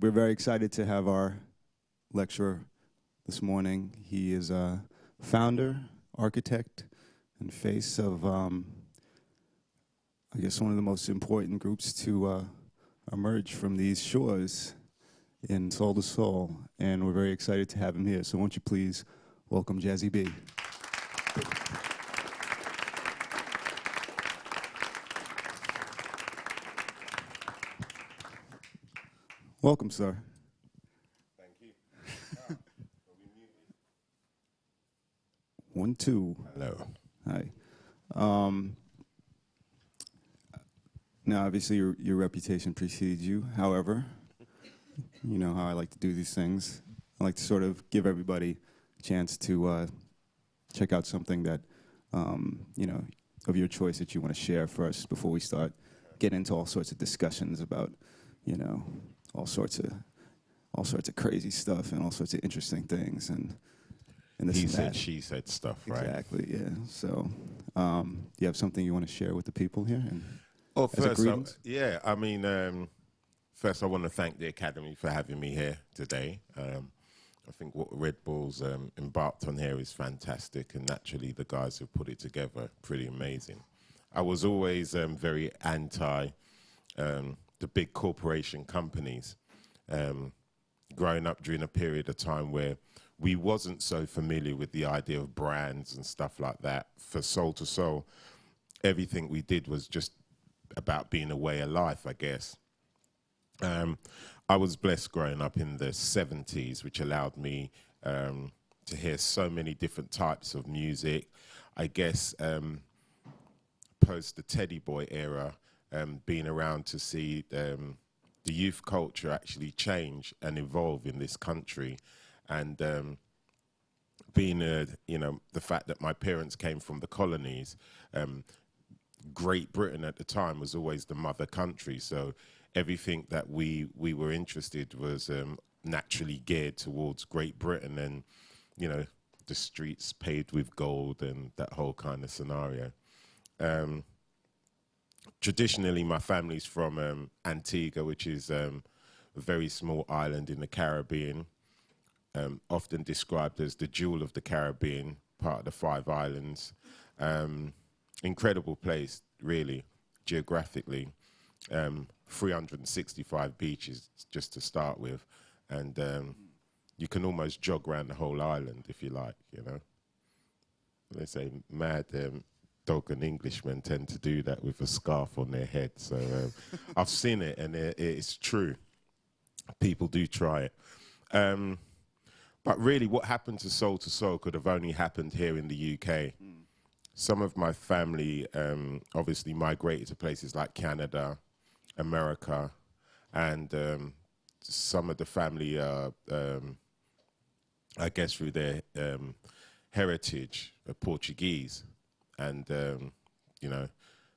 we're very excited to have our lecturer this morning. He is a founder, architect, and face of, I guess, one of the most important groups to emerge from these shores in Soul to Soul. And we're very excited to have him here. So won't you please welcome Jazzie B. Welcome, sir. Thank you. 1, 2. Hello. Hi. Now, obviously, your reputation precedes you. However, you know how I like to do these things. I like to sort of give everybody a chance to check out something that, you know, of your choice that you want to share first before we start getting into all sorts of discussions about, you know, all sorts of crazy stuff and all sorts of interesting things and this He and said, that. she said stuff, right? Exactly, yeah. So, you have something you want to share with the people here? And Oh, as a first, greetings? yeah, I mean, first I want to thank the Academy for having me here today. I think what Red Bull's embarked on here is fantastic, and naturally the guys who put it together, pretty amazing. I was always very anti the big corporation companies, growing up during a period of time where we wasn't so familiar with the idea of brands and stuff like that. For Soul to Soul, everything we did was just about being a way of life, I guess. I was blessed growing up in the 70s, which allowed me to hear so many different types of music. I guess post the Teddy Boy era, being around to see the youth culture actually change and evolve in this country. And being, you know, the fact that my parents came from the colonies, Great Britain at the time was always the mother country. So everything that we were interested was naturally geared towards Great Britain and, you know, the streets paved with gold and that whole kind of scenario. Traditionally, my family's from Antigua, which is a very small island in the Caribbean, often described as the jewel of the Caribbean, part of the 5 islands. Incredible place, really, geographically. 365 beaches, just to start with. And you can almost jog around the whole island, if you like, you know. They say mad dog and Englishmen tend to do that with a scarf on their head. So I've seen it, and it's true. People do try it. But really, what happened to Soul could have only happened here in the UK. Some of my family obviously migrated to places like Canada, America, and some of the family, I guess through their heritage, are Portuguese. And, you know,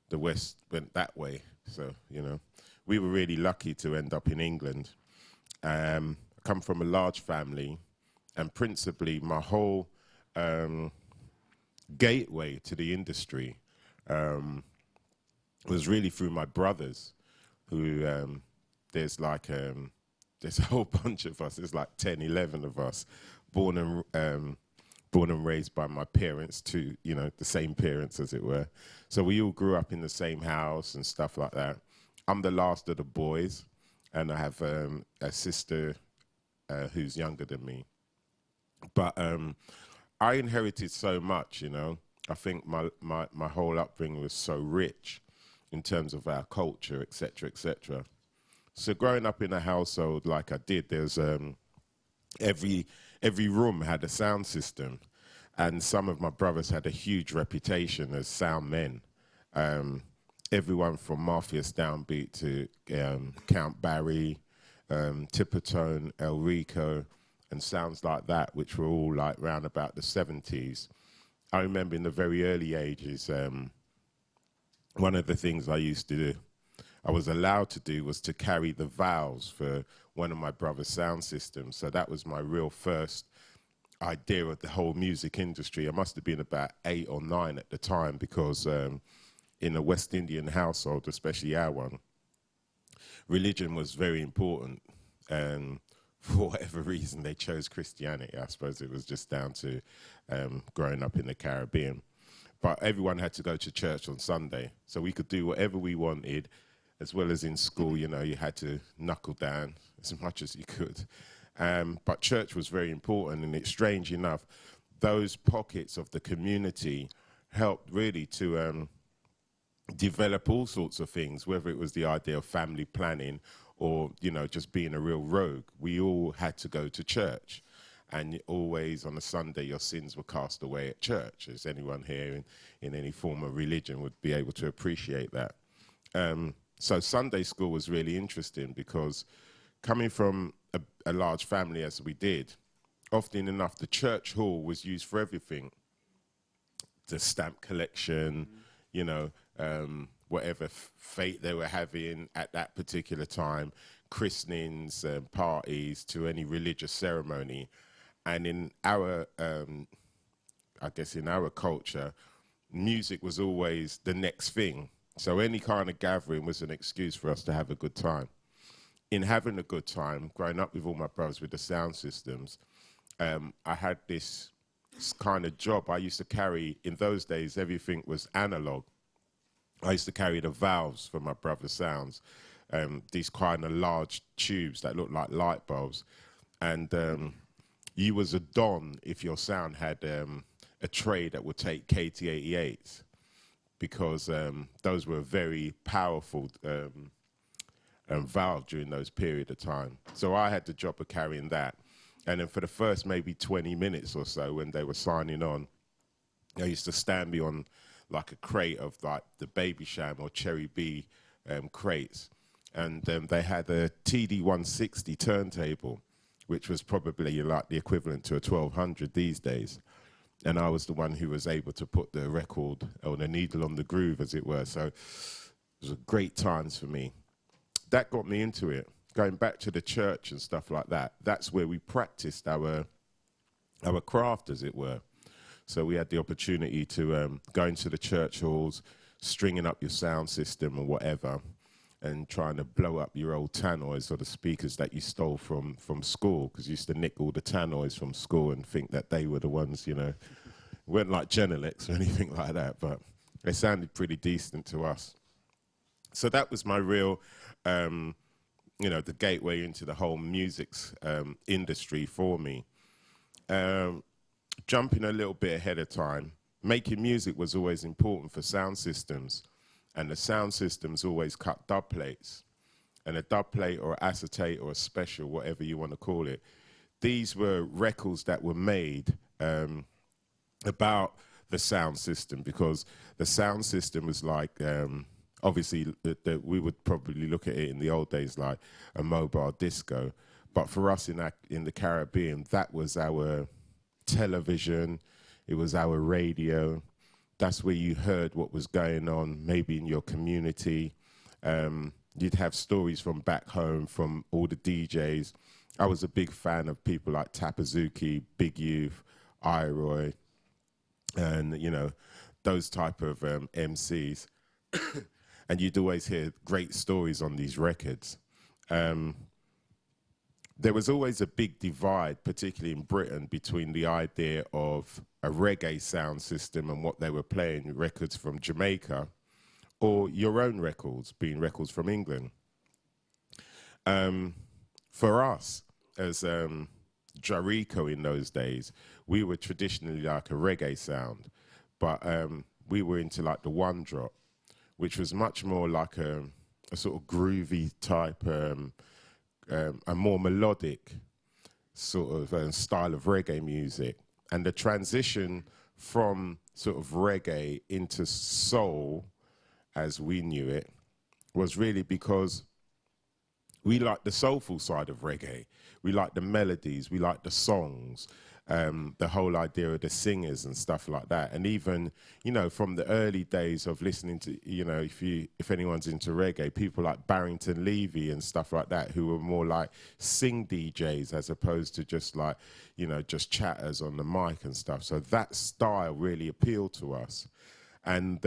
the West went that way. So, you know, we were really lucky to end up in England. I come from a large family, and principally my whole gateway to the industry was really through my brothers, who there's a whole bunch of us. There's like 10, 11 of us, born and raised by my parents, to, you know, the same parents, as it were. So we all grew up in the same house and stuff like that. I'm the last of the boys, and I have a sister who's younger than me. But I inherited so much, you know. I think my whole upbringing was so rich in terms of our culture, etc., etc. So growing up in a household like I did, there's every room had a sound system, and some of my brothers had a huge reputation as sound men. Everyone from Mafia's Downbeat to Count Barry, Tippertone, El Rico, and sounds like that, which were all like round about the 70s. I remember in the very early ages, one of the things I used to do, I was allowed to do, was to carry the vowels for one of my brother's sound systems. So that was my real first idea of the whole music industry. I must have been about 8 or 9 at the time, because in a West Indian household, especially our one, religion was very important. And for whatever reason, they chose Christianity. I suppose it was just down to growing up in the Caribbean. But everyone had to go to church on Sunday, so we could do whatever we wanted, as well as in school. You know, you had to knuckle down as much as you could. But church was very important, and it's strange enough, those pockets of the community helped really to develop all sorts of things, whether it was the idea of family planning or, you know, just being a real rogue. We all had to go to church. And always on a Sunday, your sins were cast away at church, as anyone here in any form of religion would be able to appreciate that. So Sunday school was really interesting because coming from a large family as we did, often enough, the church hall was used for everything. The stamp collection, you know, whatever fate they were having at that particular time, christenings, parties, to any religious ceremony. And in our, I guess in our culture, music was always the next thing. So any kind of gathering was an excuse for us to have a good time. In having a good time, growing up with all my brothers with the sound systems, I had this kind of job. I used to carry, in those days, everything was analog. I used to carry the valves for my brother's sounds, these kind of large tubes that looked like light bulbs. And you was a don if your sound had a tray that would take KT88s, because those were very powerful valve during those period of time. So I had the job of carrying that. And then for the first maybe 20 minutes or so when they were signing on, I used to stand me on like a crate of like the Baby Sham or Cherry B crates. And they had a TD160 turntable, which was probably like the equivalent to a 1200 these days. And I was the one who was able to put the record or the needle on the groove, as it were. So it was a great times for me. That got me into it. Going back to the church and stuff like that, that's where we practiced our craft, as it were. So we had the opportunity to go into the church halls, stringing up your sound system or whatever, and trying to blow up your old tannoys or the speakers that you stole from school, because you used to nick all the tannoys from school and think that they were the ones, you know. Weren't like Genelecs or anything like that, but they sounded pretty decent to us. So that was my real, you know, the gateway into the whole music's industry for me. Jumping a little bit ahead of time, making music was always important for sound systems. And the sound systems always cut dub plates. And a dub plate or acetate or a special, whatever you want to call it, these were records that were made about the sound system, because the sound system was like, obviously, we would probably look at it in the old days like a mobile disco. But for us in the Caribbean, that was our television, it was our radio. That's where you heard what was going on, maybe in your community. You'd have stories from back home from all the DJs. I was a big fan of people like Tapazuki, Big Youth, Iroy, and, you know, those type of MCs. And you'd always hear great stories on these records. There was always a big divide, particularly in Britain, between the idea of a reggae sound system and what they were playing, records from Jamaica, or your own records, being records from England. For us, as Jah Rico in those days, we were traditionally like a reggae sound, but we were into like the one drop, which was much more like a sort of groovy type, a more melodic sort of style of reggae music. And the transition from sort of reggae into soul, as we knew it, was really because we liked the soulful side of reggae. We liked the melodies, we liked the songs, the whole idea of the singers and stuff like that. And even, you know, from the early days of listening to, you know, if anyone's into reggae, people like Barrington Levy and stuff like that, who were more like sing DJs as opposed to just like, you know, just chatters on the mic and stuff. So that style really appealed to us. And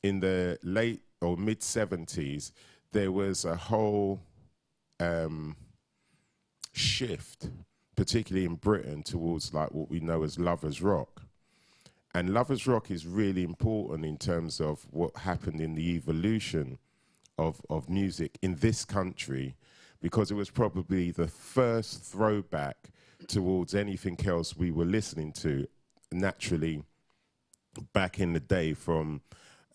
in the late or mid 70s, there was a whole shift, particularly in Britain, towards like what we know as lovers rock. And lovers rock is really important in terms of what happened in the evolution of music in this country, because it was probably the first throwback towards anything else we were listening to naturally back in the day, from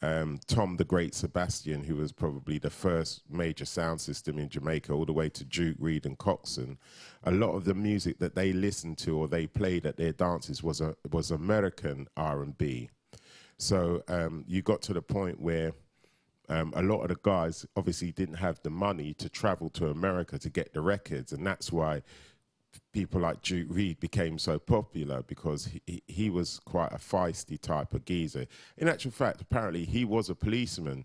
Tom the Great Sebastian, who was probably the first major sound system in Jamaica, all the way to Duke Reid and Coxsone. A lot of the music that they listened to or they played at their dances was American R&B. So you got to the point where a lot of the guys obviously didn't have the money to travel to America to get the records, and that's why people like Duke Reid became so popular, because he was quite a feisty type of geezer. In actual fact, apparently he was a policeman,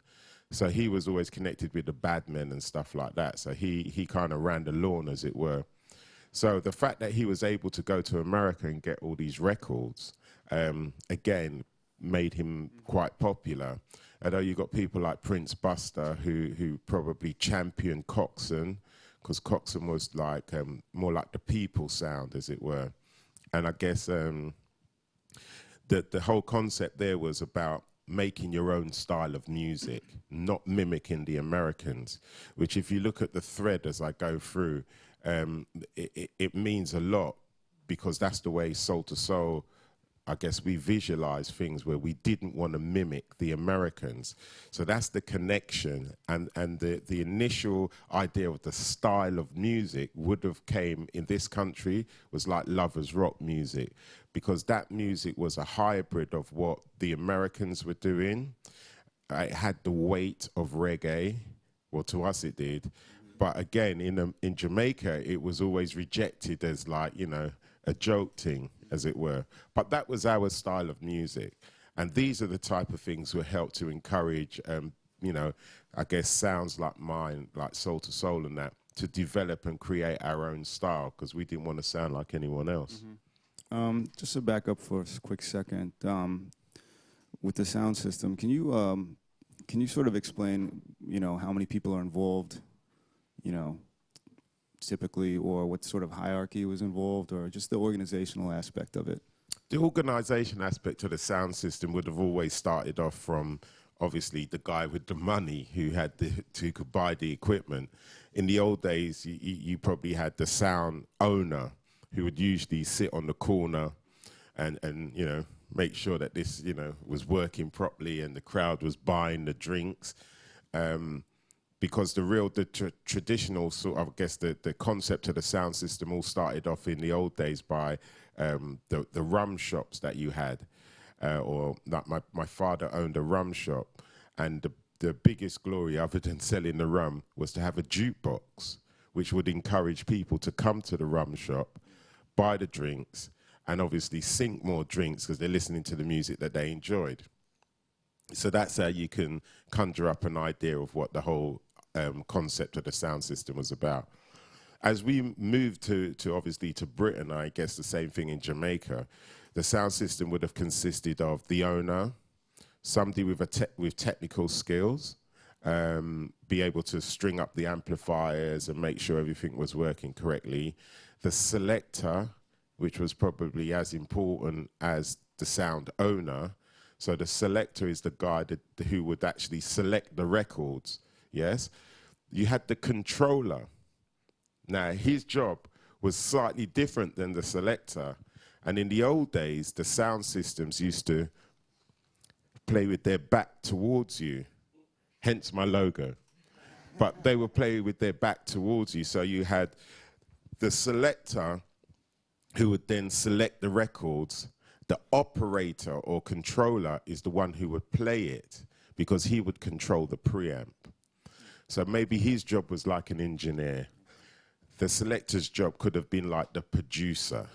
so he was always connected with the bad men and stuff like that. So he kind of ran the lawn, as it were. So the fact that he was able to go to America and get all these records, again, made him quite popular. Although you got people like Prince Buster who probably championed Coxsone, because Coxsone was like more like the people sound, as it were. And I guess the whole concept there was about making your own style of music, not mimicking the Americans, which if you look at the thread as I go through, it means a lot, because that's the way Soul to Soul, I guess, we visualize things, where we didn't want to mimic the Americans. So that's the connection, and the initial idea of the style of music would have came in this country was like lovers rock music, because that music was a hybrid of what the Americans were doing. It had the weight of reggae, well, to us it did, but again, in Jamaica, it was always rejected as like, you know, a joke thing, as it were. But that was our style of music. And these are the type of things that help to encourage, you know, I guess sounds like mine, like Soul to Soul and that, to develop and create our own style, because we didn't want to sound like anyone else. Mm-hmm. Just to back up for a quick second, with the sound system, can you sort of explain, you know, how many people are involved, you know, typically, or what sort of hierarchy was involved, or just the organizational aspect of it? The organization aspect of the sound system would have always started off from, obviously, the guy with the money who could buy the equipment. In the old days, you probably had the sound owner, who would usually sit on the corner and you know, make sure that this, you know, was working properly and the crowd was buying the drinks. Because the traditional sort of, I guess, the concept of the sound system all started off in the old days by the rum shops that you had, or like my father owned a rum shop, and the biggest glory other than selling the rum was to have a jukebox, which would encourage people to come to the rum shop, buy the drinks, and obviously sink more drinks because they're listening to the music that they enjoyed. So that's how you can conjure up an idea of what the whole concept of the sound system was about. As we moved to obviously to Britain, I guess the same thing in Jamaica, the sound system would have consisted of the owner, somebody with technical skills, be able to string up the amplifiers and make sure everything was working correctly, the selector, which was probably as important as the sound owner. So the selector is the guy who would actually select the records. Yes, you had the controller. Now, his job was slightly different than the selector. And in the old days, the sound systems used to play with their back towards you, hence my logo. But they would play with their back towards you. So you had the selector who would then select the records. The operator or controller is the one who would play it, because he would control the preamp. So maybe his job was like an engineer. The selector's job could have been like the producer.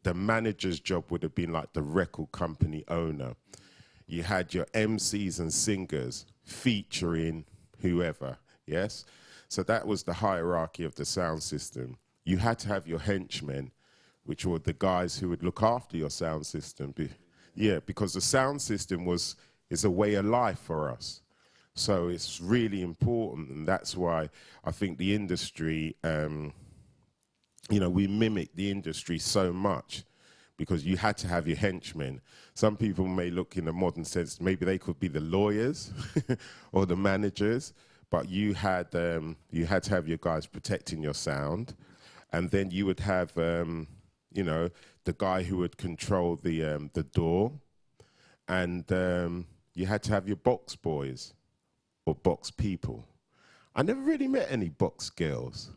The manager's job would have been like the record company owner. You had your MCs and singers featuring whoever, yes? So that was the hierarchy of the sound system. You had to have your henchmen, which were the guys who would look after your sound system. Because the sound system is a way of life for us. So it's really important, and that's why I think the industry you know, we mimicked the industry so much because you had to have your henchmen. Some people may look in a modern sense, maybe they could be the lawyers or the managers, but you had to have your guys protecting your sound. And then you would have, you know, the guy who would control the door. And you had to have your box boys or box people. I never really met any box girls.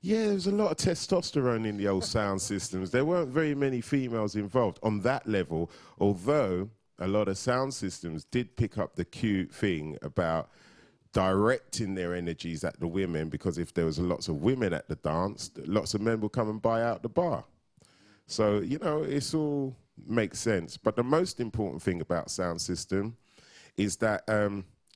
Yeah, there was a lot of testosterone in the old sound systems. There weren't very many females involved on that level, although a lot of sound systems did pick up the cute thing about directing their energies at the women, because if there was lots of women at the dance, lots of men would come and buy out the bar. So, you know, it's all makes sense. But the most important thing about sound system is that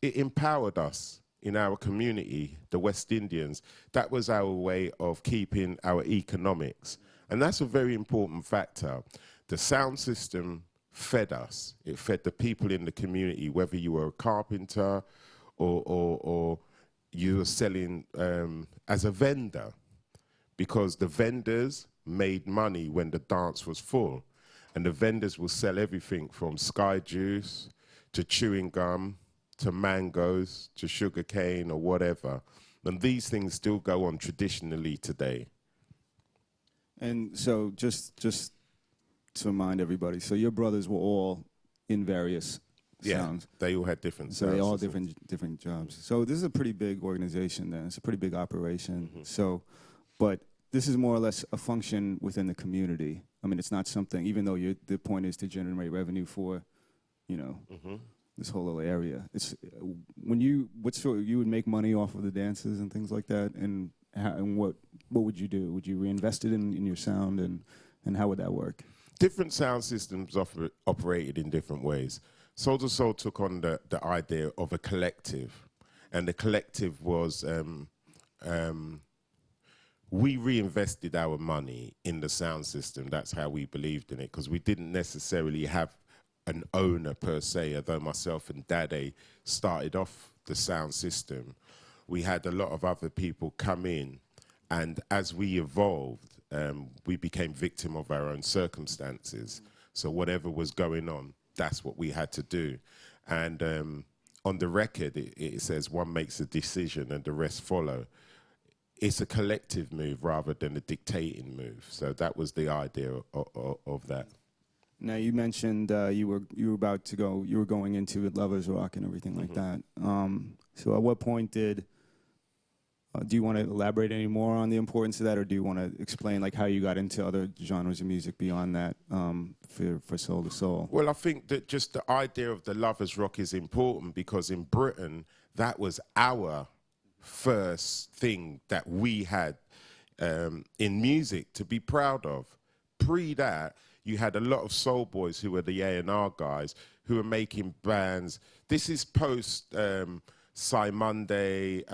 it empowered us in our community, the West Indians. That was our way of keeping our economics. And that's a very important factor. The sound system fed us. It fed the people in the community, whether you were a carpenter or you were selling as a vendor, because the vendors made money when the dance was full. And the vendors will sell everything from Sky Juice to chewing gum to mangoes to sugar cane or whatever. And these things still go on traditionally today. And so just to remind everybody, so your brothers were all in various sounds. They all had different So sounds. they all different jobs. So this is a pretty big organization then. It's a pretty big operation. So, but this is more or less a function within the community. I mean, it's not something, even though the point is to generate revenue for, you know, this whole little area. It's when you would make money off of the dances and things like that, and what would you do? Would you reinvest it in your sound, and how would that work? Different sound systems operated in different ways. Soul to Soul took on the idea of a collective, and the collective was we reinvested our money in the sound system. That's how we believed in it, because we didn't necessarily have an owner per se, although myself and Daddae started off the sound system. We had a lot of other people come in, and as we evolved, we became victim of our own circumstances. So whatever was going on, that's what we had to do. And on the record, it says one makes a decision and the rest follow. It's a collective move rather than a dictating move. So that was the idea of that. Now you mentioned you were about to go. You were going into Lovers Rock and everything like that. So at what point do you want to elaborate any more on the importance of that, or do you want to explain like how you got into other genres of music beyond that for Soul to Soul? Well, I think that just the idea of the Lovers Rock is important because in Britain that was our first thing that we had in music to be proud of. Pre that, you had a lot of soul boys who were the A&R guys who were making bands. This is post Cy Monday,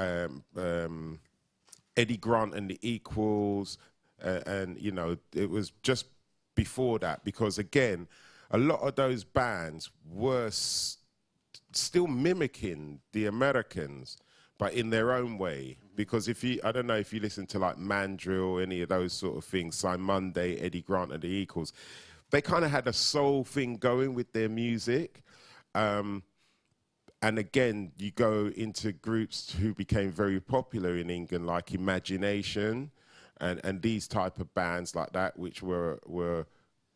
Eddie Grant and the Equals, and you know, it was just before that, because again, a lot of those bands were still mimicking the Americans, but in their own way. Because I don't know if you listen to like Mandrill, any of those sort of things, Cy Monday, Eddie Grant and the Equals, they kind of had a soul thing going with their music. And again, you go into groups who became very popular in England, like Imagination and these type of bands like that, which were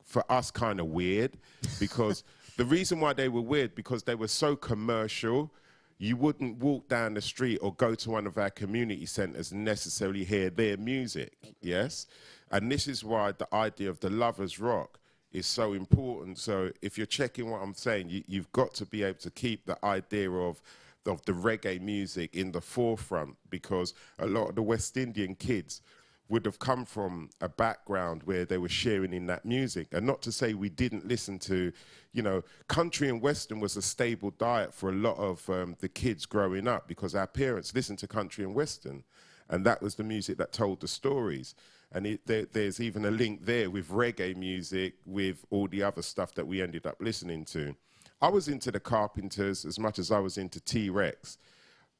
for us kind of weird, because the reason why they were weird, because they were so commercial. You wouldn't walk down the street or go to one of our community centres and necessarily hear their music, yes? And this is why the idea of the Lovers Rock is so important. So if you're checking what I'm saying, you've got to be able to keep the idea of the reggae music in the forefront, because a lot of the West Indian kids would have come from a background where they were sharing in that music. And not to say we didn't listen to, you know, country and Western was a stable diet for a lot of the kids growing up, because our parents listened to country and Western. And that was the music that told the stories. And there's even a link there with reggae music, with all the other stuff that we ended up listening to. I was into the Carpenters as much as I was into T-Rex.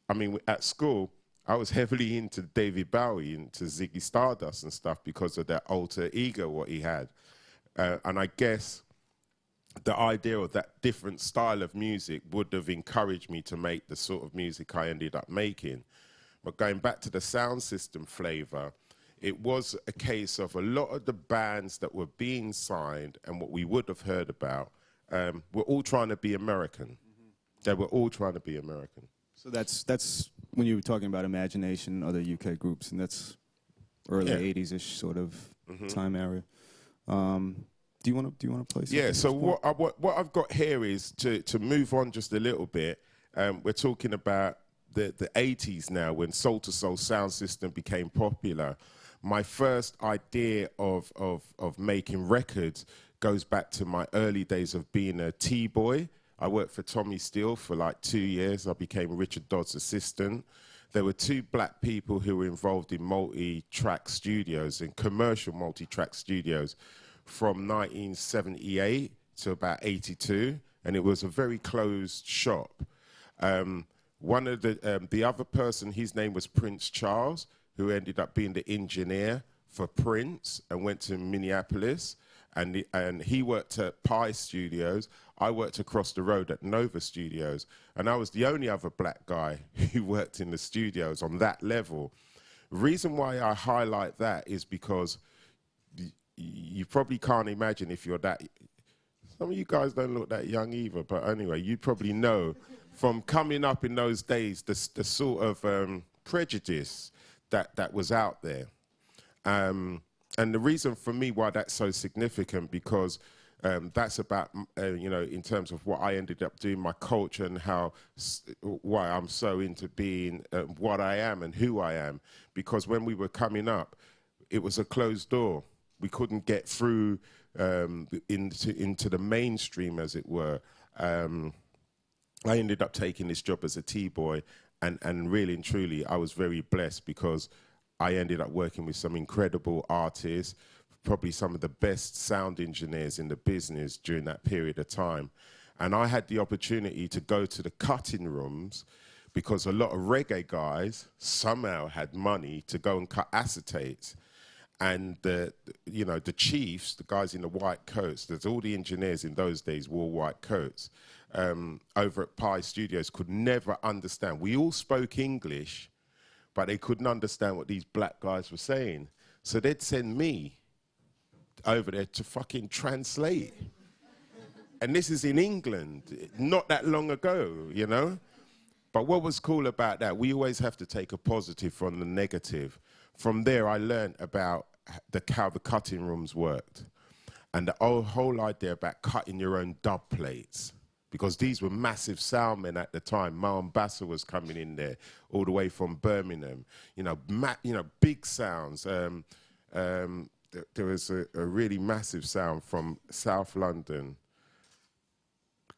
I mean, at school, I was heavily into David Bowie, into Ziggy Stardust and stuff because of that alter ego what he had. And I guess the idea of that different style of music would have encouraged me to make the sort of music I ended up making. But going back to the sound system flavor, it was a case of a lot of the bands that were being signed and what we would have heard about were all trying to be American. Mm-hmm. They were all trying to be American. So that's when you were talking about Imagination, other UK groups, and that's early 80s-ish sort of time area. Do you want to play something? Yeah, so what I've got here is to move on just a little bit. We're talking about the 80s now, when Soul to Soul sound system became popular. My first idea of making records goes back to my early days of being a T-boy. I worked for Tommy Steele for like 2 years. I became Richard Dodd's assistant. There were two black people who were involved in multi-track studios, in commercial multi-track studios, from 1978 to about 82, and it was a very closed shop. One of the other person, his name was Prince Charles, who ended up being the engineer for Prince and went to Minneapolis, and he worked at Pi Studios. I worked across the road at Nova Studios, and I was the only other black guy who worked in the studios on that level. The reason why I highlight that is because you probably can't imagine if you're that. Some of you guys don't look that young either, but anyway, you probably know from coming up in those days the sort of prejudice that was out there. And the reason for me why that's so significant, because that's about, you know, in terms of what I ended up doing, my culture, and why I'm so into being what I am and who I am. Because when we were coming up, it was a closed door. We couldn't get through into the mainstream, as it were. I ended up taking this job as a T-boy, and really and truly, I was very blessed because I ended up working with some incredible artists, probably some of the best sound engineers in the business during that period of time. And I had the opportunity to go to the cutting rooms because a lot of reggae guys somehow had money to go and cut acetates. And the chiefs, the guys in the white coats, there's all the engineers in those days wore white coats, over at Pi Studios could never understand. We all spoke English, but they couldn't understand what these black guys were saying. So they'd send me over there to fucking translate. And this is in England, not that long ago, you know? But what was cool about that, we always have to take a positive from the negative. From there, I learned about how the cutting rooms worked, and the whole idea about cutting your own dub plates, because these were massive sound men at the time. Mombasa was coming in there, all the way from Birmingham. You know, big sounds. There was a really massive sound from South London.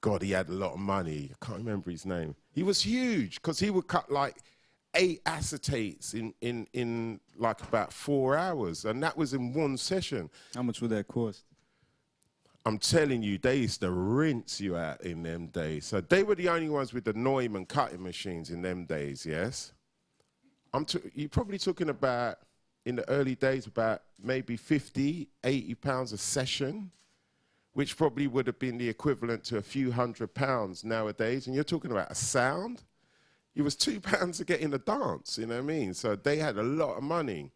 God, he had a lot of money. I can't remember his name. He was huge because he would cut like 8 acetates in like about 4 hours, and that was in one session. How much would that cost? I'm telling you, they used to rinse you out in them days. So they were the only ones with the Neumann cutting machines in them days, yes? You're probably talking about, in the early days, about maybe 50, 80 pounds a session, which probably would have been the equivalent to a few £100 nowadays. And you're talking about a sound. It was £2 to get in a dance, you know what I mean? So they had a lot of money.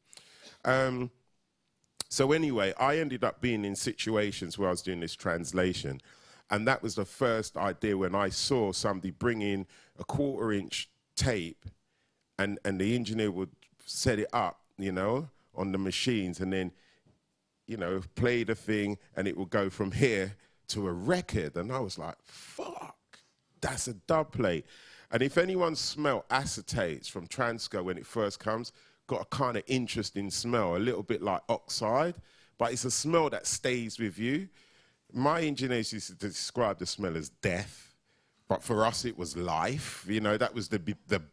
So anyway, I ended up being in situations where I was doing this translation. And that was the first idea when I saw somebody bring in a 1/4-inch tape, and the engineer would set it up, you know, on the machines, and then, you know, play the thing, and it would go from here to a record. And I was like, fuck, that's a dub plate. And if anyone smelled acetates from Transco when it first comes, got a kind of interesting smell, a little bit like oxide, but it's a smell that stays with you. My engineers used to describe the smell as death, but for us it was life. You know, that was the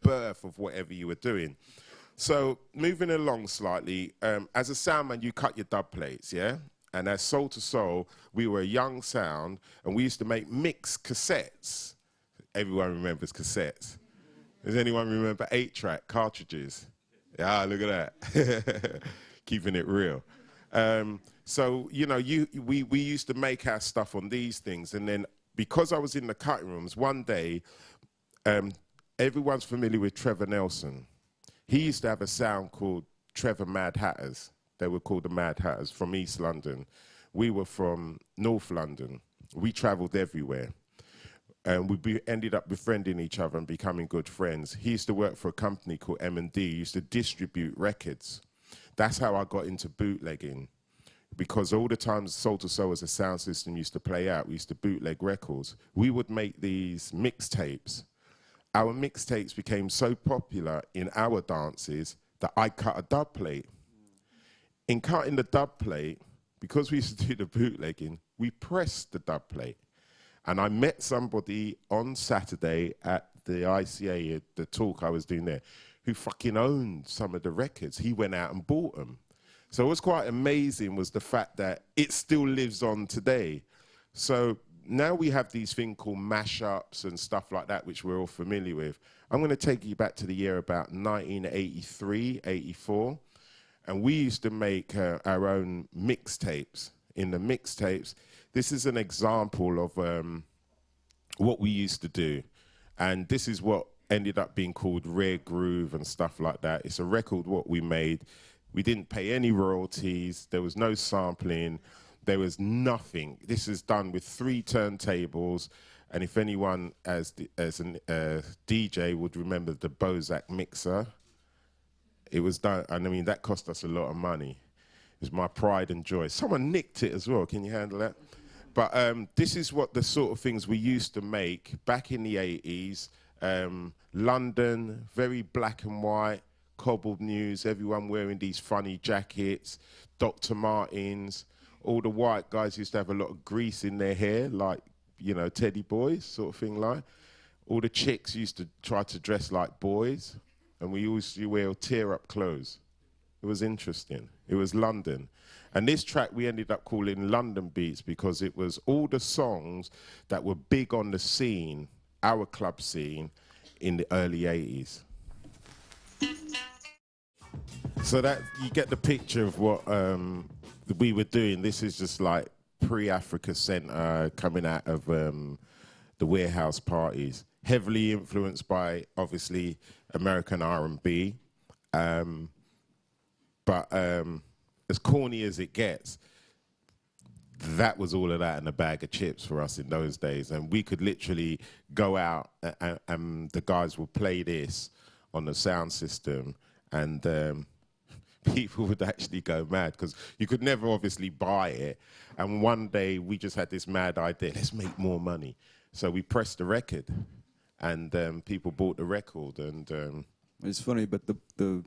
birth of whatever you were doing. So moving along slightly, as a soundman, you cut your dub plates, yeah? And as Soul to Soul, we were a young sound, and we used to make mixed cassettes. Everyone remembers cassettes. Does anyone remember 8-track cartridges? Yeah, look at that. Keeping it real. So, you know, we used to make our stuff on these things. And then because I was in the cutting rooms, one day, everyone's familiar with Trevor Nelson. He used to have a sound called Trevor Mad Hatters. They were called the Mad Hatters from East London. We were from North London. We travelled everywhere. And ended up befriending each other and becoming good friends. He used to work for a company called M&D. He used to distribute records. That's how I got into bootlegging. Because all the times Soul to Soul as a sound system used to play out, we used to bootleg records. We would make these mixtapes. Our mixtapes became so popular in our dances that I cut a dub plate. In cutting the dub plate, because we used to do the bootlegging, we pressed the dub plate. And I met somebody on Saturday at the ICA, the talk I was doing there, who fucking owned some of the records. He went out and bought them. So what's quite amazing was the fact that it still lives on today. So now we have these things called mashups and stuff like that, which we're all familiar with. I'm going to take you back to the year about 1983, 84. And we used to make our own mixtapes. In the mixtapes, this is an example of what we used to do. And this is what ended up being called Rare Groove and stuff like that. It's a record what we made. We didn't pay any royalties. There was no sampling. There was nothing. This is done with 3 turntables. And if anyone as a DJ would remember the Bozak mixer, it was done. And I mean, that cost us a lot of money. It was my pride and joy. Someone nicked it as well. Can you handle that? But this is what the sort of things we used to make back in the 80s. London, very black and white, cobbled news, everyone wearing these funny jackets, Dr. Martens. All the white guys used to have a lot of grease in their hair, like, you know, teddy boys, sort of thing like. All the chicks used to try to dress like boys, and we used to wear tear-up clothes. It was interesting. It was London. And this track we ended up calling London Beats because it was all the songs that were big on the scene, our club scene, in the early 80s. So that you get the picture of what we were doing. This is just like pre-Africa Centre coming out of the warehouse parties. Heavily influenced by, obviously, American R&B. But as corny as it gets, that was all of that in a bag of chips for us in those days. And we could literally go out and the guys would play this on the sound system, and people would actually go mad because you could never obviously buy it. And one day we just had this mad idea, let's make more money. So we pressed the record, and people bought the record. And it's funny, but the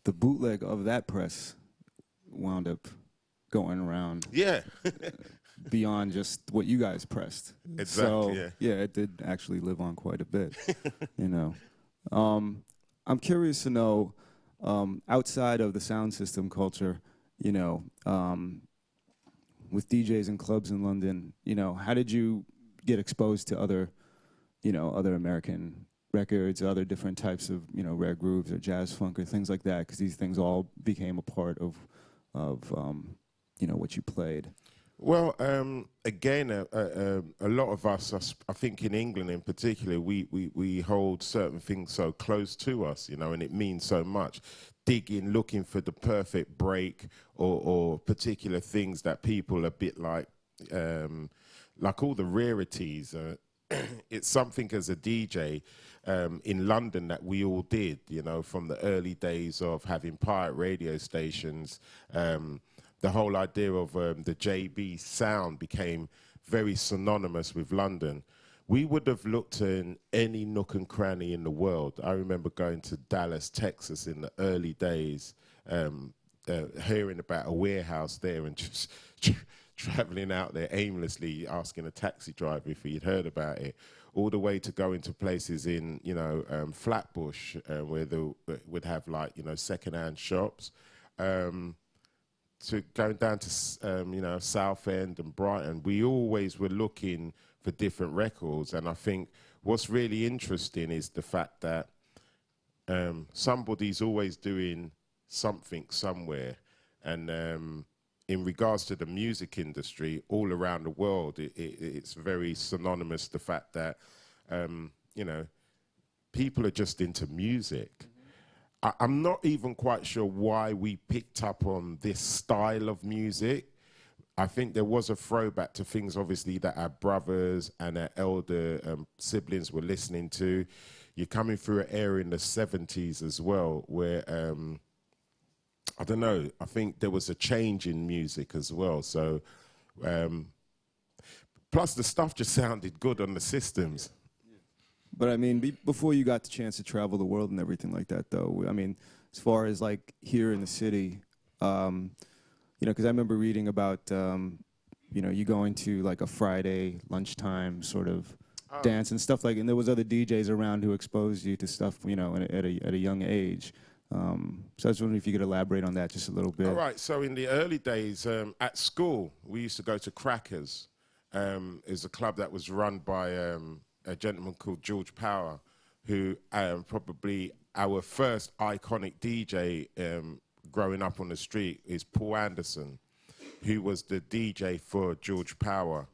bootleg of that press wound up going around. Yeah. Beyond just what you guys pressed. Exactly. So, yeah, it did actually live on quite a bit. You know, I'm curious to know, outside of the sound system culture, you know, with DJs and clubs in London, you know, how did you get exposed to other, you know, other American records, other different types of, you know, rare grooves or jazz funk or things like that? Because these things all became a part of you know, what you played. Well, again, a lot of us, I think in England in particular, we hold certain things so close to us, you know, and it means so much. Digging, looking for the perfect break or particular things that people are a bit like all the rarities. It's something as a DJ in London that we all did, you know, from the early days of having pirate radio stations. The whole idea of the JB sound became very synonymous with London. We would have looked in any nook and cranny in the world. I remember going to Dallas, Texas in the early days, hearing about a warehouse there and just traveling out there aimlessly, asking a taxi driver if he'd heard about it, all the way to going to places in, you know, Flatbush, where they would have, like, you know, second-hand shops, to going down to, you know, Southend and Brighton. We always were looking for different records, and I think what's really interesting is the fact that somebody's always doing something somewhere. And in regards to the music industry, all around the world, it's very synonymous, the fact that, you know, people are just into music. I'm not even quite sure why we picked up on this style of music. I think there was a throwback to things, obviously, that our brothers and our elder siblings were listening to. You're coming through an era in the 70s as well, where, I don't know, I think there was a change in music as well. So, plus the stuff just sounded good on the systems. But I mean, before you got the chance to travel the world and everything like that, though, I mean, as far as like here in the city, you know, because I remember reading about, you know, you going to like a Friday lunchtime sort of dance and stuff like, and there was other DJs around who exposed you to stuff, you know, at a young age. So I was wondering if you could elaborate on that just a little bit. All right. So in the early days, at school, we used to go to Crackers. It's a club that was run by a gentleman called George Power, who probably our first iconic DJ growing up on the street is Paul Anderson, who was the DJ for George Power.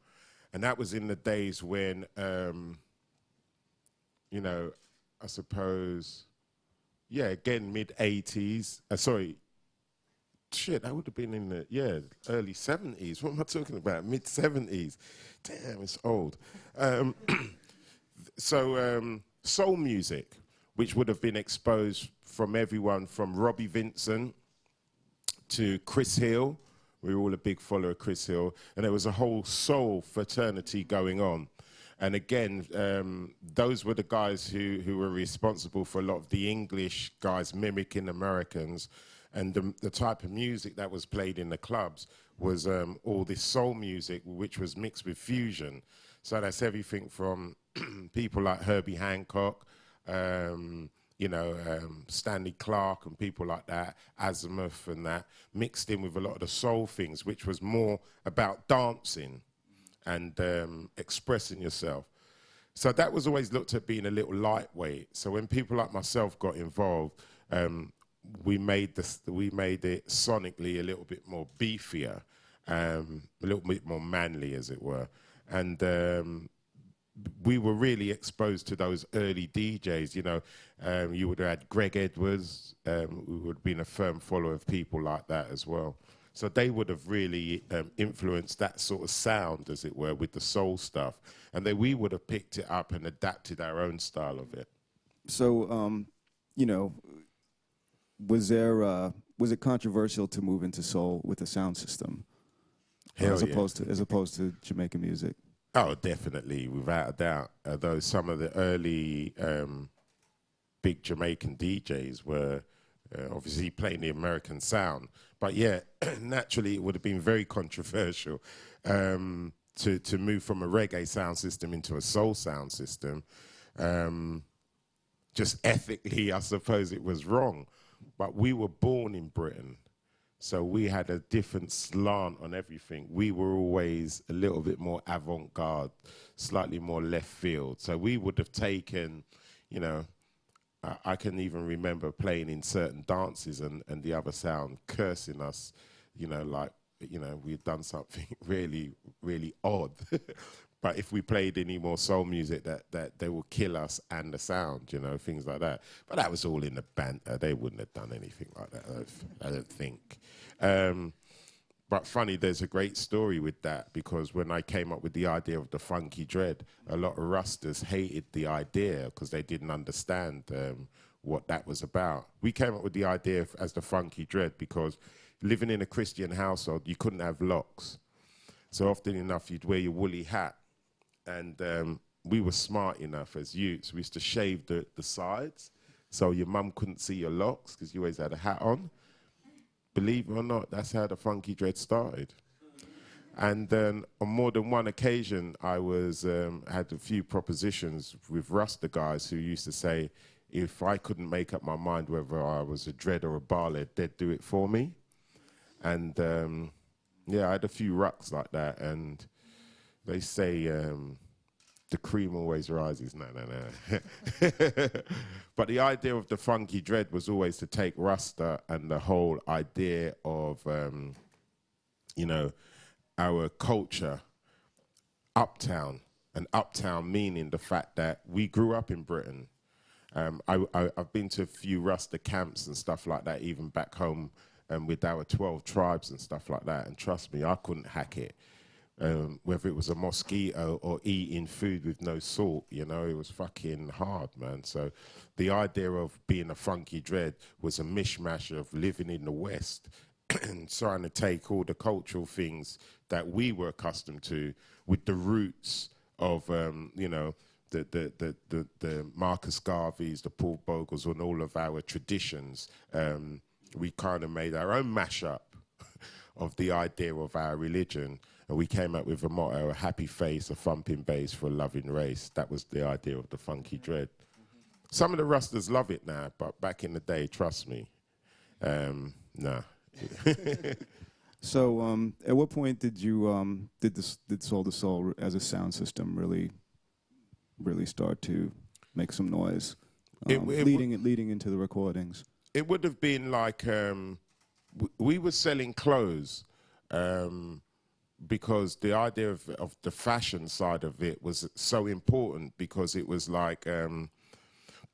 And that was in the days when, you know, I suppose, yeah, again, mid-80s. Sorry, shit, that would have been in the, yeah, early 70s. What am I talking about? Mid-70s. Damn, it's old. So soul music, which would have been exposed from everyone from Robbie Vincent to Chris Hill. We were all a big follower of Chris Hill. And there was a whole soul fraternity going on. And again, those were the guys who were responsible for a lot of the English guys mimicking Americans. And the type of music that was played in the clubs was all this soul music, which was mixed with fusion. So that's everything from people like Herbie Hancock, you know, Stanley Clarke and people like that, Azimuth and that, mixed in with a lot of the soul things, which was more about dancing and expressing yourself. So that was always looked at being a little lightweight. So when people like myself got involved, we made it sonically a little bit more beefier, a little bit more manly, as it were. And we were really exposed to those early DJs, you know. You would have had Greg Edwards, who would have been a firm follower of people like that as well. So they would have really influenced that sort of sound, as it were, with the soul stuff. And then we would have picked it up and adapted our own style of it. So, you know, was it controversial to move into soul with the sound system? As opposed to Jamaican music? Oh, definitely, without a doubt. Although some of the early big Jamaican DJs were obviously playing the American sound. But yeah, naturally it would have been very controversial to move from a reggae sound system into a soul sound system. Just ethically, I suppose it was wrong. But we were born in Britain. So we had a different slant on everything. We were always a little bit more avant-garde, slightly more left field. So we would have taken, you know, I can even remember playing in certain dances and the other sound cursing us, you know, like, you know, we'd done something really, really odd. But if we played any more soul music, that they will kill us and the sound, you know, things like that. But that was all in the banter. They wouldn't have done anything like that, I don't think. But funny, there's a great story with that, because when I came up with the idea of the funky dread, a lot of Rastas hated the idea because they didn't understand what that was about. We came up with the idea as the funky dread because living in a Christian household, you couldn't have locks. So often enough, you'd wear your woolly hat. And we were smart enough as youths. We used to shave the sides so your mum couldn't see your locks because you always had a hat on. Believe it or not, that's how the funky dread started. And on more than one occasion, I was had a few propositions with Rasta guys who used to say, if I couldn't make up my mind whether I was a dread or a barlet, they'd do it for me. And yeah, I had a few rucks like that. And they say the cream always rises. No. But the idea of the funky dread was always to take Rasta and the whole idea of, you know, our culture uptown, and uptown meaning the fact that we grew up in Britain. I've been to a few Rasta camps and stuff like that, even back home with our 12 tribes and stuff like that. And trust me, I couldn't hack it. Whether it was a mosquito or eating food with no salt, you know, it was fucking hard, man. So the idea of being a funky dread was a mishmash of living in the West and trying to take all the cultural things that we were accustomed to with the roots of, you know, the Marcus Garveys, the Paul Bogles, and all of our traditions. We kind of made our own mashup of the idea of our religion. And we came up with a motto: a happy face, a thumping bass for a loving race. That was the idea of the funky dread. Some of the Rastas love it now, but back in the day, trust me, nah. So, at what point did you did Soul to Soul as a sound system really start to make some noise, leading into the recordings? It would have been like we were selling clothes. Because the idea of the fashion side of it was so important, because it was like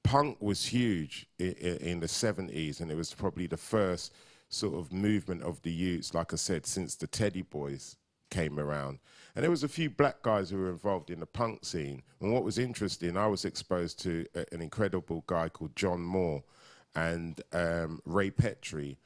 punk was huge in the 70s, and it was probably the first sort of movement of the youths, like I said, since the Teddy Boys came around. And there was a few black guys who were involved in the punk scene. And what was interesting, I was exposed to an incredible guy called John Moore and Ray Petrie,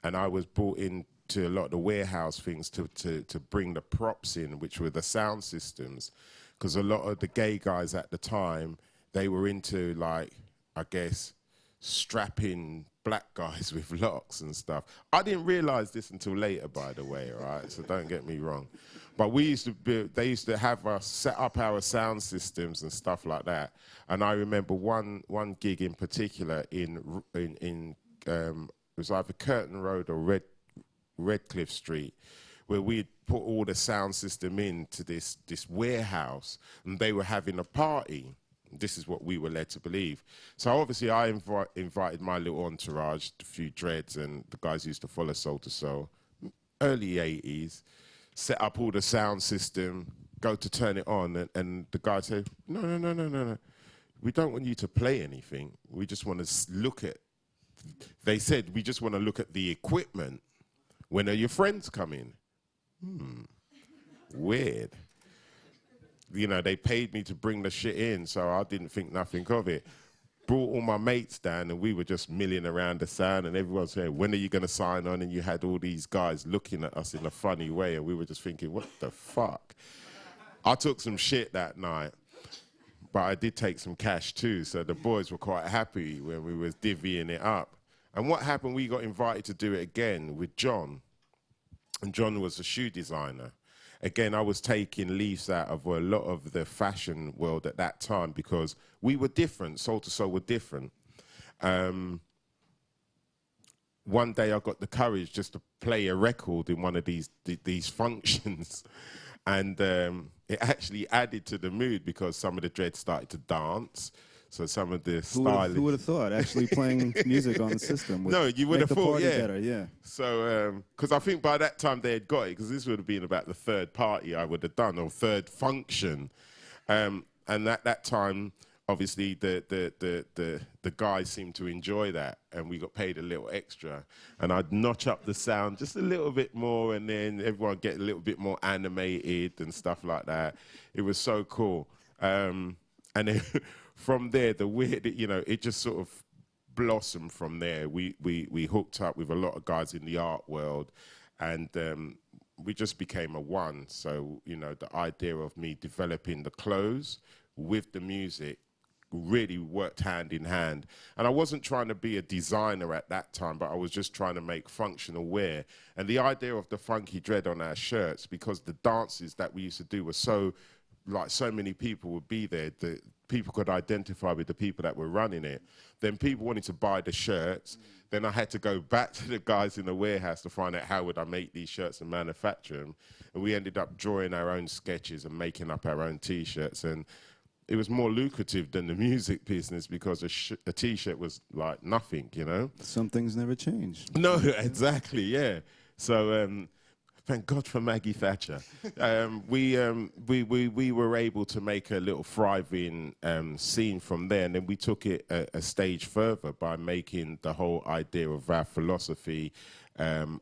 and I was brought in to a lot of the warehouse things to bring the props in, which were the sound systems, because a lot of the gay guys at the time, they were into, like, I guess, strapping black guys with locks and stuff. I didn't realize this until later, by the way, all right? So don't get me wrong. But they used to have us set up our sound systems and stuff like that. And I remember one gig in particular in it was either Curtain Road or Redcliffe Street, where we'd put all the sound system into this warehouse, and they were having a party. This is what we were led to believe. So obviously I invited my little entourage, a few dreads, and the guys used to follow Soul to Soul, early 80s, set up all the sound system, go to turn it on, and the guy said, no. We don't want you to play anything. We just want to look at, they said, we just want to look at the equipment. When are your friends coming? Weird. You know, they paid me to bring the shit in, so I didn't think nothing of it. Brought all my mates down, and we were just milling around the sound, and everyone saying, when are you going to sign on? And you had all these guys looking at us in a funny way, and we were just thinking, what the fuck? I took some shit that night, but I did take some cash too, so the boys were quite happy when we was divvying it up. And what happened, we got invited to do it again with John, and John was a shoe designer. Again, I was taking leaves out of a lot of the fashion world at that time, because we were different. Soul to Soul were different. One day I got the courage just to play a record in one of these functions, and it actually added to the mood, because some of the dreads started to dance. So some of the styling. Who would have thought actually playing music on the system would you would make have the thought, party yeah. better, yeah. So, because I think by that time they had got it, because this would have been about the third party I would have done, or third function. And at that time, obviously, the guys seemed to enjoy that, and we got paid a little extra. And I'd notch up the sound just a little bit more, and then everyone get a little bit more animated and stuff like that. It was so cool. And then from there, the weird, you know, it just sort of blossomed from there. We hooked up with a lot of guys in the art world, and we just became a one. So, you know, the idea of me developing the clothes with the music really worked hand in hand. And I wasn't trying to be a designer at that time, but I was just trying to make functional wear. And the idea of the funky dread on our shirts, because the dances that we used to do were so, like, so many people would be there, the people could identify with the people that were running it. Then people wanted to buy the shirts. Then I had to go back to the guys in the warehouse to find out how would I make these shirts and manufacture them. And we ended up drawing our own sketches and making up our own T-shirts. And it was more lucrative than the music business because a T-shirt was like nothing, you know. Some things never change. No, exactly, yeah. So thank God for Maggie Thatcher. We were able to make a little thriving scene from there, and then we took it a stage further by making the whole idea of our philosophy and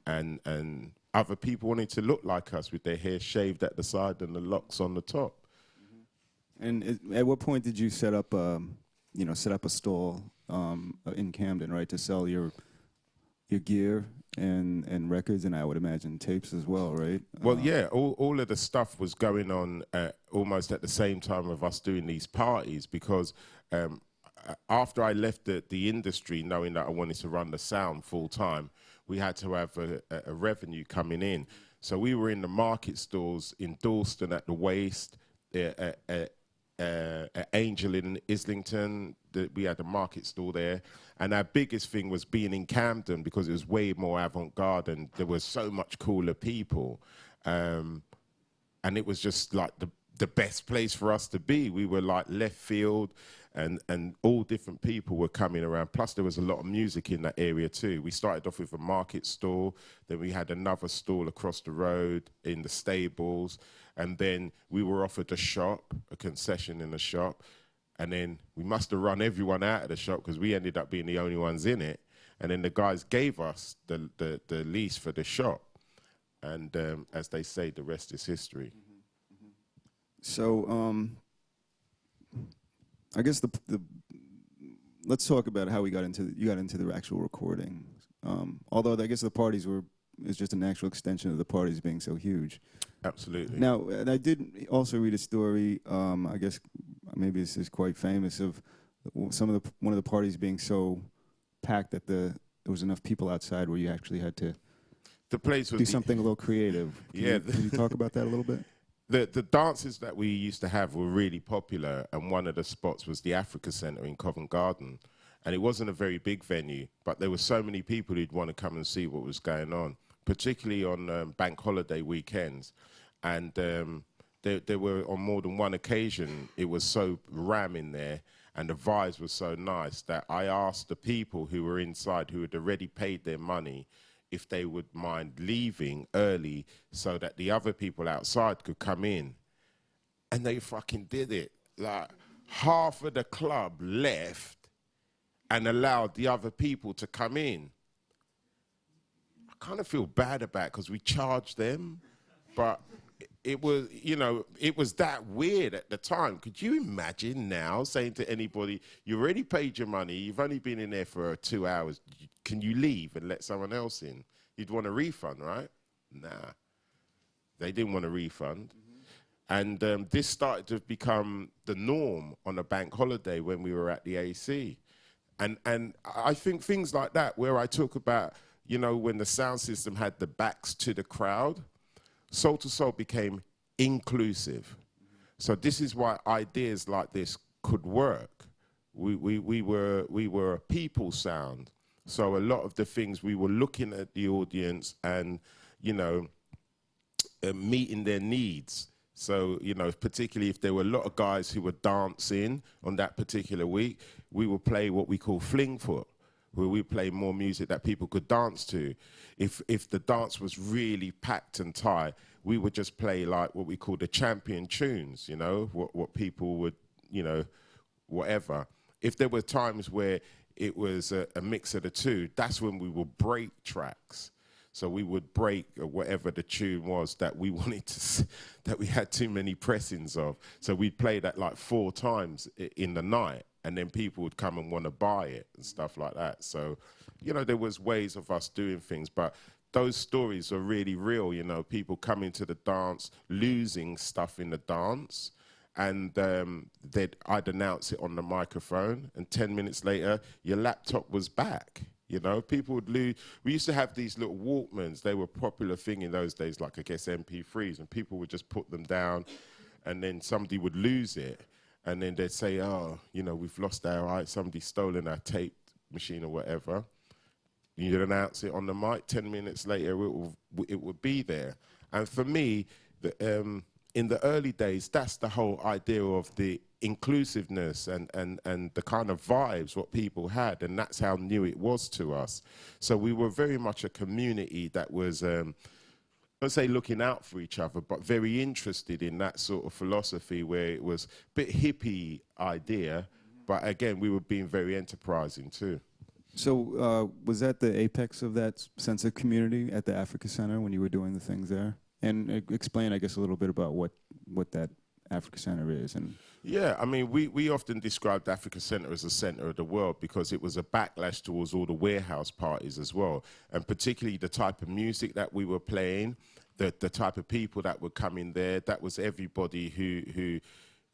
other people wanting to look like us with their hair shaved at the side and the locks on the top. And at what point did you set up, set up a stall in Camden, right, to sell your gear and records, and I would imagine tapes as well, right? Well, yeah, all of the stuff was going on almost at the same time of us doing these parties, because after I left the industry, knowing that I wanted to run the sound full time, we had to have a revenue coming in. So we were in the market stores in Dalston at the Waste, Angel in Islington. We had a market store there, and our biggest thing was being in Camden because it was way more avant-garde and there were so much cooler people, and it was just like the best place for us to be. We were like left field, and all different people were coming around. Plus there was a lot of music in that area too. We started off with a market store, then we had another stall across the road in the stables, and then we were offered a shop, a concession in the shop, and then we must have run everyone out of the shop because we ended up being the only ones in it. And then the guys gave us the lease for the shop, and as they say, the rest is history. So I guess let's talk about how you got into the actual recording. Although I guess the parties is just a natural extension of the parties being so huge. Absolutely. Now, and I did also read a story. I guess maybe this is quite famous, of one of the parties being so packed that there was enough people outside where you actually had to do something a little creative. Can you talk about that a little bit? The dances that we used to have were really popular, and one of the spots was the Africa Centre in Covent Garden. And it wasn't a very big venue, but there were so many people who'd want to come and see what was going on, particularly on bank holiday weekends. And there were, on more than one occasion, it was so ram in there and the vibes were so nice that I asked the people who were inside, who had already paid their money, if they would mind leaving early so that the other people outside could come in. And they fucking did it. Like, half of the club left and allowed the other people to come in. I kind of feel bad about it because we charged them, but it was, it was that weird at the time. Could you imagine now saying to anybody, you already paid your money, you've only been in there for 2 hours, can you leave and let someone else in? You'd want a refund, right? Nah. They didn't want a refund. And this started to become the norm on a bank holiday when we were at the AC. And I think things like that, where I talk about, when the sound system had the backs to the crowd, Soul to Soul became inclusive. So this is why ideas like this could work. We were a people sound. So a lot of the things, we were looking at the audience and, meeting their needs. So, particularly if there were a lot of guys who were dancing on that particular week, we would play what we call fling foot, where we play more music that people could dance to. If the dance was really packed and tight, we would just play like what we call the champion tunes, what people would, whatever. If there were times where it was a mix of the two, that's when we would break tracks. So we would break whatever the tune was that we wanted to, that we had too many pressings of. So we'd play that like 4 times in the night, and then people would come and want to buy it and stuff like that. So, there was ways of us doing things, but those stories are really real, people coming to the dance, losing stuff in the dance, and I'd announce it on the microphone, and 10 minutes later, your laptop was back. People would lose. We used to have these little Walkmans. They were a popular thing in those days, like, I guess, MP3s, and people would just put them down, and then somebody would lose it, and then they'd say, oh, we've lost somebody's stolen our tape machine or whatever. You'd announce it on the mic. 10 minutes later, it would be there. And for me, in the early days, that's the whole idea of the inclusiveness and the kind of vibes what people had, and that's how new it was to us. So we were very much a community that was, let's say, looking out for each other, but very interested in that sort of philosophy where it was a bit hippie idea, but again, we were being very enterprising too. So was that the apex of that sense of community at the Africa Center when you were doing the things there? And explain, I guess, a little bit about what that Africa Center is. And yeah, I mean, we often described Africa Center as the center of the world because it was a backlash towards all the warehouse parties as well, and particularly the type of music that we were playing, the type of people that would come in there. That was everybody who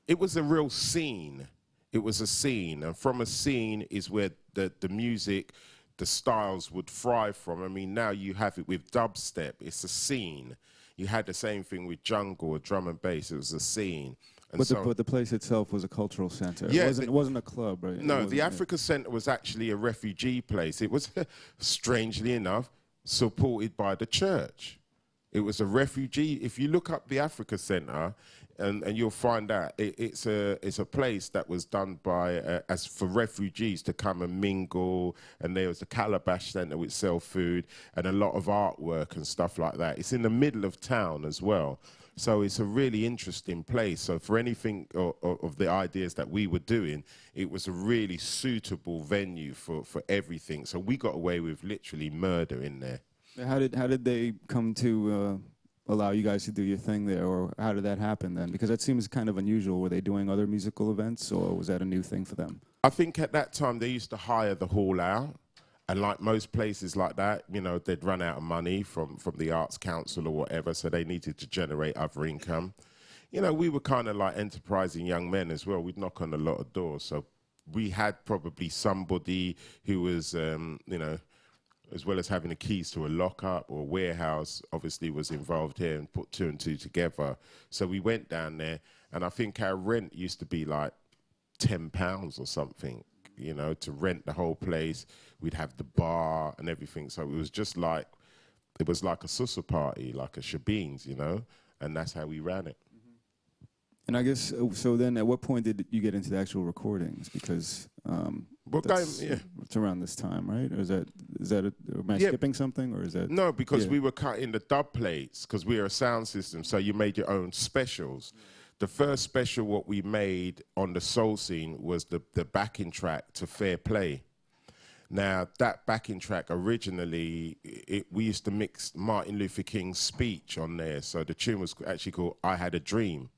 it was a real scene. It was a scene, and from a scene is where the music, the styles would thrive from. I mean, now you have it with dubstep. It's a scene. You had the same thing with jungle or drum and bass. It was a scene. And but the place itself was a cultural center. Yeah, it wasn't a club, right? No, the Africa Center was actually a refugee place. It was, strangely enough, supported by the church. It was a refugee. If you look up the Africa Center, and you'll find out it's a place that was done by as for refugees to come and mingle, and there was a calabash center with sell food and a lot of artwork and stuff like that. It's in the middle of town as well, so it's a really interesting place. So for anything of the ideas that we were doing, it was a really suitable venue for everything. So we got away with literally murder in there. How did they come to allow you guys to do your thing there, or how did that happen then? Because that seems kind of unusual. Were they doing other musical events, or was that a new thing for them? I think at that time they used to hire the hall out, and like most places like that, you know, they'd run out of money from the Arts Council or whatever, so they needed to generate other income. You know, we were kind of like enterprising young men as well. We'd knock on a lot of doors, so we had probably somebody who was, you know, as well as having the keys to a lockup or a warehouse, obviously was involved here and put two and two together. So we went down there, and I think our rent used to be like £10 or something, you know, to rent the whole place. We'd have the bar and everything. So it was just like, it was like a sussa party, like a shebeens, you know, and that's how we ran it. And I guess, so then at what point did you get into the actual recordings? Because it's around this time, right? Or am I skipping something, or is that? No, because we were cutting the Dubplates, because we are a sound system, so you made your own specials. The first special what we made on the soul scene was the backing track to Fair Play. Now, that backing track originally, we used to mix Martin Luther King's speech on there, so the tune was actually called I Had a Dream.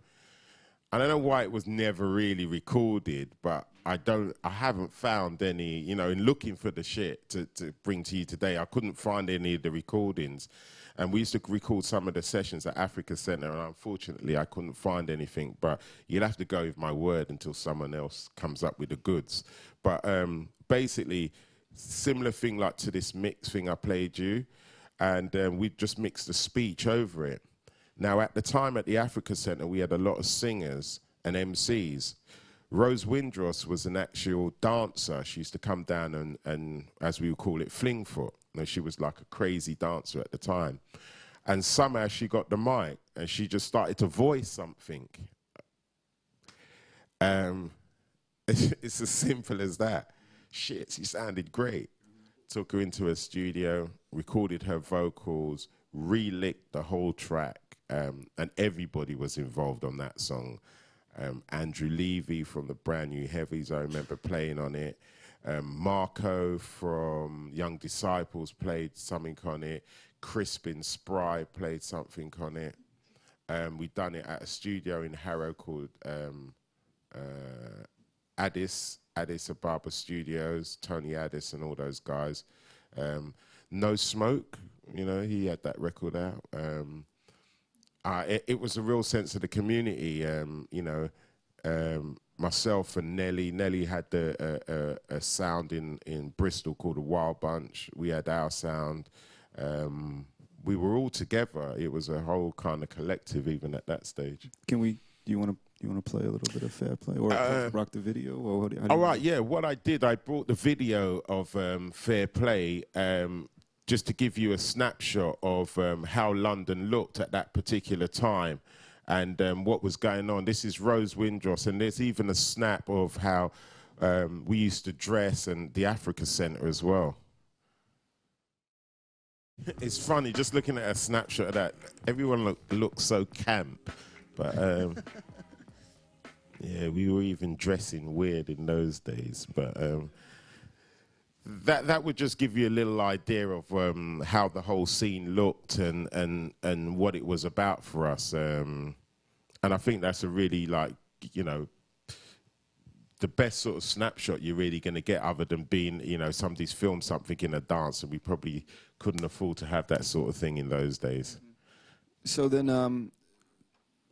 I don't know why it was never really recorded, but I haven't found any, you know, in looking for the shit to bring to you today, I couldn't find any of the recordings. And we used to record some of the sessions at Africa Center, and unfortunately I couldn't find anything, but you'd have to go with my word until someone else comes up with the goods. But basically, similar thing like to this mix thing I played you, and we just mixed the speech over it. Now, at the time at the Africa Center, we had a lot of singers and MCs. Rose Windross was an actual dancer. She used to come down and as we would call it, fling foot. You know, she was like a crazy dancer at the time. And somehow she got the mic and she just started to voice something. It's as simple as that. Shit, she sounded great. Took her into a studio, recorded her vocals, re-licked the whole track. And everybody was involved on that song. Andrew Levy from the Brand New Heavies, I remember playing on it. Marco from Young Disciples played something on it. Crispin Spry played something on it. We'd done it at a studio in Harrow called Addis Ababa Studios, Tony Addis and all those guys. No Smoke, you know, he had that record out. It was a real sense of the community, you know. Myself and Nelly. Nelly had a sound in Bristol called the Wild Bunch. We had our sound. We were all together. It was a whole kind of collective, even at that stage. Do you want to play a little bit of Fair Play, or rock the video? Or all right, yeah. What I did, I brought the video of Fair Play. Just to give you a snapshot of how London looked at that particular time. and what was going on. This is Rose Windross, and there's even a snap of how we used to dress, and the Africa Centre as well. It's funny just looking at a snapshot of that. Everyone looks so camp, but yeah, we were even dressing weird in those days. But that would just give you a little idea of how the whole scene looked and what it was about for us. And I think that's a really, like, you know, the best sort of snapshot you're really going to get, other than being, you know, somebody's filmed something in a dance, and we probably couldn't afford to have that sort of thing in those days. So then,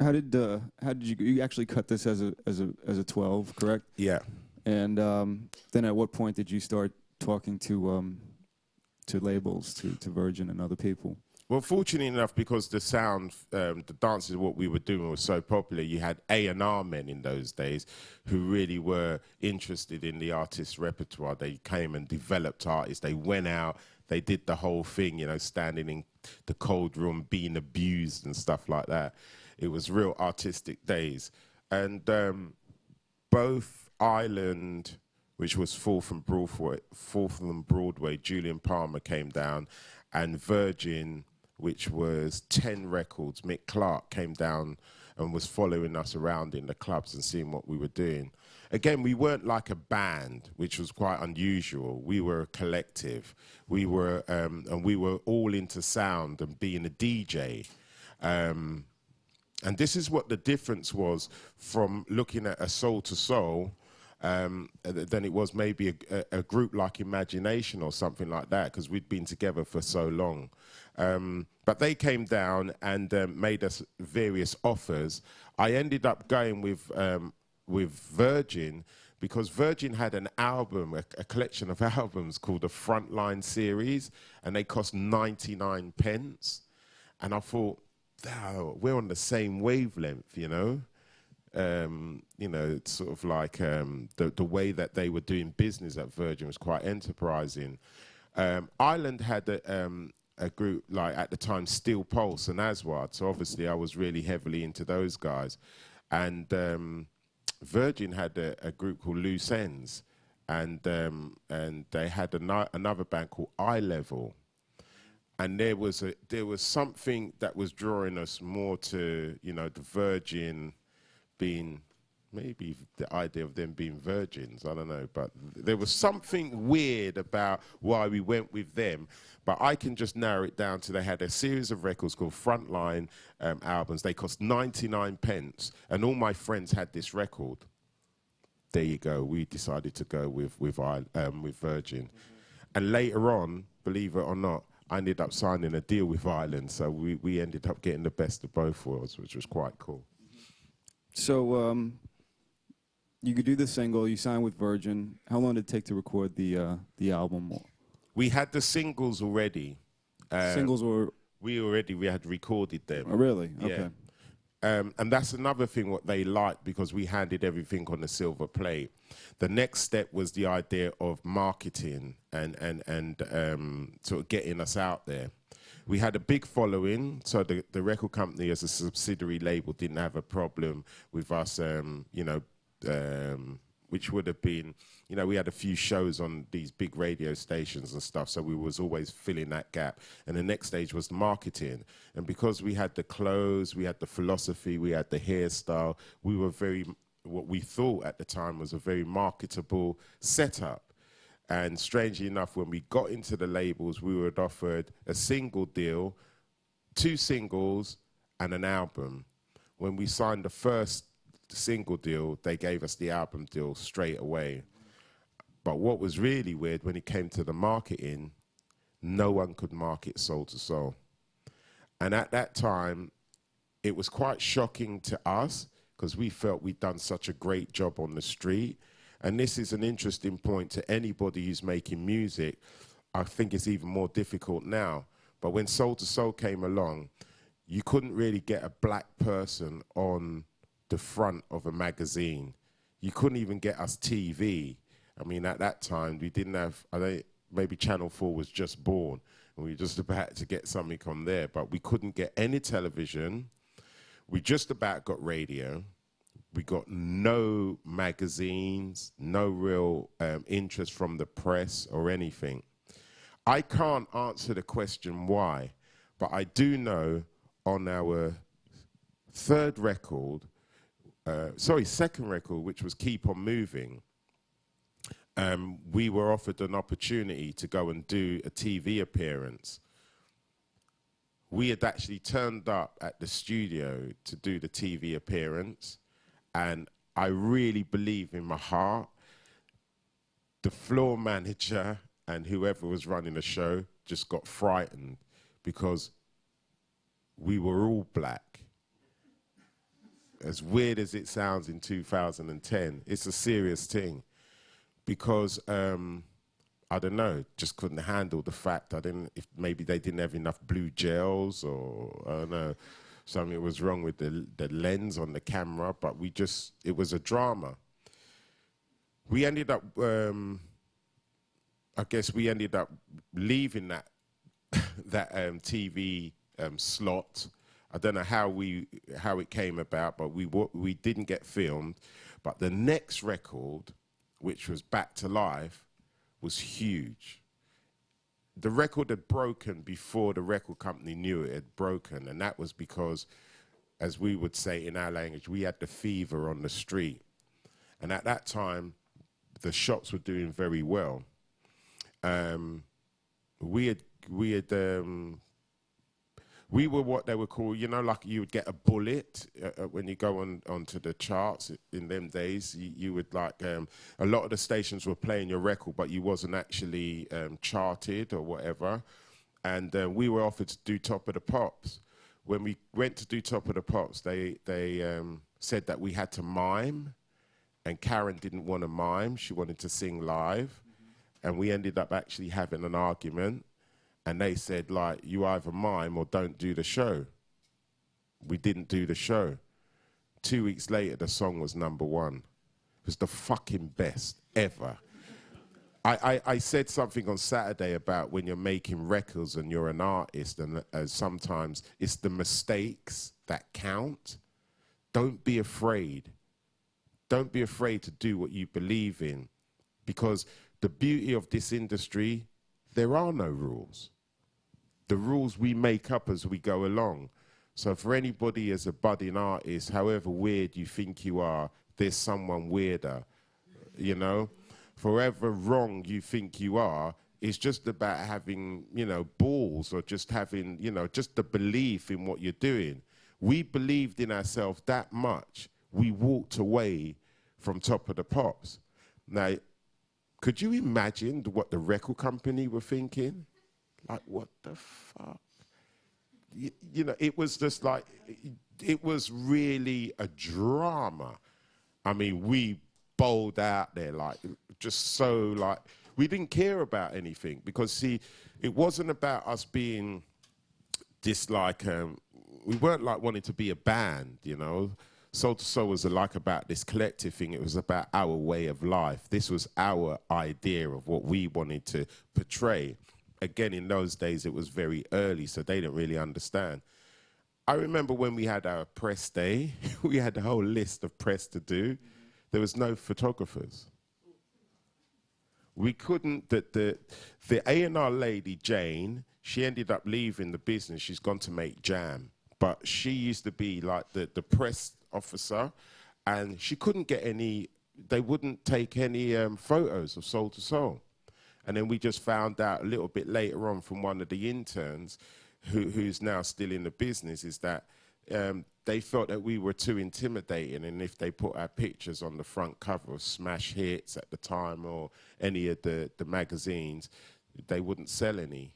how did you actually cut this as a 12, correct? Yeah. And then at what point did you start talking to labels, to Virgin and other people? Well, fortunately enough, because the sound, the dances, what we were doing was so popular, you had A&R men in those days who really were interested in the artist's repertoire. They came and developed artists. They went out, they did the whole thing, you know, standing in the cold room, being abused and stuff like that. It was real artistic days. And both Island, which was Fourth and Broadway, Julian Palmer came down, and Virgin, which was 10 Records, Mick Clark came down and was following us around in the clubs and seeing what we were doing. Again, we weren't like a band, which was quite unusual. We were a collective. We were, and we were all into sound and being a DJ. And this is what the difference was from looking at a Soul to Soul than it was maybe a group like Imagination or something like that, because we'd been together for so long. But they came down and made us various offers. I ended up going with Virgin, because Virgin had an album, a collection of albums called the Frontline Series, and they cost 99 pence. And I thought, oh, we're on the same wavelength, you know? You know, it's sort of like the way that they were doing business at Virgin was quite enterprising. Island had a group, like at the time, Steel Pulse and Aswad, so obviously I was really heavily into those guys. And Virgin had a group called Loose Ends, and they had another band called Eye Level. And there was something that was drawing us more to, you know, the Virgin being, maybe the idea of them being virgins, I don't know, but there was something weird about why we went with them. But I can just narrow it down to, they had a series of records called Frontline albums. They cost 99 pence, and all my friends had this record. There you go. We decided to go with Virgin. And later on, believe it or not, I ended up signing a deal with Island, so we ended up getting the best of both worlds, which was quite cool. So you could do the single, you signed with Virgin. How long did it take to record the album? We had the singles already. Singles were... We had recorded them. Oh, really? Yeah. Okay. And that's another thing what they liked, because we handed everything on the silver plate. The next step was the idea of marketing and sort of getting us out there. We had a big following, so the record company as a subsidiary label didn't have a problem with us, you know, which would have been, you know, we had a few shows on these big radio stations and stuff, so we was always filling that gap. And the next stage was the marketing. And because we had the clothes, we had the philosophy, we had the hairstyle, we were very, what we thought at the time was a very marketable setup. And strangely enough, when we got into the labels, we were offered a single deal, 2 singles, and an album. When we signed the first single deal, they gave us the album deal straight away. But what was really weird, when it came to the marketing, no one could market Soul to Soul. And at that time, it was quite shocking to us, because we felt we'd done such a great job on the street. And this is an interesting point to anybody who's making music. I think it's even more difficult now. But when Soul to Soul came along, you couldn't really get a black person on the front of a magazine. You couldn't even get us TV. I mean, at that time, we didn't have, maybe Channel 4 was just born, and we were just about to get something on there, but we couldn't get any television. We just about got radio. We got no magazines, no real interest from the press or anything. I can't answer the question why, but I do know on our second record, which was Keep On Moving, we were offered an opportunity to go and do a TV appearance. We had actually turned up at the studio to do the TV appearance, and I really believe in my heart, the floor manager and whoever was running the show just got frightened because we were all black. As weird as it sounds in 2010, it's a serious thing because I don't know, just couldn't handle the fact if maybe they didn't have enough blue gels or I don't know, something was wrong with the lens on the camera, but it was a drama. We ended up, I guess we ended up leaving that TV slot. I don't know how it came about, but we didn't get filmed. But the next record, which was Back to Life, was huge. The record had broken before the record company knew it had broken, and that was because, as we would say in our language, we had the fever on the street. And at that time, the shops were doing very well. We were what they would call, you know, like you would get a bullet when you go onto the charts in them days. You would like, a lot of the stations were playing your record, but you wasn't actually charted or whatever. And we were offered to do Top of the Pops. When we went to do Top of the Pops, they said that we had to mime, and Karen didn't want to mime. She wanted to sing live. And we ended up actually having an argument. And they said, like, you either mime or don't do the show. We didn't do the show. 2 weeks later, the song was #1. It was the fucking best ever. I said something on Saturday about when you're making records and you're an artist, and sometimes it's the mistakes that count. Don't be afraid. Don't be afraid to do what you believe in, because the beauty of this industry, there are no rules. The rules we make up as we go along. So for anybody as a budding artist, however weird you think you are, there's someone weirder, you know? Forever wrong you think you are, it's just about having, you know, balls, or just having, you know, just the belief in what you're doing. We believed in ourselves that much, we walked away from Top of the Pops. Now, could you imagine what the record company were thinking? Like, what the fuck? You know, it was just like, it was really a drama. I mean, we bowled out there, like, just so, like, we didn't care about anything. Because, see, it wasn't about us being this, like, we weren't, like, wanting to be a band, you know? Soul to Soul was like about this collective thing. It was about our way of life. This was our idea of what we wanted to portray. Again, in those days, it was very early, so they didn't really understand. I remember when we had our press day, we had a whole list of press to do. There was no photographers. We couldn't, the A&R lady, Jane, she ended up leaving the business. She's gone to make jam. But she used to be like the press officer, and she couldn't get any, they wouldn't take any photos of Soul to Soul. And then we just found out a little bit later on from one of the interns who's now still in the business, is that they felt that we were too intimidating, and if they put our pictures on the front cover of Smash Hits at the time or any of the magazines, they wouldn't sell any.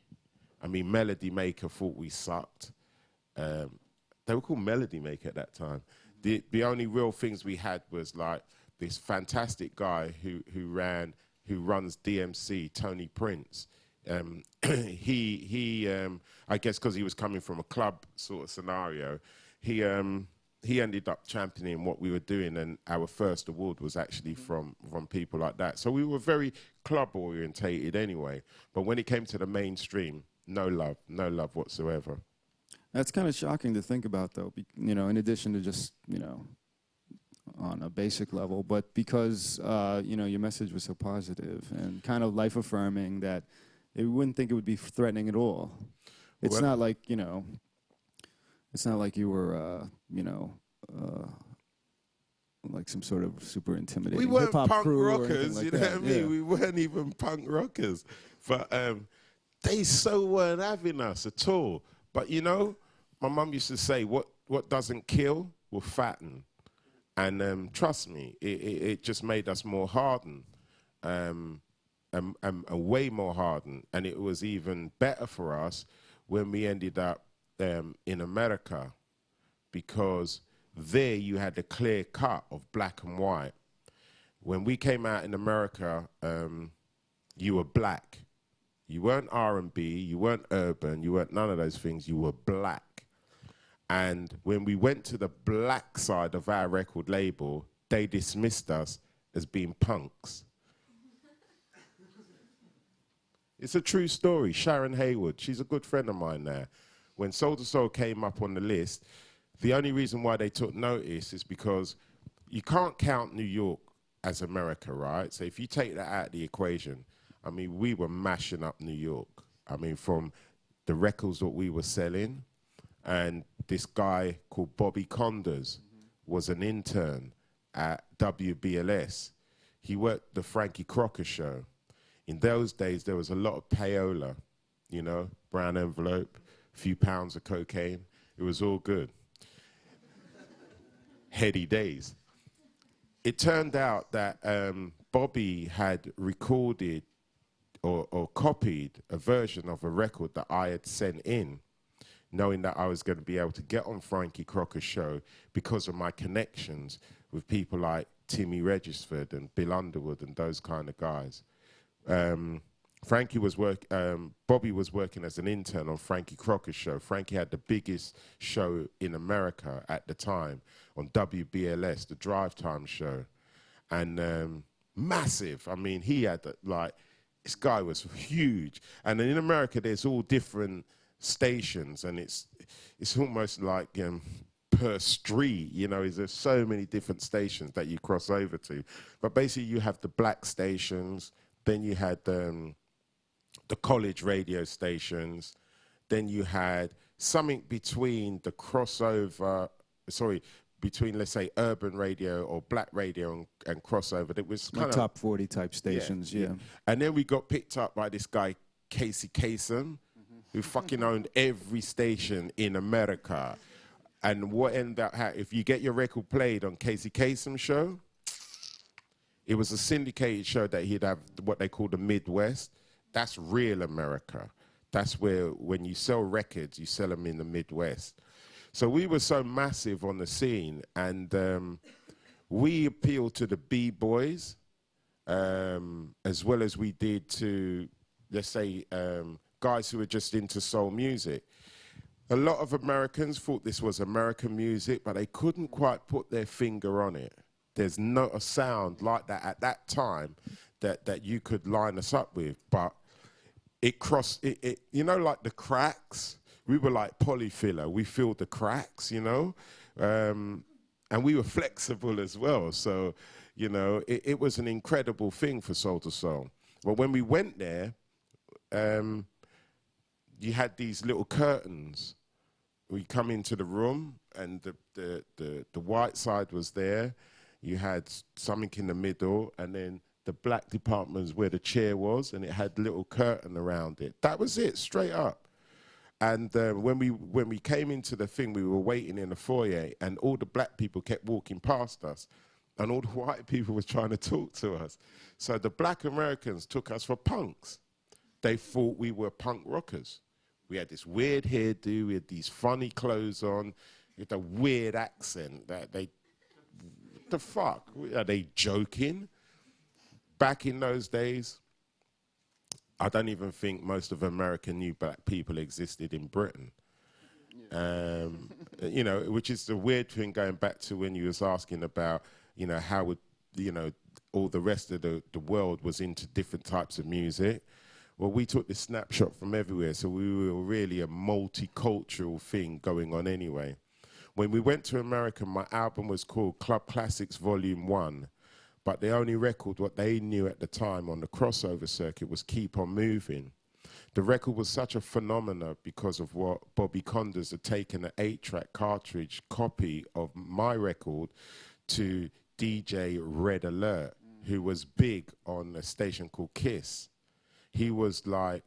I mean, Melody Maker thought we sucked. They were called Melody Maker at that time. The only real things we had was like this fantastic guy who runs DMC, Tony Prince. I guess because he was coming from a club sort of scenario, he ended up championing what we were doing, and our first award was actually from people like that. So we were very club orientated anyway. But when it came to the mainstream, no love whatsoever. That's kind of shocking to think about, though. You know, in addition to just, you know, on a basic level, but because you know, your message was so positive and kind of life affirming that you wouldn't think it would be threatening at all. It's Well, not like, you know, it's not like you were you know, like some sort of super intimidating we weren't hip-hop punk crew or anything rockers, like you know that. what I mean? Yeah. We weren't even punk rockers. But they so weren't having us at all. But you know, my mum used to say, what doesn't kill will fatten. And trust me, it just made us more hardened, and way more hardened. And it was even better for us when we ended up in America, because there you had a clear cut of black and white. When we came out in America, you were black. You weren't R&B, you weren't urban, you weren't none of those things, you were black. And when we went to the black side of our record label, they dismissed us as being punks. It's a true story. Sharon Haywood, she's a good friend of mine now. When Soul II Soul came up on the list, the only reason why they took notice is because you can't count New York as America, right? So if you take that out of the equation, I mean, we were mashing up New York. I mean, from the records that we were selling, and this guy called Bobby Condors was an intern at WBLS. He worked the Frankie Crocker show. In those days, there was a lot of payola, you know, brown envelope, a few pounds of cocaine. It was all good. Heady days. It turned out that Bobby had recorded or copied a version of a record that I had sent in, knowing that I was going to be able to get on Frankie Crocker's show because of my connections with people like Timmy Regisford and Bill Underwood and those kind of guys. Bobby was working as an intern on Frankie Crocker's show. Frankie had the biggest show in America at the time on WBLS, the Drive Time show. And massive. I mean, he had, this guy was huge. And in America, there's all different stations, and it's almost like per street, you know, there's so many different stations that you cross over to. But basically, you have the black stations, then you had the college radio stations, then you had something between the crossover, between, let's say, urban radio or black radio and crossover. That was kind Like of top 40 type stations, yeah. And then we got picked up by this guy, Casey Kasem, who fucking owned every station in America. And what ended up if you get your record played on Casey Kasem's show, it was a syndicated show that he'd have what they call the Midwest. That's real America. That's where, when you sell records, you sell them in the Midwest. So we were so massive on the scene, and we appealed to the B-boys, as well as we did to, let's say, guys who were just into soul music. A lot of Americans thought this was American music, but they couldn't quite put their finger on it. There's not a sound like that at that time that you could line us up with, but it crossed, you know, like the cracks. We were like polyfiller. We filled the cracks, you know, and we were flexible as well. So, you know, it was an incredible thing for Soul II Soul. But when we went there, you had these little curtains. We come into the room, and the white side was there. You had something in the middle, and then the black department was where the chair was, and it had a little curtain around it. That was it, straight up. And when we came into the thing, we were waiting in the foyer, and all the black people kept walking past us, and all the white people were trying to talk to us. So the black Americans took us for punks. They thought we were punk rockers. We had this weird hairdo, we had these funny clothes on, with a weird accent. What the fuck? Are they joking? Back in those days, I don't even think most of America knew black people existed in Britain. You know, which is the weird thing, going back to when you was asking about, you know, how would, you know, all the rest of the world was into different types of music. Well, we took this snapshot from everywhere, so we were really a multicultural thing going on anyway. When we went to America, my album was called Club Classics Volume 1, but the only record, what they knew at the time on the crossover circuit, was Keep On Moving. The record was such a phenomenon because of what Bobby Condas had taken an 8-track cartridge copy of my record to DJ Red Alert, who was big on a station called Kiss. He was like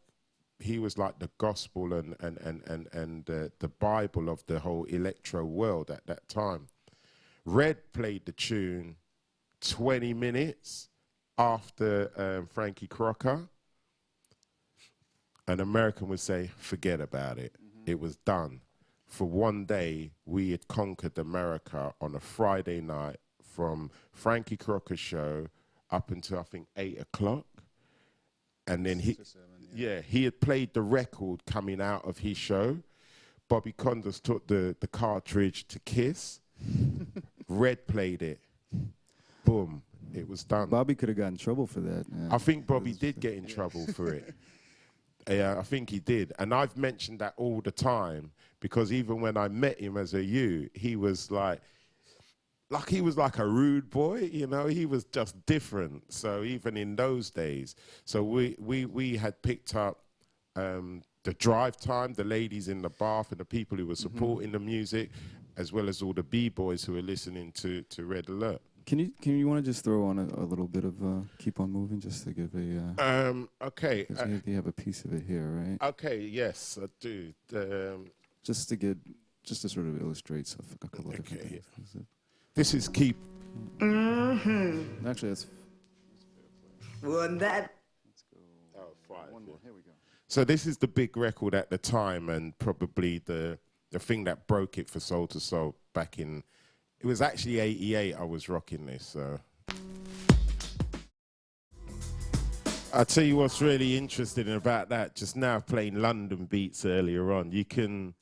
the gospel and the Bible of the whole electro world at that time. Red played the tune 20 minutes after Frankie Crocker. An American would say, forget about it. It was done. For one day, we had conquered America on a Friday night from Frankie Crocker's show up until, I think, 8 o'clock. And then he had played the record coming out of his show. Bobby Condas took the cartridge to Kiss. Red played it. Boom. It was done. Bobby could have gotten in trouble for that. I think Bobby did get in trouble for it. Yeah, I think he did. And I've mentioned that all the time because even when I met him as a youth, he was like he was like a rude boy, you know, he was just different. So even in those days, so we had picked up the drive time, the ladies in the bath and the people who were supporting the music, as well as all the B-boys who were listening to Red Alert. Can you want to just throw on a little bit of Keep On Moving just to give a... okay. You have a piece of it here, right? Okay, yes, I do. Just to sort of illustrate a couple of different things. This is Keep... Actually, that's... Well, that... Let's go... Oh, 5. One more, here we go. So this is the big record at the time and probably the thing that broke it for Soul to Soul back in... It was actually 88 I was rocking this, so... I'll tell you what's really interesting about that, just now playing London beats earlier on, you can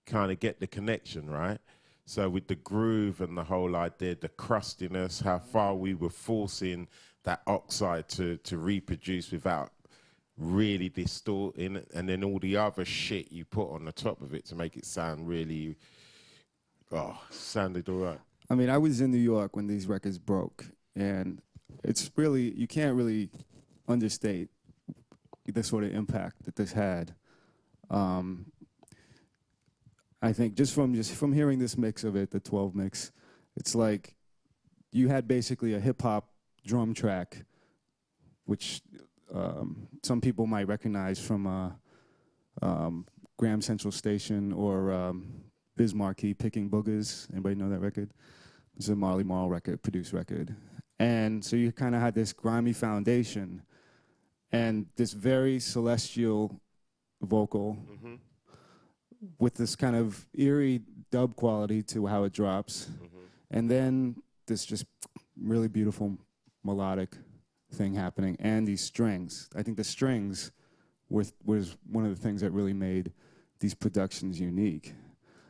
kind of get the connection, right? So with the groove and the whole idea, the crustiness, how far we were forcing that oxide to reproduce without really distorting, and then all the other shit you put on the top of it to make it sound really... Oh, sounded all right. I mean, I was in New York when these records broke, and it's really, you can't really understate the sort of impact that this had. I think just from hearing this mix of it, the 12 mix, it's like you had basically a hip-hop drum track, which some people might recognize from Graham Central Station or Biz Markie, Picking Boogers. Anybody know that record? It's a Marley Marl record, produced record. And so you kind of had this grimy foundation and this very celestial vocal with this kind of eerie dub quality to how it drops. And then this just really beautiful melodic thing happening and these strings. I think the strings was one of the things that really made these productions unique.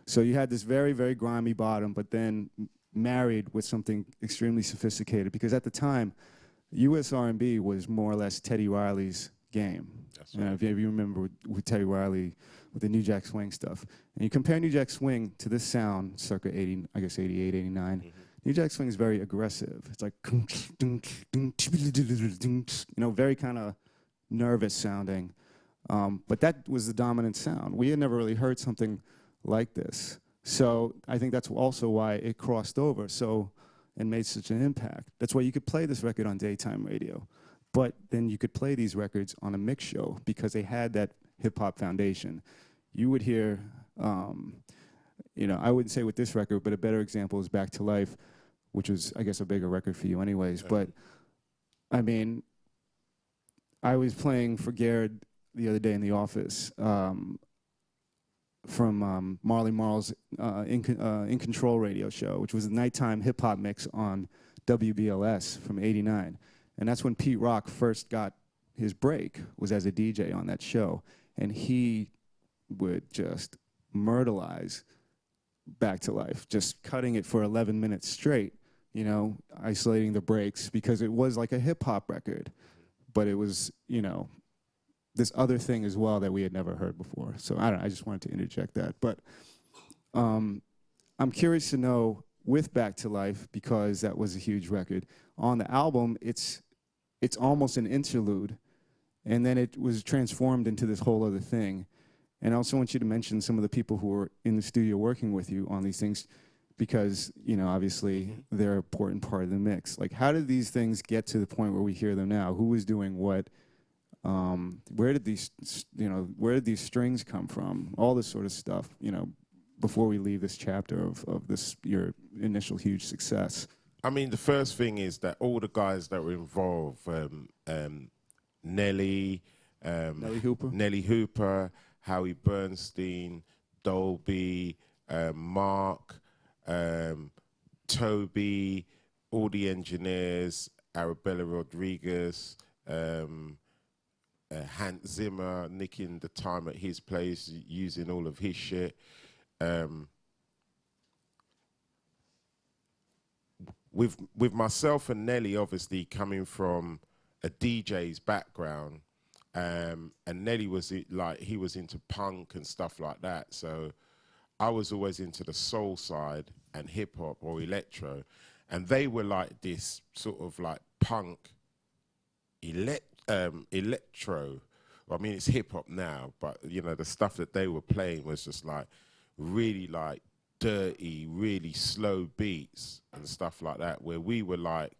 So you had this very, very grimy bottom, but then married with something extremely sophisticated, because at the time, U.S. R&B was more or less Teddy Riley's game. That's right. If you remember with Teddy Riley, with the New Jack Swing stuff. And you compare New Jack Swing to this sound, circa 80, I guess 88, 89. New Jack Swing is very aggressive. It's like, very kind of nervous sounding. But that was the dominant sound. We had never really heard something like this. So I think that's also why it crossed over and made such an impact. That's why you could play this record on daytime radio. But then you could play these records on a mix show because they had that hip-hop foundation. You would hear, I wouldn't say with this record, but a better example is Back to Life, which was, I guess, a bigger record for you anyways. But, I mean, I was playing for Garrett the other day in the office from Marley Marl's In Control radio show, which was a nighttime hip-hop mix on WBLS from '89. And that's when Pete Rock first got his break, was as a DJ on that show. And he would just myrtleize Back to Life, just cutting it for 11 minutes straight, isolating the breaks, because it was like a hip-hop record. But it was, this other thing as well that we had never heard before. So I don't know, I just wanted to interject that. But I'm curious to know, with Back to Life, because that was a huge record, on the album, it's almost an interlude, and then it was transformed into this whole other thing. And I also want you to mention some of the people who were in the studio working with you on these things, because, you know, obviously they're an important part of the mix. Like, how did these things get to the point where we hear them now? Who was doing what? Where did these strings come from? All this sort of stuff, you know, before we leave this chapter of this, your initial huge success. I mean, the first thing is that all the guys that were involved, Nelly Hooper, Howie Bernstein, Dolby, Mark, Toby, all the engineers, Arabella Rodriguez, Hans Zimmer, nicking the time at his place, using all of his shit. With myself and Nelly, obviously coming from a DJ's background, and Nelly was he was into punk and stuff like that. So I was always into the soul side and hip hop or electro, and they were like this sort of like punk electro. Well, I mean, it's hip hop now, but you know, the stuff that they were playing was just like really like dirty, really slow beats and stuff like that, where we were like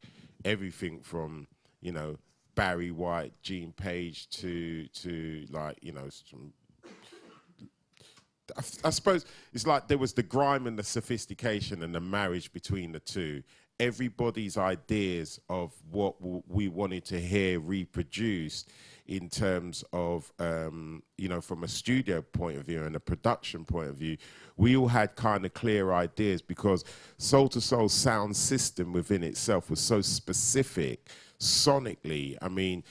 everything from, you know, Barry White, Gene Page to like, you know, some, I suppose it's like there was the grime and the sophistication and the marriage between the two. Everybody's ideas of what we wanted to hear reproduced in terms of, you know, from a studio point of view and a production point of view, we all had kind of clear ideas, because Soul to Soul sound system within itself was so specific sonically. I mean,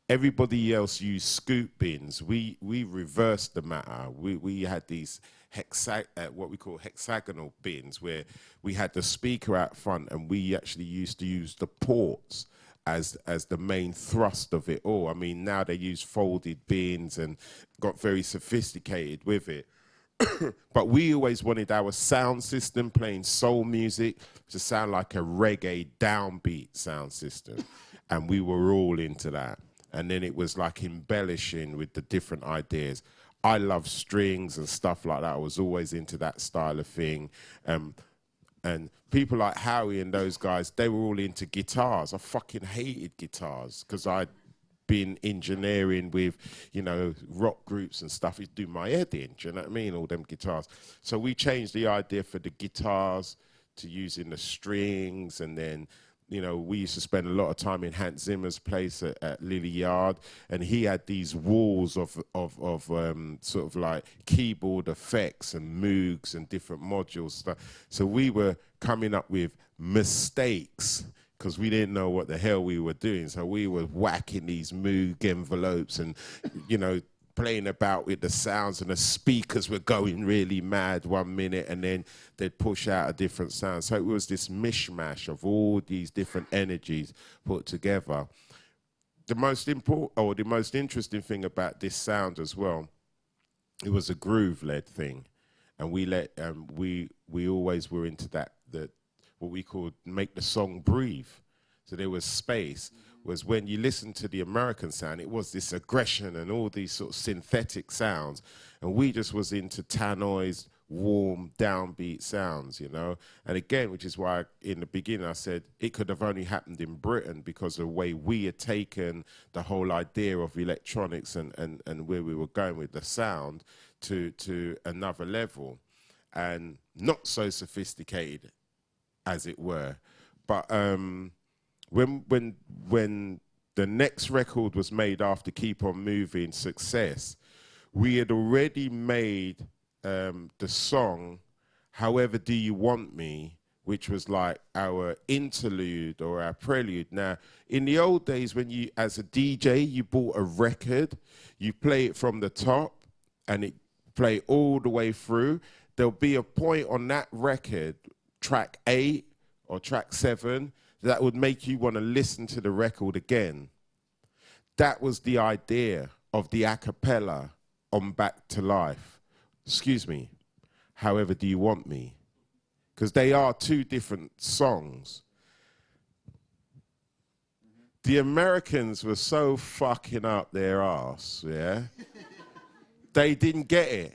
everybody else used scoop bins. We reversed the matter. We had these what we call hexagonal bins, where we had the speaker out front, and we actually used to use the ports as the main thrust of it all. I mean, now they use folded bins and got very sophisticated with it. But we always wanted our sound system playing soul music to sound like a reggae downbeat sound system. And we were all into that. And then it was like embellishing with the different ideas. I love strings and stuff like that. I was always into that style of thing. And people like Howie and those guys, they were all into guitars. I fucking hated guitars because I'd been engineering with, you know, rock groups and stuff. It'd do my head in, do you know what I mean? All them guitars. So we changed the idea for the guitars to using the strings, and then, you know, we used to spend a lot of time in Hans Zimmer's place at Lily Yard, and he had these walls of sort of like keyboard effects and Moogs and different modules stuff. So we were coming up with mistakes because we didn't know what the hell we were doing. So we were whacking these Moog envelopes and, you know, playing about with the sounds, and the speakers were going really mad one minute, and then they'd push out a different sound. So it was this mishmash of all these different energies put together. The most important, or the most interesting thing about this sound as well, it was a groove-led thing, and we always were into that what we called make the song breathe. So there was space. Was when you listen to the American sound, it was this aggression and all these sort of synthetic sounds, and we just was into tannoys, warm, downbeat sounds, you know. And again, which is why in the beginning I said it could have only happened in Britain, because of the way we had taken the whole idea of electronics and where we were going with the sound to another level, and not so sophisticated, as it were. But when the next record was made after Keep On Moving, Success, we had already made the song However Do You Want Me, which was like our interlude or our prelude. Now, in the old days, when you, as a DJ, you bought a record, you play it from the top and it play all the way through. There'll be a point on that record, track 8 or track 7, that would make you want to listen to the record again. That was the idea of the a cappella on Back to Life. Excuse me, However Do You Want Me? Because they are two different songs. The Americans were so fucking up their ass, yeah? They didn't get it.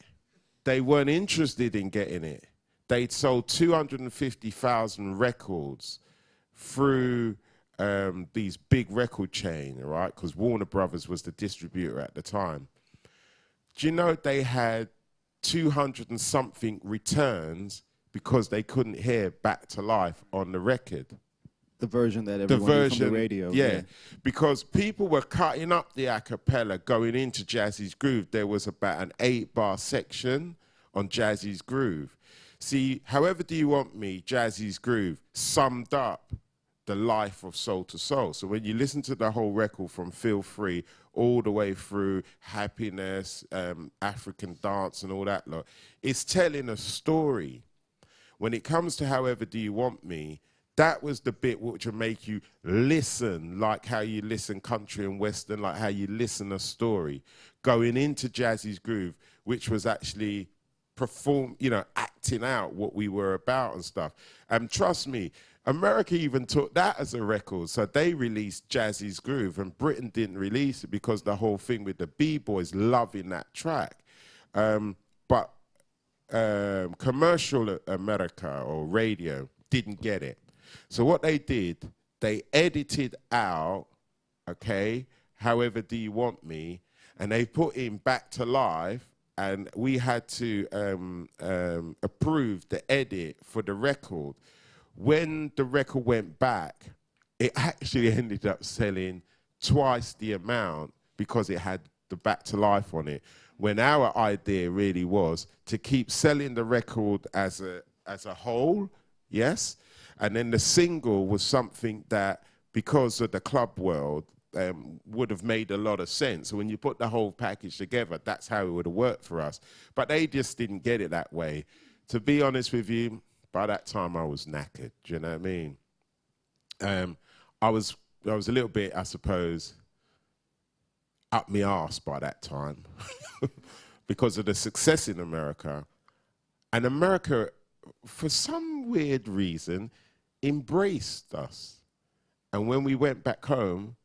They weren't interested in getting it. They'd sold 250,000 records through these big record chain, right? Because Warner Brothers was the distributor at the time. Do you know they had 200 and something returns because they couldn't hear Back to Life on the record? The version that everyone knew from the radio. Yeah, because people were cutting up the a cappella going into Jazzie's Groove. There was about an 8-bar section on Jazzie's Groove. See, However Do You Want Me, Jazzie's Groove, summed up the life of Soul to Soul. So when you listen to the whole record from Feel Free all the way through Happiness, African Dance and all that lot, it's telling a story. When it comes to However Do You Want Me, that was the bit which would make you listen like how you listen country and western, like how you listen a story. Going into Jazzie's Groove, which was actually acting out what we were about and stuff. And trust me, America even took that as a record. So they released Jazzie's Groove and Britain didn't release it because the whole thing with the B-boys loving that track. But commercial America or radio didn't get it. So what they did, they edited out, okay, However Do You Want Me, and they put in Back to Life, and we had to approve the edit for the record. When the record went back, it actually ended up selling twice the amount because it had the Back to Life on it, when our idea really was to keep selling the record as a whole, yes? And then the single was something that, because of the club world, would have made a lot of sense. So when you put the whole package together, that's how it would have worked for us. But they just didn't get it that way. To be honest with you, by that time I was knackered, do you know what I mean? I was a little bit, I suppose, up my arse by that time because of the success in America. And America, for some weird reason, embraced us. And when we went back home,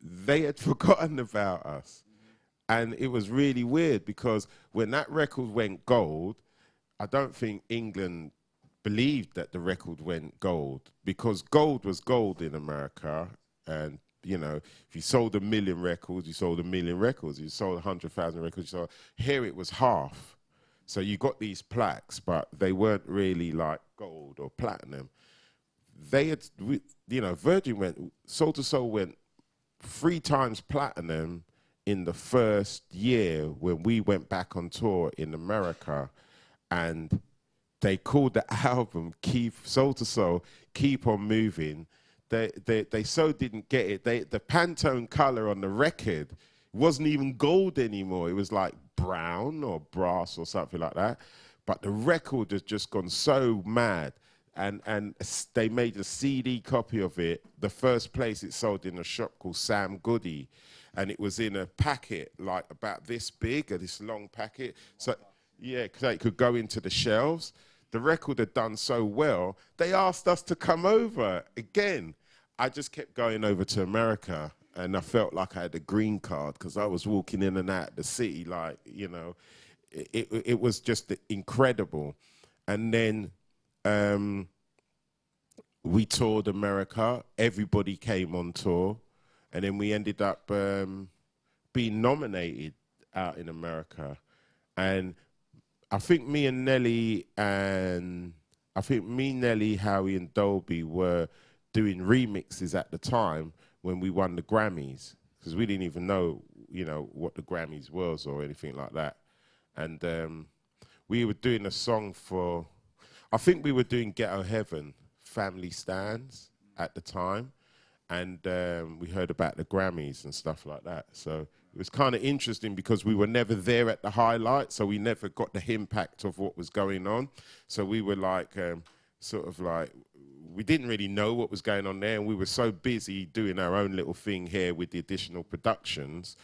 they had forgotten about us. And it was really weird because when that record went gold, I don't think England believed that the record went gold, because gold was gold in America. And, you know, if you sold 1 million records, you sold 1 million records. You sold 100,000 records. So here it was half. So you got these plaques, but they weren't really like gold or platinum. They had, you know, Virgin went, Soul to Soul went 3 times platinum in the first year when we went back on tour in America. And they called the album Soul to Soul, Keep On Moving. They so didn't get it. The Pantone color on the record wasn't even gold anymore. It was like brown or brass or something like that. But the record has just gone so mad. And they made a CD copy of it. The first place it sold in a shop called Sam Goody. And it was in a packet, like about this big, this long packet. So, yeah, so it could go into the shelves. The record had done so well, they asked us to come over again. I just kept going over to America, and I felt like I had a green card because I was walking in and out the city, like, you know, it was just incredible. And then we toured America. Everybody came on tour. And then we ended up being nominated out in America. And I think me, Nelly, Howie, and Dolby were doing remixes at the time when we won the Grammys, because we didn't even know, you know, what the Grammys was or anything like that. And we were doing a song for, I think we were doing Ghetto Heaven, Family Stands at the time. And we heard about the Grammys and stuff like that. So it was kind of interesting because we were never there at the highlight, so we never got the impact of what was going on. So we were like, sort of like, we didn't really know what was going on there, and we were so busy doing our own little thing here with the additional productions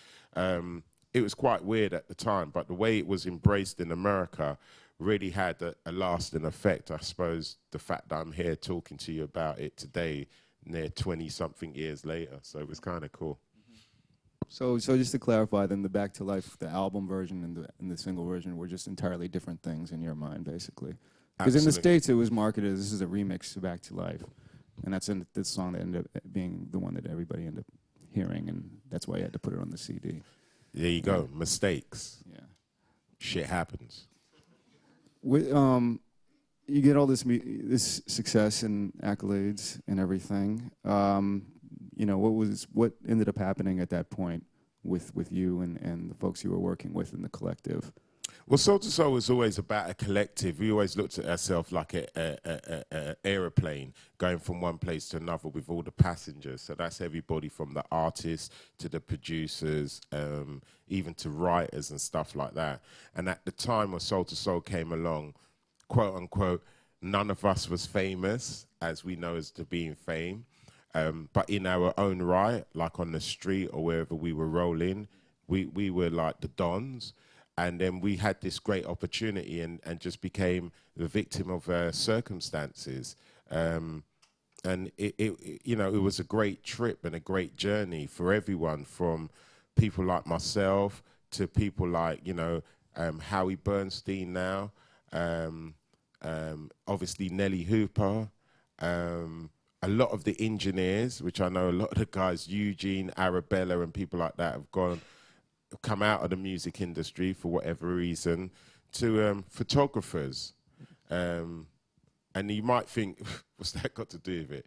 It was quite weird at the time, but the way it was embraced in America really had a lasting effect. I suppose the fact that I'm here talking to you about it today, near 20-something years later, so it was kind of cool. So just to clarify, then the Back to Life, the album version and the single version were just entirely different things in your mind, basically. Because in the States, it was marketed as this is a remix to Back to Life, and that's the song that ended up being the one that everybody ended up hearing, and that's why you had to put it on the CD. There you go. Mistakes. Yeah. Shit happens. You get all this success and accolades and everything. You know, what ended up happening at that point with you and the folks you were working with in the collective? Well, Soul to Soul was always about a collective. We always looked at ourselves like a aeroplane going from one place to another with all the passengers. So that's everybody from the artists to the producers, even to writers and stuff like that. And at the time when Soul to Soul came along, quote unquote, none of us was famous, as we know as to being fame. But in our own right, like on the street or wherever we were rolling, we were like the dons. And then we had this great opportunity and just became the victim of circumstances. And it you know, it was a great trip and a great journey for everyone, from people like myself to people like, you know, Howie Bernstein now, obviously Nelly Hooper, a lot of the engineers, which I know a lot of the guys, Eugene, Arabella and people like that have come out of the music industry for whatever reason, to photographers. And you might think, what's that got to do with it?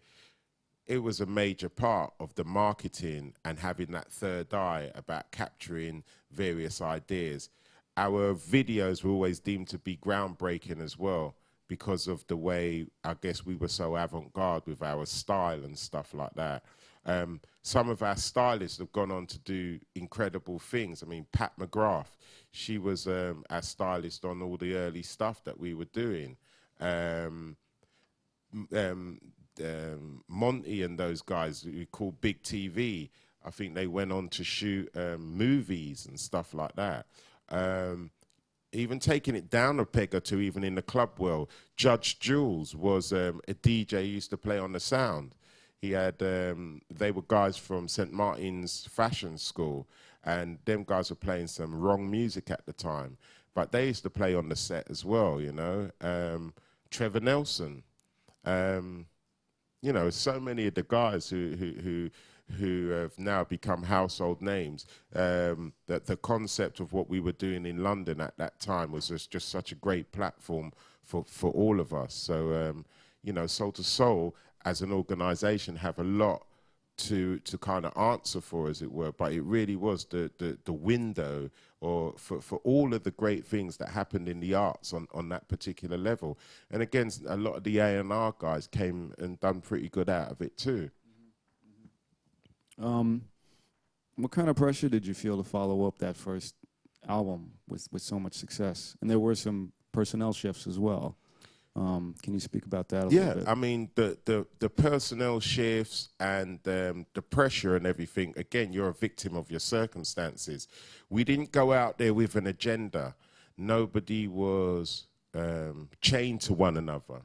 It was a major part of the marketing and having that third eye about capturing various ideas. Our videos were always deemed to be groundbreaking as well, because of the way, I guess, we were so avant-garde with our style and stuff like that. Some of our stylists have gone on to do incredible things. I mean, Pat McGrath, she was our stylist on all the early stuff that we were doing. Monty and those guys who call Big TV, I think they went on to shoot movies and stuff like that. Even taking it down a peg or two, even in the club world, Judge Jules was a DJ who used to play on the sound. He had, they were guys from St. Martin's Fashion School, and them guys were playing some wrong music at the time. But they used to play on the set as well, you know. Trevor Nelson, you know, so many of the guys who have now become household names. That the concept of what we were doing in London at that time was just such a great platform for all of us. So, you know, Soul to Soul as an organization have a lot to kind of answer for, as it were, but it really was the window or for all of the great things that happened in the arts on that particular level. And again, a lot of the A&R guys came and done pretty good out of it too. What kind of pressure did you feel to follow up that first album with so much success? And there were some personnel shifts as well. Can you speak about that a little bit? Yeah, I mean, the personnel shifts and the pressure and everything, again, you're a victim of your circumstances. We didn't go out there with an agenda. Nobody was chained to one another.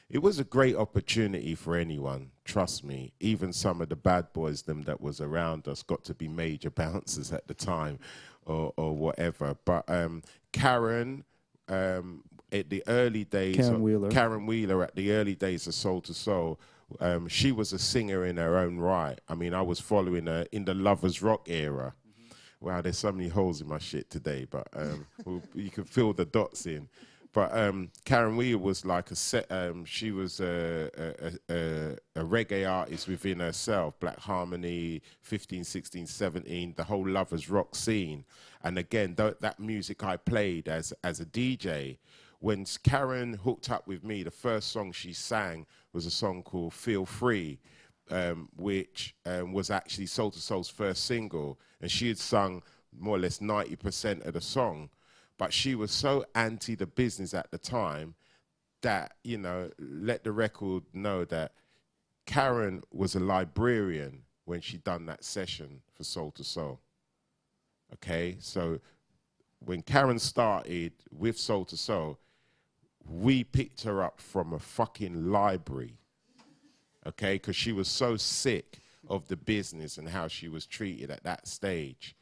It was a great opportunity for anyone, trust me. Even some of the bad boys, them that was around us, got to be major bouncers at the time or whatever. But Karen, at the early days, Karen Wheeler at the early days of Soul to Soul, she was a singer in her own right. I mean, I was following her in the Lovers Rock era. Wow, there's so many holes in my shit today, but you can fill the dots in. But Karen Wheeler was like she was a reggae artist within herself, Black Harmony, 15, 16, 17, the whole Lovers Rock scene. And again, that music I played as a DJ. When Karen hooked up with me, the first song she sang was a song called Feel Free, which was actually Soul to Soul's first single. And she had sung more or less 90% of the song. But she was so anti the business at the time that, you know, let the record know that Karen was a librarian when she done that session for Soul to Soul. Okay, so when Karen started with Soul to Soul, we picked her up from a fucking library, okay, because she was so sick of the business and how she was treated at that stage.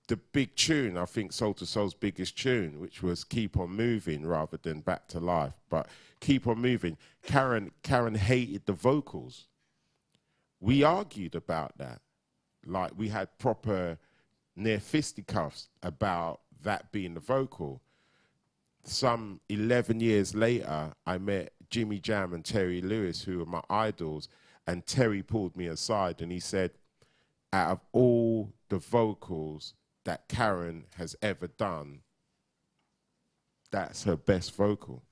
The big tune, I think Soul to Soul's biggest tune, which was Keep On Moving rather than Back to Life, but Keep On Moving, Karen hated the vocals. We argued about that. Like, we had proper near fisticuffs about that being the vocal. Some 11 years later, I met Jimmy Jam and Terry Lewis, who were my idols, and Terry pulled me aside and he said, out of all the vocals that Karen has ever done, that's her best vocal.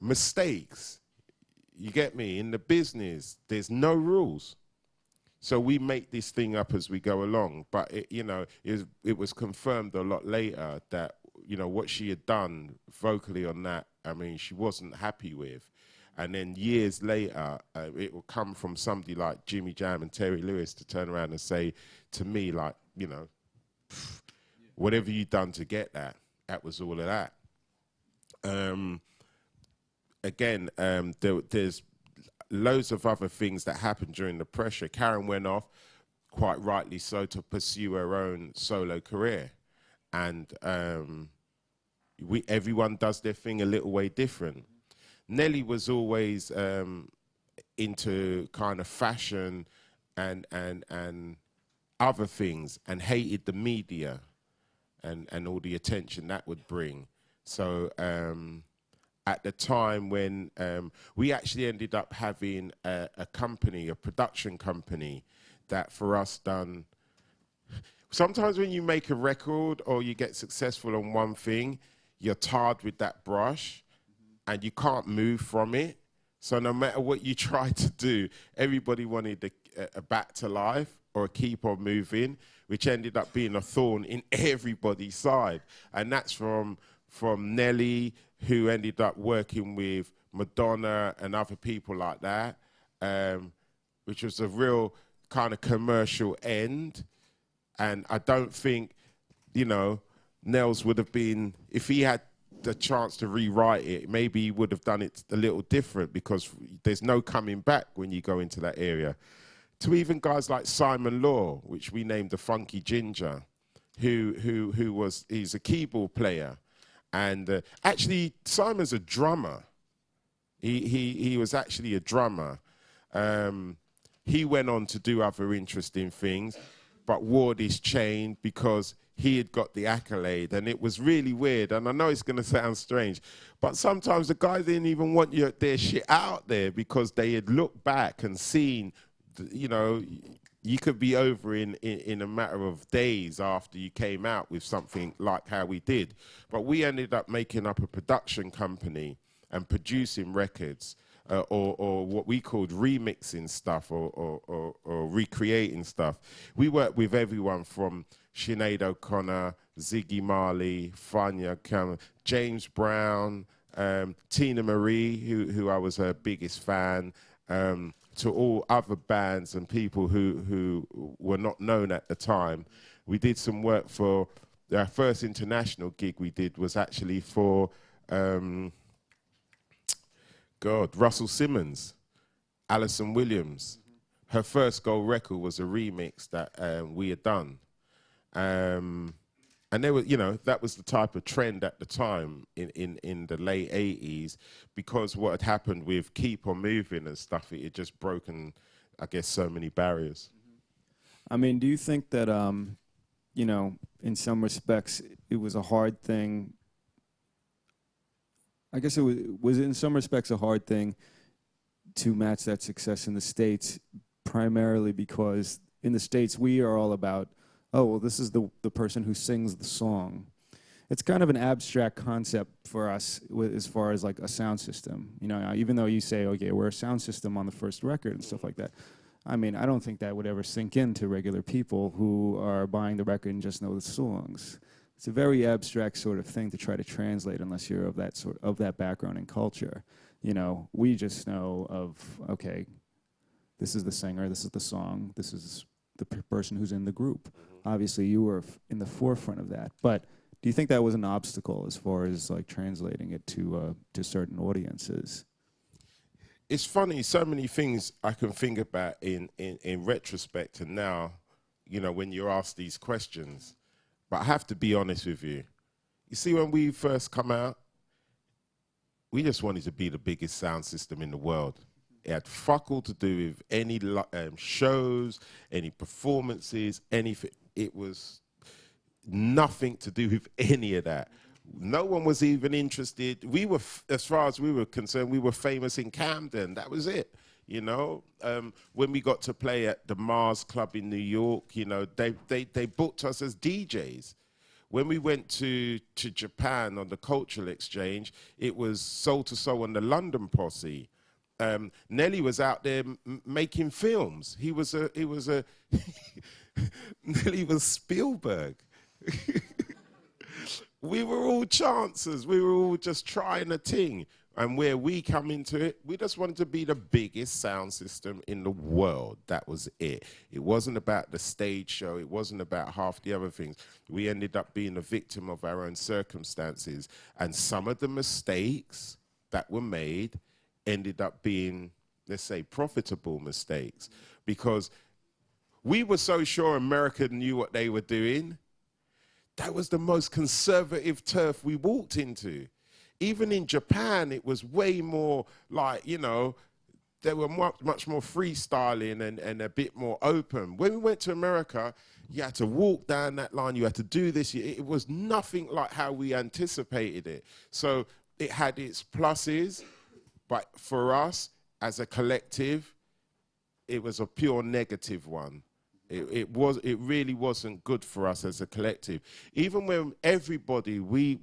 Mistakes, you get me? In the business, there's no rules. So we make this thing up as we go along. But, it was confirmed a lot later that, what she had done vocally on that, I mean, she wasn't happy with. And then years later, it will come from somebody like Jimmy Jam and Terry Lewis to turn around and say to me, like, whatever you done to get that, that was all of that. There's loads of other things that happened during the pressure. Karen went off, quite rightly so, to pursue her own solo career. And everyone does their thing a little way different. Nelly was always into kind of fashion and other things, and hated the media and all the attention that would bring. So at the time when we actually ended up having a company, a production company, that for us done. Sometimes when you make a record or you get successful on one thing, you're tarred with that brush and you can't move from it. So no matter what you try to do, everybody wanted a Back to Life or a Keep On Moving, which ended up being a thorn in everybody's side. And that's from Nelly, who ended up working with Madonna and other people like that, which was a real kind of commercial end. And I don't think, Nels would have been, if he had the chance to rewrite it, maybe he would have done it a little different, because there's no coming back when you go into that area. To even guys like Simon Law, which we named the Funky Ginger, he's a keyboard player. And actually, Simon's a drummer. He was actually a drummer. He went on to do other interesting things, but wore this chain because he had got the accolade, and it was really weird. And I know it's going to sound strange, but sometimes the guys didn't even want their shit out there because they had looked back and seen, you could be over in a matter of days after you came out with something like how we did. But we ended up making up a production company and producing records, or what we called remixing stuff, or recreating stuff. We worked with everyone from Sinead O'Connor, Ziggy Marley, Fania, James Brown, Tina Marie, who I was her biggest fan, to all other bands and people who were not known at the time. We did some work for, our first international gig we did was actually for, Russell Simmons, Alison Williams. Her first gold record was a remix that we had done. And there was, that was the type of trend at the time in the late 80s, because what had happened with Keep On Moving and stuff, it had just broken, I guess, so many barriers. I mean, do you think that, in some respects, it was a hard thing? I guess it was in some respects a hard thing to match that success in the States, primarily because in the States we are all about, oh, well, this is the person who sings the song. It's kind of an abstract concept for us as far as like a sound system. Even though you say, okay, we're a sound system on the first record and stuff like that. I mean, I don't think that would ever sink into regular people who are buying the record and just know the songs. It's a very abstract sort of thing to try to translate unless you're of that background and culture. We just know of, okay, this is the singer, this is the song, this is the person who's in the group. Obviously, you were in the forefront of that. But do you think that was an obstacle as far as like translating it to certain audiences? It's funny, so many things I can think about in retrospect and now, you know, when you're asked these questions. But I have to be honest with you. You see, when we first come out, we just wanted to be the biggest sound system in the world. It had fuck all to do with any shows, any performances, anything. It was nothing to do with any of that. No one was even interested. We were, as far as we were concerned, we were famous in Camden. That was it. You know, when we got to play at the Mars Club in New York, you know, they booked us as DJs. When we went to Japan on the cultural exchange, it was Soul to Soul and the London Posse. Nelly was out there making films. He was a Nelly was Spielberg. We were all chancers. We were all just trying a thing. And where we come into it, we just wanted to be the biggest sound system in the world. That was it. It wasn't about the stage show. It wasn't about half the other things. We ended up being a victim of our own circumstances. And some of the mistakes that were made ended up being, let's say, profitable mistakes. Because we were so sure America knew what they were doing. That was the most conservative turf we walked into. Even in Japan, it was way more like, you know, they were much more freestyling and a bit more open. When we went to America, you had to walk down that line, you had to do this. It was nothing like how we anticipated it. So it had its pluses, but for us as a collective, it was a pure negative one. It really wasn't good for us as a collective. Even when everybody, we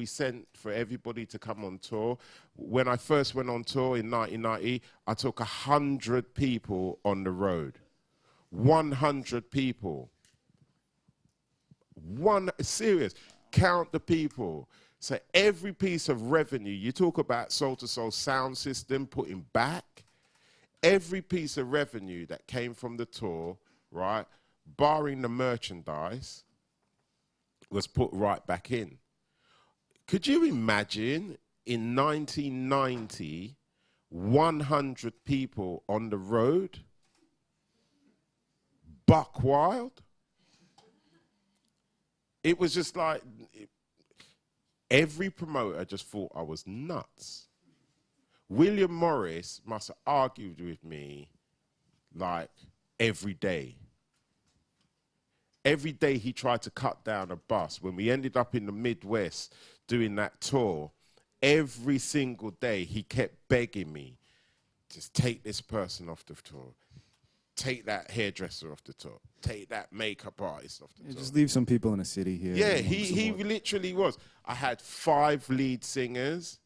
sent for everybody to come on tour. When I first went on tour in 1990, I took 100 people on the road. 100 people. Serious. Count the people. So every piece of revenue, you talk about Soul to Soul sound system putting back, every piece of revenue that came from the tour, right, barring the merchandise, was put right back in. Could you imagine in 1990, 100 people on the road, buck wild? It was just like, every promoter just thought I was nuts. William Morris must have argued with me like every day. Every day he tried to cut down a bus. When we ended up in the Midwest doing that tour, every single day he kept begging me, just take this person off the tour. Take that hairdresser off the tour. Take that makeup artist off the tour. Just leave some people in the city here. Yeah, he literally was. I had 5 lead singers.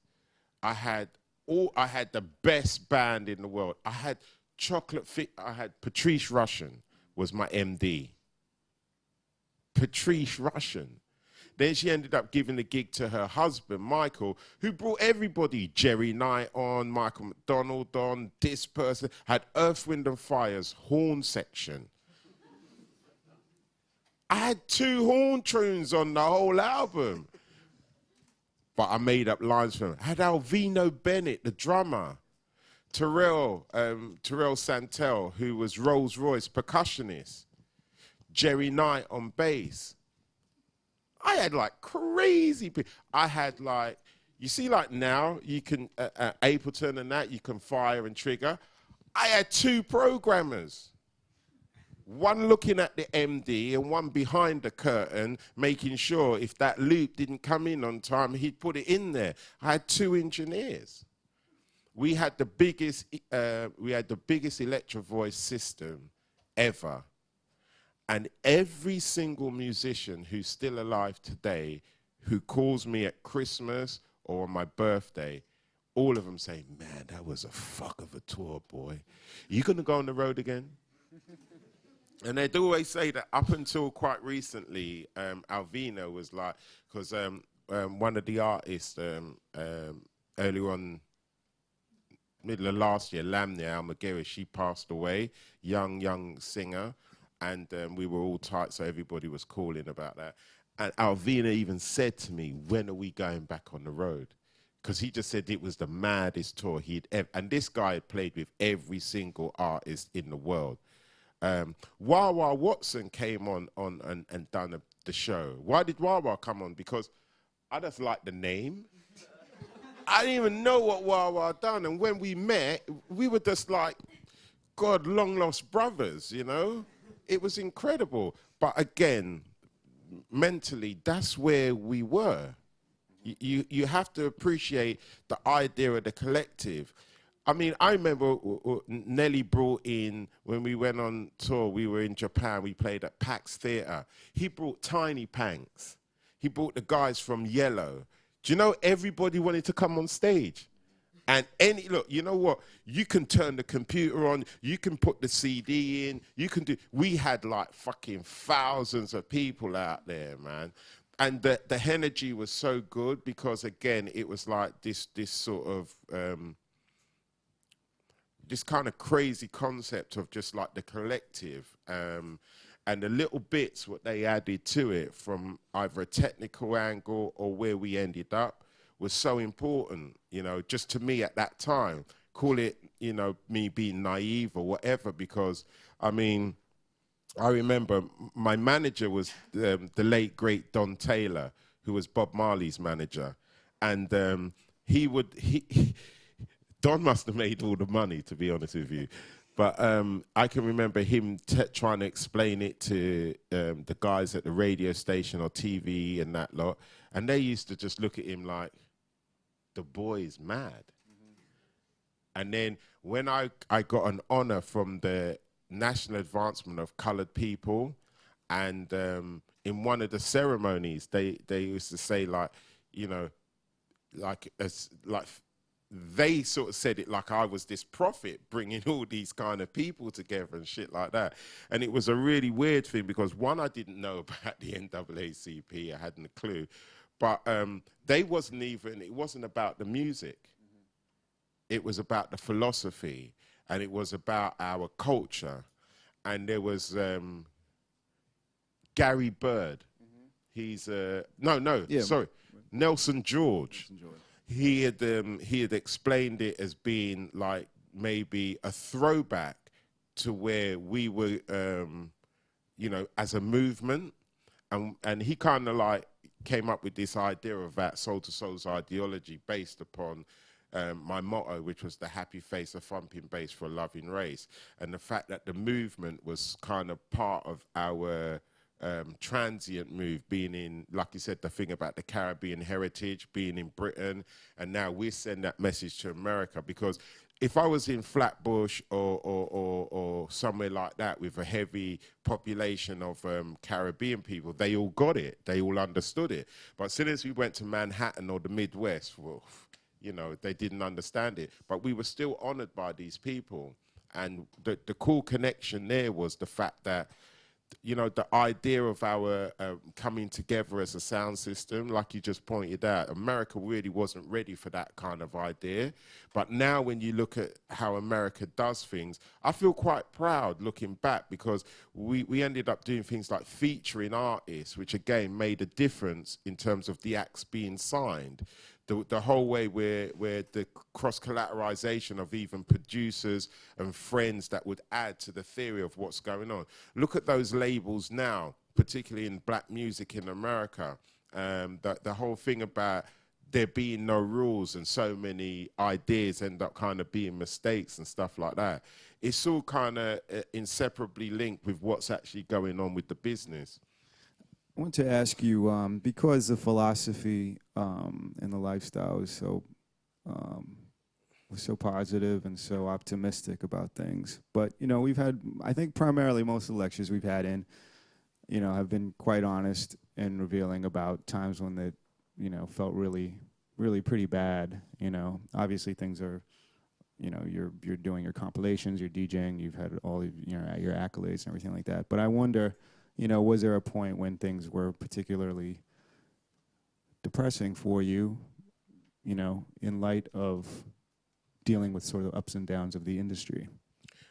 I had the best band in the world. I had I had Patrice Rushen was my MD. Patrice Rushen. Then she ended up giving the gig to her husband, Michael, who brought everybody, Jerry Knight on, Michael McDonald on, this person, had Earth, Wind and Fire's horn section. I had 2 horn tunes on the whole album. But I made up lines for him. I had Alvino Bennett, the drummer. Terrell Santel, who was Rolls Royce percussionist. Jerry Knight on bass. I had like crazy people. I had like, you see like now, you can, Ableton and that, you can fire and trigger. I had 2 programmers. One looking at the MD and one behind the curtain, making sure if that loop didn't come in on time, he'd put it in there. I had 2 engineers. We had the biggest electro voice system ever. And every single musician who's still alive today who calls me at Christmas or on my birthday, all of them say, man, that was a fuck of a tour, boy. Are you going to go on the road again? And they'd always say that up until quite recently, Alvino was like, because one of the artists earlier on middle of last year, Lamnia Almaguera, she passed away, young singer, and we were all tight, so everybody was calling about that. And Alvina even said to me, when are we going back on the road? Because he just said it was the maddest tour he'd ever, and this guy had played with every single artist in the world. Wawa Watson came on and done the show. Why did Wawa come on? Because I just like the name. I didn't even know what Wawa done, and when we met, we were just like, God, long lost brothers, you know? It was incredible. But again, mentally, that's where we were. You have to appreciate the idea of the collective. I mean, I remember Nelly brought in, when we went on tour, we were in Japan, we played at Pax Theatre. He brought Tiny Panks. He brought the guys from Yellow. Do you know everybody wanted to come on stage? And look, you know what? You can turn the computer on, you can put the CD in, we had like fucking thousands of people out there, man. And the energy was so good because, again, it was like this sort of, this kind of crazy concept of just like the collective. And the little bits what they added to it from either a technical angle or where we ended up was so important, you know, just to me at that time. Call it, you know, me being naive or whatever, because, I mean, I remember my manager was the late, great Don Taylor, who was Bob Marley's manager. And Don must have made all the money, to be honest with you. But I can remember him trying to explain it to the guys at the radio station or TV and that lot. And they used to just look at him like, the boy's mad. Mm-hmm. And then when I got an honor from the National Advancement of Colored People, and in one of the ceremonies, they used to say, like, you know, like they sort of said it like I was this prophet bringing all these kind of people together and shit like that. And it was a really weird thing because, one, I didn't know about the NAACP, I hadn't a clue. But it wasn't about the music. Mm-hmm. It was about the philosophy, and it was about our culture. And there was Gary Bird. Mm-hmm. He's, Nelson George. He had explained it as being like maybe a throwback to where we were, you know, as a movement. And he kind of like came up with this idea of that Soul to Soul's ideology based upon my motto, which was the happy face, a thumping bass for a loving race. And the fact that the movement was kind of part of our transient move, being in, like you said, the thing about the Caribbean heritage, being in Britain, and now we send that message to America. Because if I was in Flatbush or somewhere like that with a heavy population of Caribbean people, they all got it. They all understood it. But as soon as we went to Manhattan or the Midwest, well, you know, they didn't understand it. But we were still honored by these people. And the cool connection there was the fact that, you know, the idea of our coming together as a sound system, like you just pointed out, America really wasn't ready for that kind of idea. But now when you look at how America does things, I feel quite proud looking back, because we ended up doing things like featuring artists, which again made a difference in terms of the acts being signed. The whole way where the cross-collateralization of even producers and friends that would add to the theory of what's going on. Look at those labels now, particularly in black music in America. The whole thing about there being no rules and so many ideas end up kind of being mistakes and stuff like that. It's all kind of inseparably linked with what's actually going on with the business. I want to ask you, because the philosophy and the lifestyle is so positive and so optimistic about things, but you know, we've had, I think primarily most of the lectures we've had in, you know, have been quite honest and revealing about times when they, you know, felt really, really pretty bad. You know, obviously things are, you know, you're doing your compilations, you're DJing, you've had all of your accolades and everything like that. But I wonder, you know, was there a point when things were particularly depressing for you, you know, in light of dealing with sort of the ups and downs of the industry?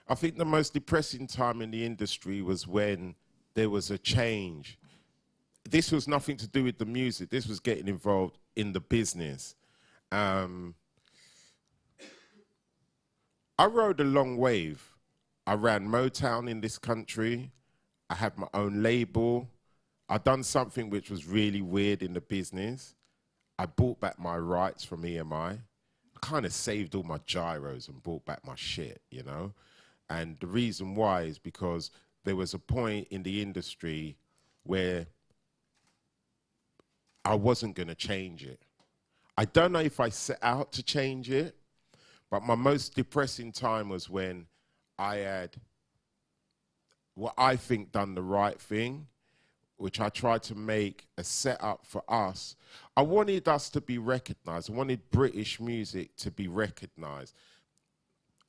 I think the most depressing time in the industry was when there was a change. This was nothing to do with the music. This was getting involved in the business. I rode a long wave. I ran Motown in this country. I had my own label. I'd done something which was really weird in the business. I bought back my rights from EMI. I kind of saved all my gyros and bought back my shit, you know? And the reason why is because there was a point in the industry where I wasn't going to change it. I don't know if I set out to change it, but my most depressing time was when I had what I think done the right thing, which I tried to make a setup for us. I wanted us to be recognized. I wanted British music to be recognized.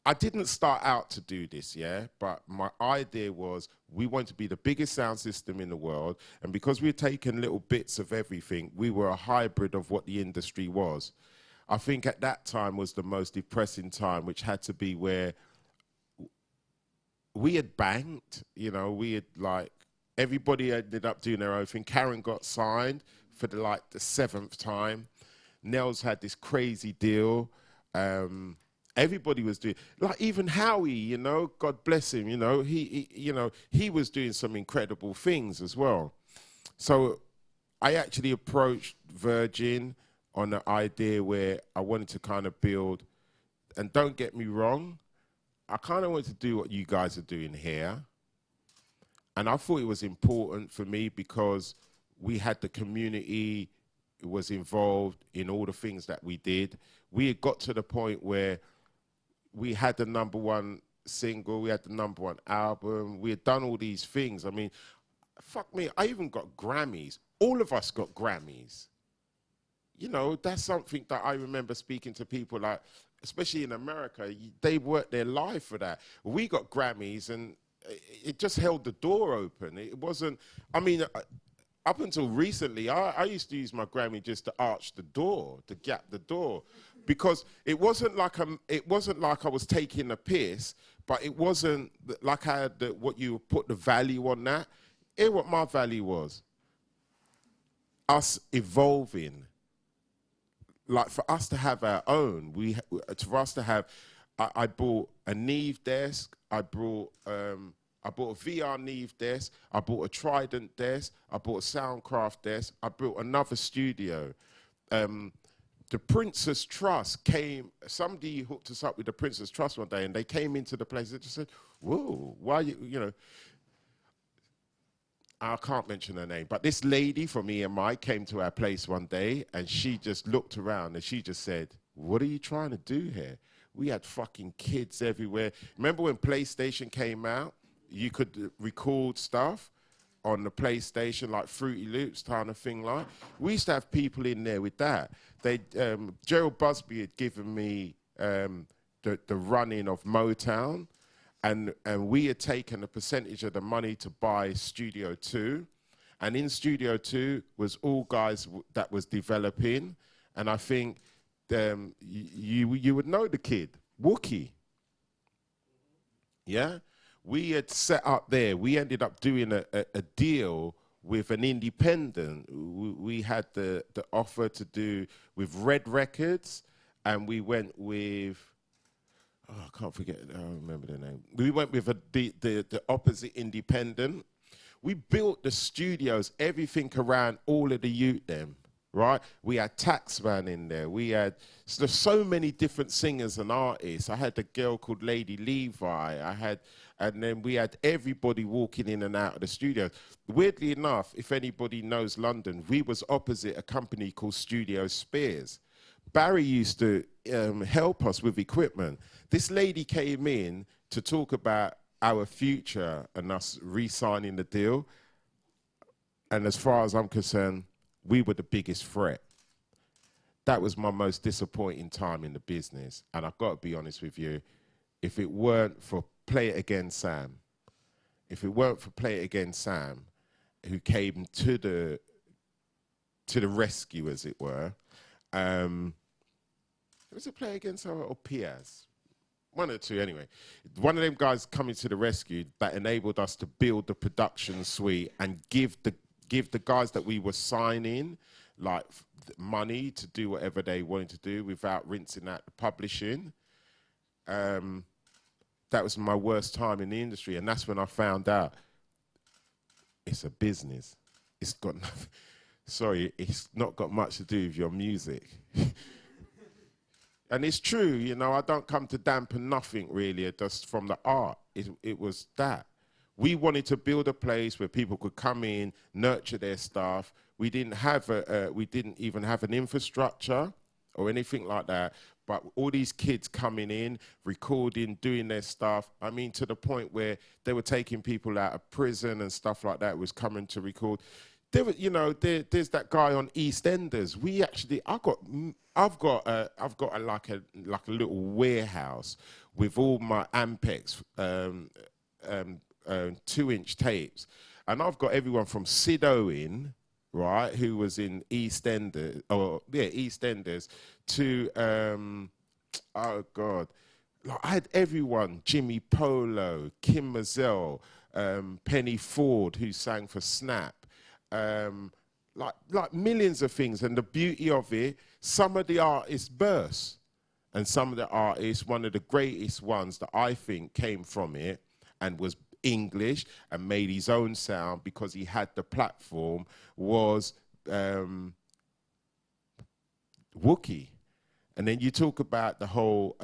I didn't start out to do this, yeah, but my idea was we want to be the biggest sound system in the world, and because we're taking little bits of everything, we were a hybrid of what the industry was. I think at that time was the most depressing time, which had to be where we had banked, you know, we had like, everybody ended up doing their own thing. Karen got signed for the 7th time. Nels had this crazy deal. Everybody was doing, like even Howie, you know, God bless him, you know, he was doing some incredible things as well. So I actually approached Virgin on the idea where I wanted to kind of build, and don't get me wrong, I kind of wanted to do what you guys are doing here. And I thought it was important for me because we had the community was involved in all the things that we did. We had got to the point where we had the #1 single, we had the #1 album, we had done all these things. I mean, fuck me, I even got Grammys. All of us got Grammys. You know, that's something that I remember speaking to people like, especially in America, they worked their life for that. We got Grammys and it just held the door open. It wasn't, I mean, up until recently, I used to use my Grammy just to arch the door, to gap the door, because it wasn't like I was taking a piss, but it wasn't like I had what you put the value on that. Hear what my value was. Us evolving. Like for us to have our own, for us to have, I bought a Neve desk, I bought a VR Neve desk, I bought a Trident desk, I bought a Soundcraft desk, I built another studio. The Princess Trust came, somebody hooked us up with the Princess Trust one day and they came into the place and just said, whoa, why you know, I can't mention her name, but this lady from EMI came to our place one day and she just looked around and she just said, what are you trying to do here? We had fucking kids everywhere. Remember when PlayStation came out? You could record stuff on the PlayStation, like Fruity Loops kind of thing. Like we used to have people in there with that. Gerald Busby had given me the running of Motown, and we had taken a percentage of the money to buy Studio 2, and in Studio 2 was all guys that was developing, and I think you would know the kid, Wookie. Yeah. We had set up there, we ended up doing a deal with an independent. We had the offer to do with Red Records, and we went with, oh, I can't forget, I don't remember the name. We went with the opposite independent. We built the studios, everything around all of the youth them, right? We had Taxman in there. We had so many different singers and artists. I had a girl called Lady Levi. And then we had everybody walking in and out of the studio. Weirdly enough, if anybody knows London, we was opposite a company called Studio Spears. Barry used to help us with equipment. This lady came in to talk about our future and us re-signing the deal. And as far as I'm concerned, we were the biggest threat. That was my most disappointing time in the business. And I've got to be honest with you, if it weren't for Play It Again Sam, who came to the rescue, as it were, was it Play Against or Piaz? One or two, anyway. One of them guys coming to the rescue that enabled us to build the production suite and give the guys that we were signing like money to do whatever they wanted to do without rinsing out the publishing. That was my worst time in the industry, and that's when I found out it's a business. It's got nothing. Sorry, it's not got much to do with your music. And it's true, you know, I don't come to dampen nothing really, just from the art. It was that. We wanted to build a place where people could come in, nurture their staff. We didn't even have an infrastructure or anything like that. But all these kids coming in, recording, doing their stuff. I mean, to the point where they were taking people out of prison and stuff like that was coming to record. There was, you know, there's that guy on EastEnders. I've got like a little warehouse with all my Ampex 2-inch tapes, and I've got everyone from Sid Owen, right, who was in EastEnders, EastEnders, to oh God, like I had everyone: Jimmy Polo, Kim Mazel, Penny Ford, who sang for Snap. Like millions of things, and the beauty of it, some of the artists burst, and some of the artists, one of the greatest ones that I think came from it and was English and made his own sound because he had the platform, was Wookie. And then you talk about the whole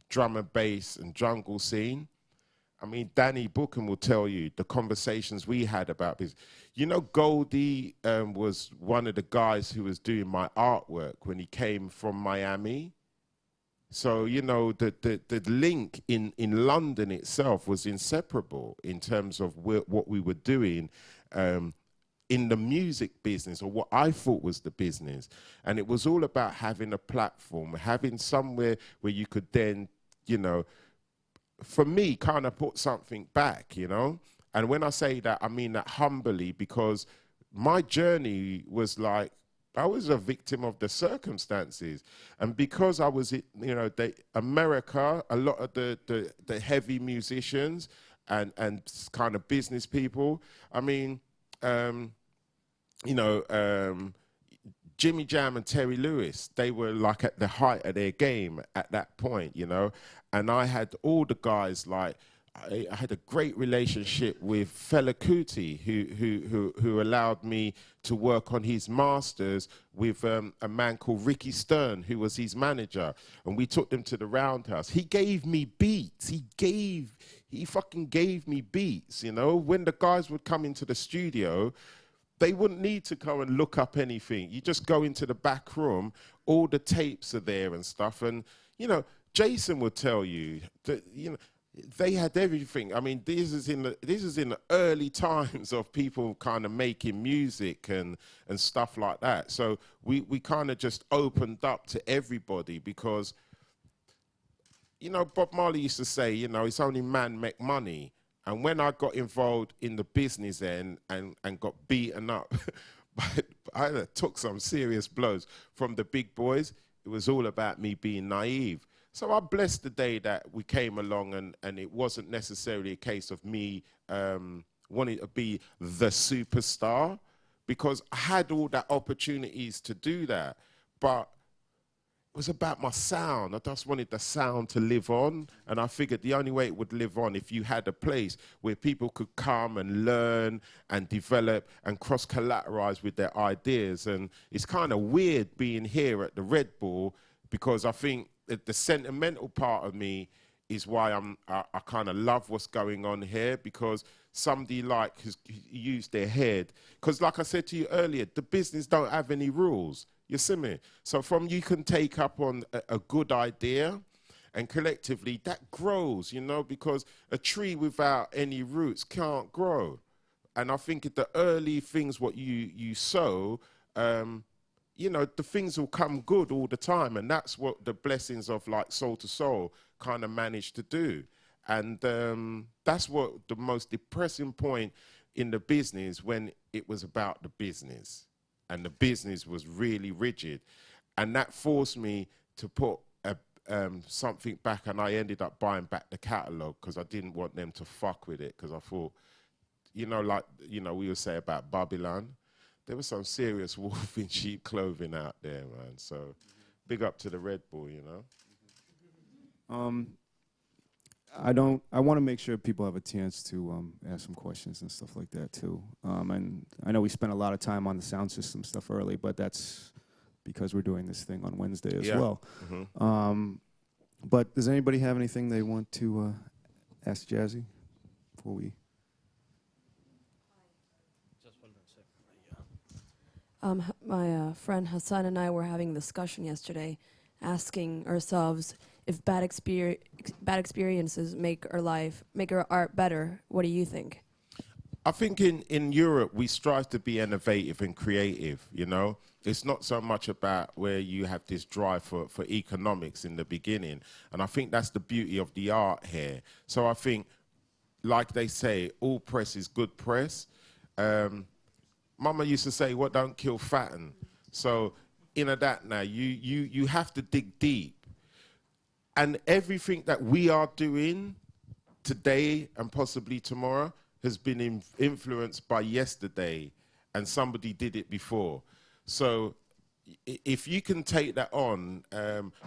drum and bass and jungle scene. I mean, Danny Bookham will tell you the conversations we had about this. You know, Goldie was one of the guys who was doing my artwork when he came from Miami. So, you know, the link in London itself was inseparable in terms of what we were doing in the music business, or what I thought was the business. And it was all about having a platform, having somewhere where you could then, you know, for me, kind of put something back, you know? And when I say that, I mean that humbly, because my journey was like, I was a victim of the circumstances. And because I was, you know, America, a lot of the heavy musicians and kind of business people, I mean, you know, Jimmy Jam and Terry Lewis, they were like at the height of their game at that point, you know? And I had all the guys, like, I had a great relationship with Fela Kuti, who allowed me to work on his masters with a man called Ricky Stern, who was his manager. And we took them to the Roundhouse. He gave me beats. He fucking gave me beats, you know? When the guys would come into the studio, they wouldn't need to go and look up anything. You just go into the back room, all the tapes are there and stuff. And, you know, Jason would tell you that, you know, they had everything. I mean, this is in the early times of people kind of making music and stuff like that. So we kind of just opened up to everybody because, you know, Bob Marley used to say, you know, it's only man make money. And when I got involved in the business end and got beaten up, but I took some serious blows from the big boys, it was all about me being naive. So I blessed the day that we came along, and it wasn't necessarily a case of me wanting to be the superstar, because I had all the opportunities to do that. But it was about my sound. I just wanted the sound to live on, and I figured the only way it would live on if you had a place where people could come and learn and develop and cross-collateralize with their ideas. And it's kind of weird being here at the Red Bull, because I think the sentimental part of me is why I kind of love what's going on here, because somebody like has used their head. Because like I said to you earlier, the business don't have any rules. You see me? So from you can take up on a good idea, and collectively that grows, you know, because a tree without any roots can't grow. And I think the early things, what you sow, you know, the things will come good all the time. And that's what the blessings of like Soul to Soul kind of managed to do. And that's what the most depressing point in the business, when it was about the business and the business was really rigid. And that forced me to put something back, and I ended up buying back the catalogue because I didn't want them to fuck with it, because I thought, like, we would say about Babylon, there was some serious wolf in sheep clothing out there, man. So big up to the Red Bull, I want to make sure people have a chance to ask some questions and stuff like that too. And I know we spent a lot of time on the sound system stuff early, but that's because we're doing this thing on Wednesday as well. But does anybody have anything they want to ask Jazzie before we? My friend Hassan and I were having a discussion yesterday, asking ourselves if bad experiences make our art better. What do you think? I think in Europe, we strive to be innovative and creative, It's not so much about where you have this drive for economics in the beginning. And I think that's the beauty of the art here. So I think, like they say, all press is good press. Mama used to say, what don't kill fatten. So that now, you have to dig deep. And everything that we are doing today and possibly tomorrow has been influenced by yesterday, and somebody did it before. So if you can take that on,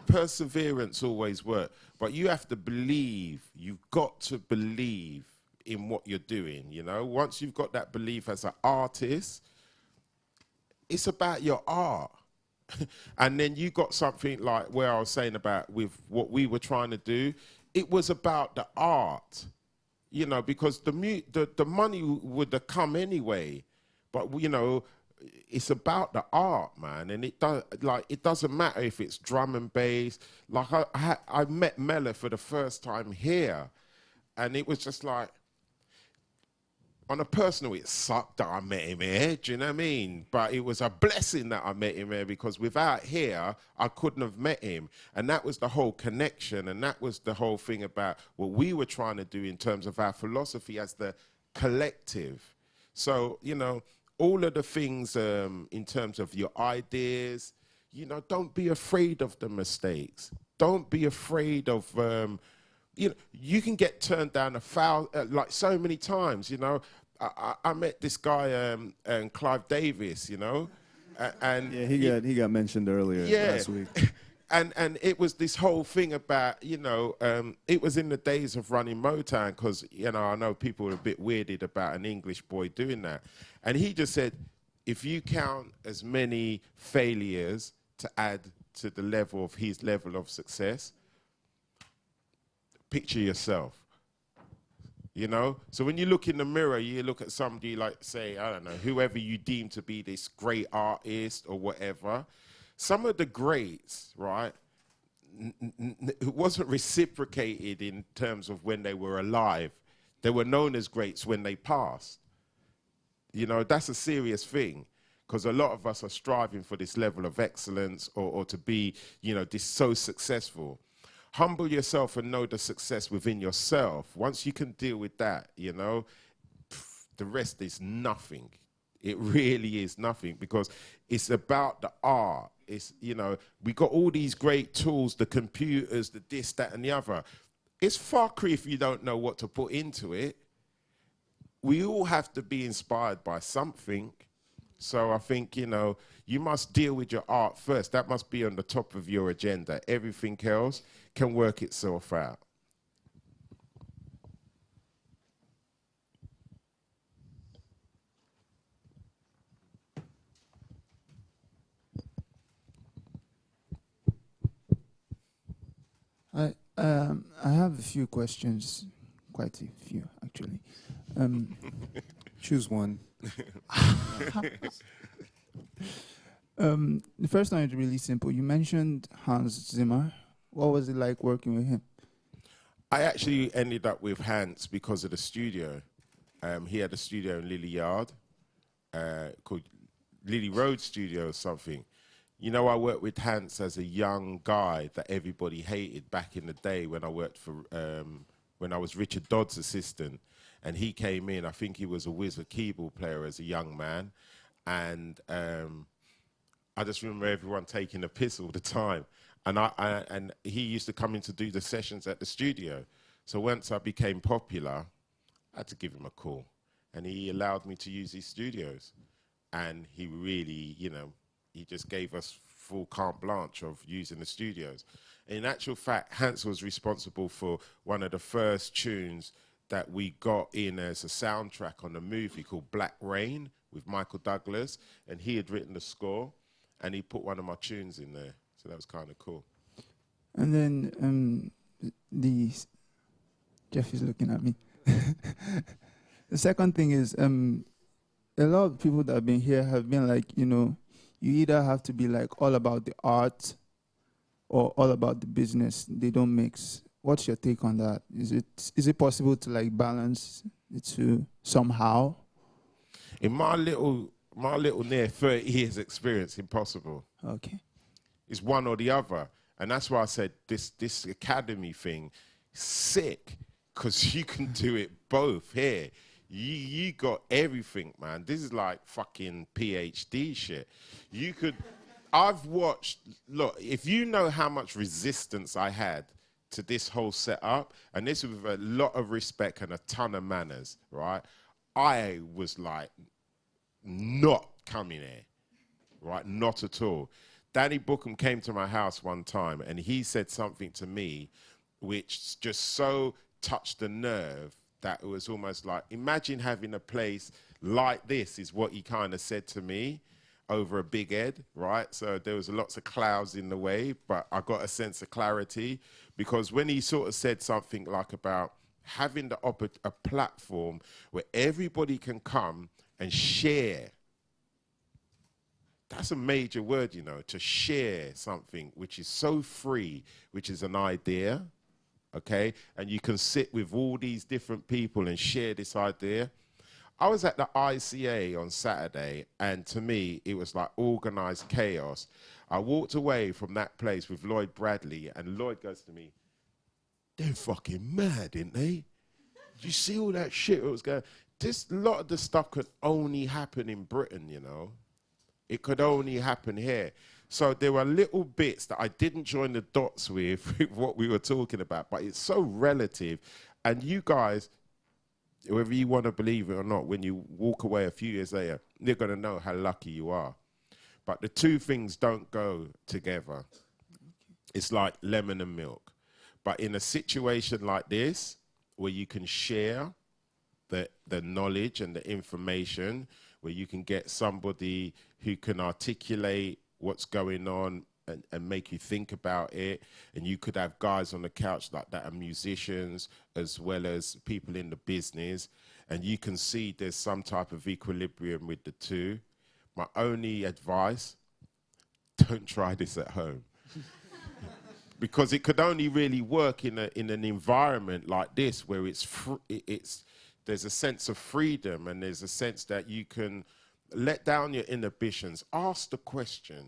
perseverance always works, but you have to believe, you've got to believe in what you're doing, Once you've got that belief as an artist, it's about your art. And then you got something like where I was saying about with what we were trying to do, it was about the art, because the money would have come anyway, but it's about the art, man. And it doesn't matter if it's drum and bass. Like I met Mella for the first time here, and it was just like, on a personal, it sucked that I met him here, do you know what I mean? But it was a blessing that I met him here, because without here, I couldn't have met him. And that was the whole connection, and that was the whole thing about what we were trying to do in terms of our philosophy as the collective. So, all of the things in terms of your ideas, don't be afraid of the mistakes. Don't be afraid of... you can get turned down like so many times, I met this guy, Clive Davis, and yeah, he got mentioned earlier last week. And it was this whole thing about, it was in the days of running Motown, because, I know people are a bit weirded about an English boy doing that. And he just said, if you count as many failures to add to the level of his level of success, picture yourself, So when you look in the mirror, you look at somebody like, say, I don't know, whoever you deem to be this great artist or whatever. Some of the greats, right, it wasn't reciprocated in terms of when they were alive. They were known as greats when they passed. That's a serious thing, because a lot of us are striving for this level of excellence or to be, this so successful. Humble yourself and know the success within yourself. Once you can deal with that, the rest is nothing. It really is nothing, because it's about the art. It's, we got all these great tools, the computers, the this, that, and the other. It's fuckery if you don't know what to put into it. We all have to be inspired by something. So I think, you must deal with your art first. That must be on the top of your agenda. Everything else can work itself out. I have a few questions, quite a few actually. Choose one. The first one is really simple. You mentioned Hans Zimmer. What was it like working with him? I actually ended up with Hans because of the studio. He had a studio in Lily Yard called Lily Road Studio or something. I worked with Hans as a young guy that everybody hated back in the day when I worked for, when I was Richard Dodd's assistant. And he came in, I think he was a wizard keyboard player as a young man. And I just remember everyone taking a piss all the time. And he used to come in to do the sessions at the studio. So once I became popular, I had to give him a call. And he allowed me to use his studios. And he really, you know, he just gave us full carte blanche of using the studios. In actual fact, Hans was responsible for one of the first tunes that we got in as a soundtrack on a movie called Black Rain with Michael Douglas. And he had written the score, and he put one of my tunes in there. So that was kind of cool. And then Jeff is looking at me. The second thing is, a lot of people that have been here have been like, you know, you either have to be like all about the art or all about the business. They don't mix. What's your take on that? Is it possible to like balance the two somehow? In my little near 30 years experience, impossible. Okay. It's one or the other. And that's why I said this academy thing, sick, because you can do it both here. You got everything, man. This is like fucking PhD shit. I've watched, look, if you know how much resistance I had to this whole setup, and this with a lot of respect and a ton of manners, right? I was like, not coming here, right? Not at all. Danny Bookham came to my house one time and he said something to me which just so touched the nerve that it was almost like, imagine having a place like this, is what he kind of said to me over a big head, right? So there was lots of clouds in the way, but I got a sense of clarity, because when he sort of said something like about having a platform where everybody can come and share. That's a major word, you know, to share something which is so free, which is an idea, okay? And you can sit with all these different people and share this idea. I was at the ICA on Saturday, and to me, it was like organized chaos. I walked away from that place with Lloyd Bradley, and Lloyd goes to me, they're fucking mad, ain't they? Did you see all that shit that was going? A lot of the stuff could only happen in Britain, you know? It could only happen here. So there were little bits that I didn't join the dots with what we were talking about, but it's so relative. And you guys, whether you want to believe it or not, when you walk away a few years later, you're going to know how lucky you are. But the two things don't go together. It's like lemon and milk. But in a situation like this, where you can share the knowledge and the information, where you can get somebody who can articulate what's going on and make you think about it. And you could have guys on the couch like that are musicians as well as people in the business. And you can see there's some type of equilibrium with the two. My only advice, don't try this at home. Because it could only really work in an environment like this, where there's a sense of freedom, and there's a sense that you can let down your inhibitions, ask the question.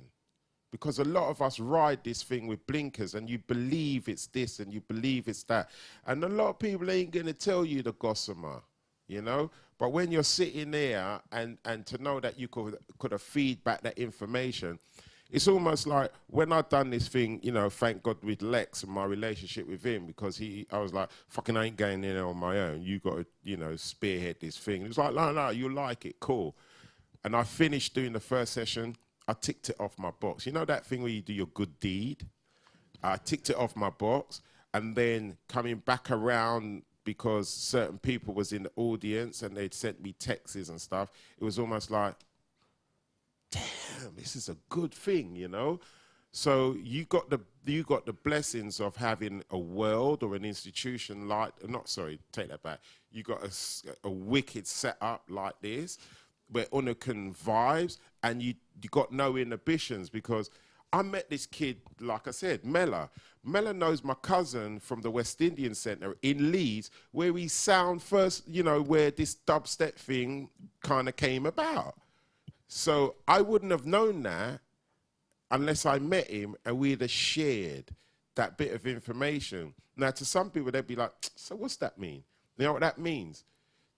Because a lot of us ride this thing with blinkers, and you believe it's this and you believe it's that. And a lot of people ain't going to tell you the gossamer, you know? But when you're sitting there and to know that you could have feed back that information, it's almost like when I'd done this thing, you know, thank God with Lex and my relationship with him, because I was like, fucking I ain't going in there on my own. You got to, you know, spearhead this thing. It was like, no, you like it, cool. And I finished doing the first session. I ticked it off my box. You know that thing where you do your good deed? I ticked it off my box, and then coming back around, because certain people was in the audience and they'd sent me texts and stuff, it was almost like, damn, this is a good thing, you know? So you got the blessings of having a world or an institution like, take that back. You got a wicked setup like this, where Una can vibes, and you got no inhibitions, because I met this kid, like I said, Mella. Mella knows my cousin from the West Indian Centre in Leeds, where we sound first, you know, where this dubstep thing kind of came about. So I wouldn't have known that unless I met him and we'd have shared that bit of information. Now, to some people, they'd be like, so what's that mean? You know what that means?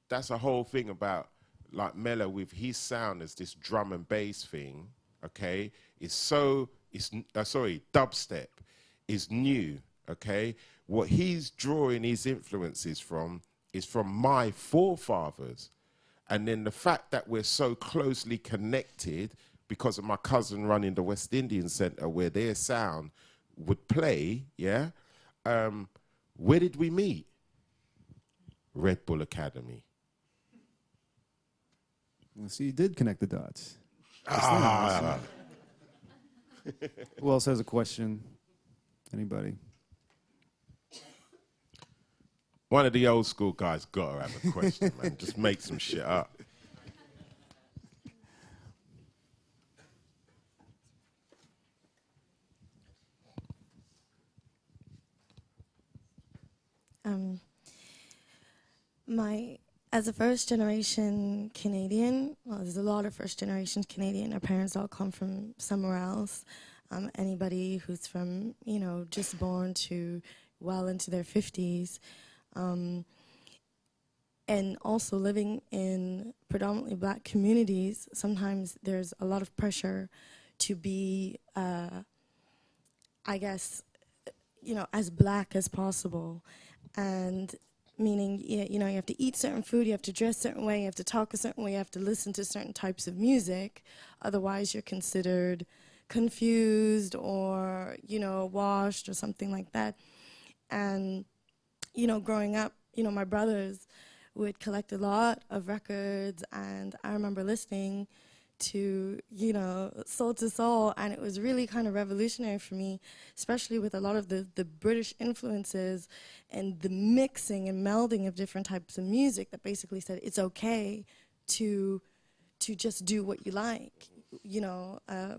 That's a whole thing about, like, Mella with his sound as this drum and bass thing, okay? Dubstep. is new, okay? What he's drawing his influences from is from my forefathers. And then the fact that we're so closely connected because of my cousin running the West Indian Centre where their sound would play, yeah? Where did we meet? Red Bull Academy. Well, so you did connect the dots. Ah. Who else has a question? Anybody? One of the old school guys got to have a question, man. Just make some shit up. As a first generation Canadian, well, there's a lot of first generation Canadian. Our parents all come from somewhere else. Anybody who's from, just born to well into their 50s. And also living in predominantly black communities, sometimes there's a lot of pressure to be, I guess, as black as possible. And meaning, you have to eat certain food, you have to dress a certain way, you have to talk a certain way, you have to listen to certain types of music. Otherwise, you're considered confused or, washed or something like that. And, growing up, my brothers would collect a lot of records, and I remember listening to, Soul to Soul, and it was really kind of revolutionary for me, especially with a lot of the British influences and the mixing and melding of different types of music that basically said it's okay to just do what you like,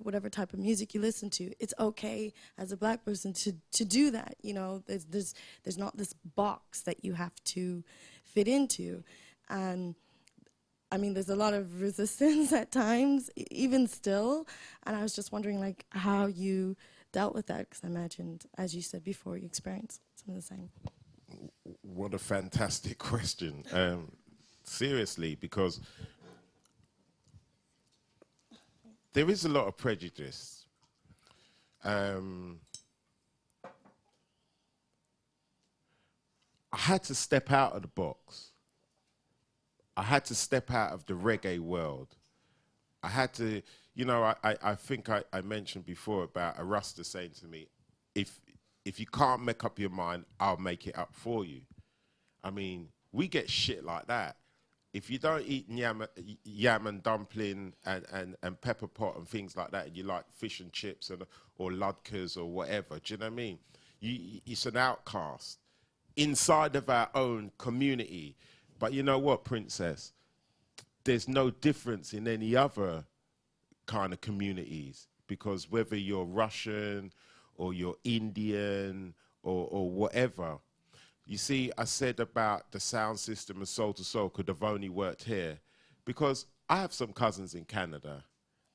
whatever type of music you listen to. It's okay as a black person to do that, there's not this box that you have to fit into. And I mean, there's a lot of resistance at times, even still. And I was just wondering, how you dealt with that, because I imagined, as you said before, you experienced some of the same. What a fantastic question. Seriously, because there is a lot of prejudice. I had to step out of the box. I had to step out of the reggae world. I had to, I think I mentioned before about a Rasta saying to me, if you can't make up your mind, I'll make it up for you. I mean, we get shit like that. If you don't eat yam and dumpling and pepper pot and things like that, and you like fish and chips or ladkas or whatever, do you know what I mean? It's an outcast inside of our own community. But you know what, Princess? There's no difference in any other kind of communities, because whether you're Russian or you're Indian or whatever, you see, I said about the sound system and Soul to Soul could have only worked here because I have some cousins in Canada,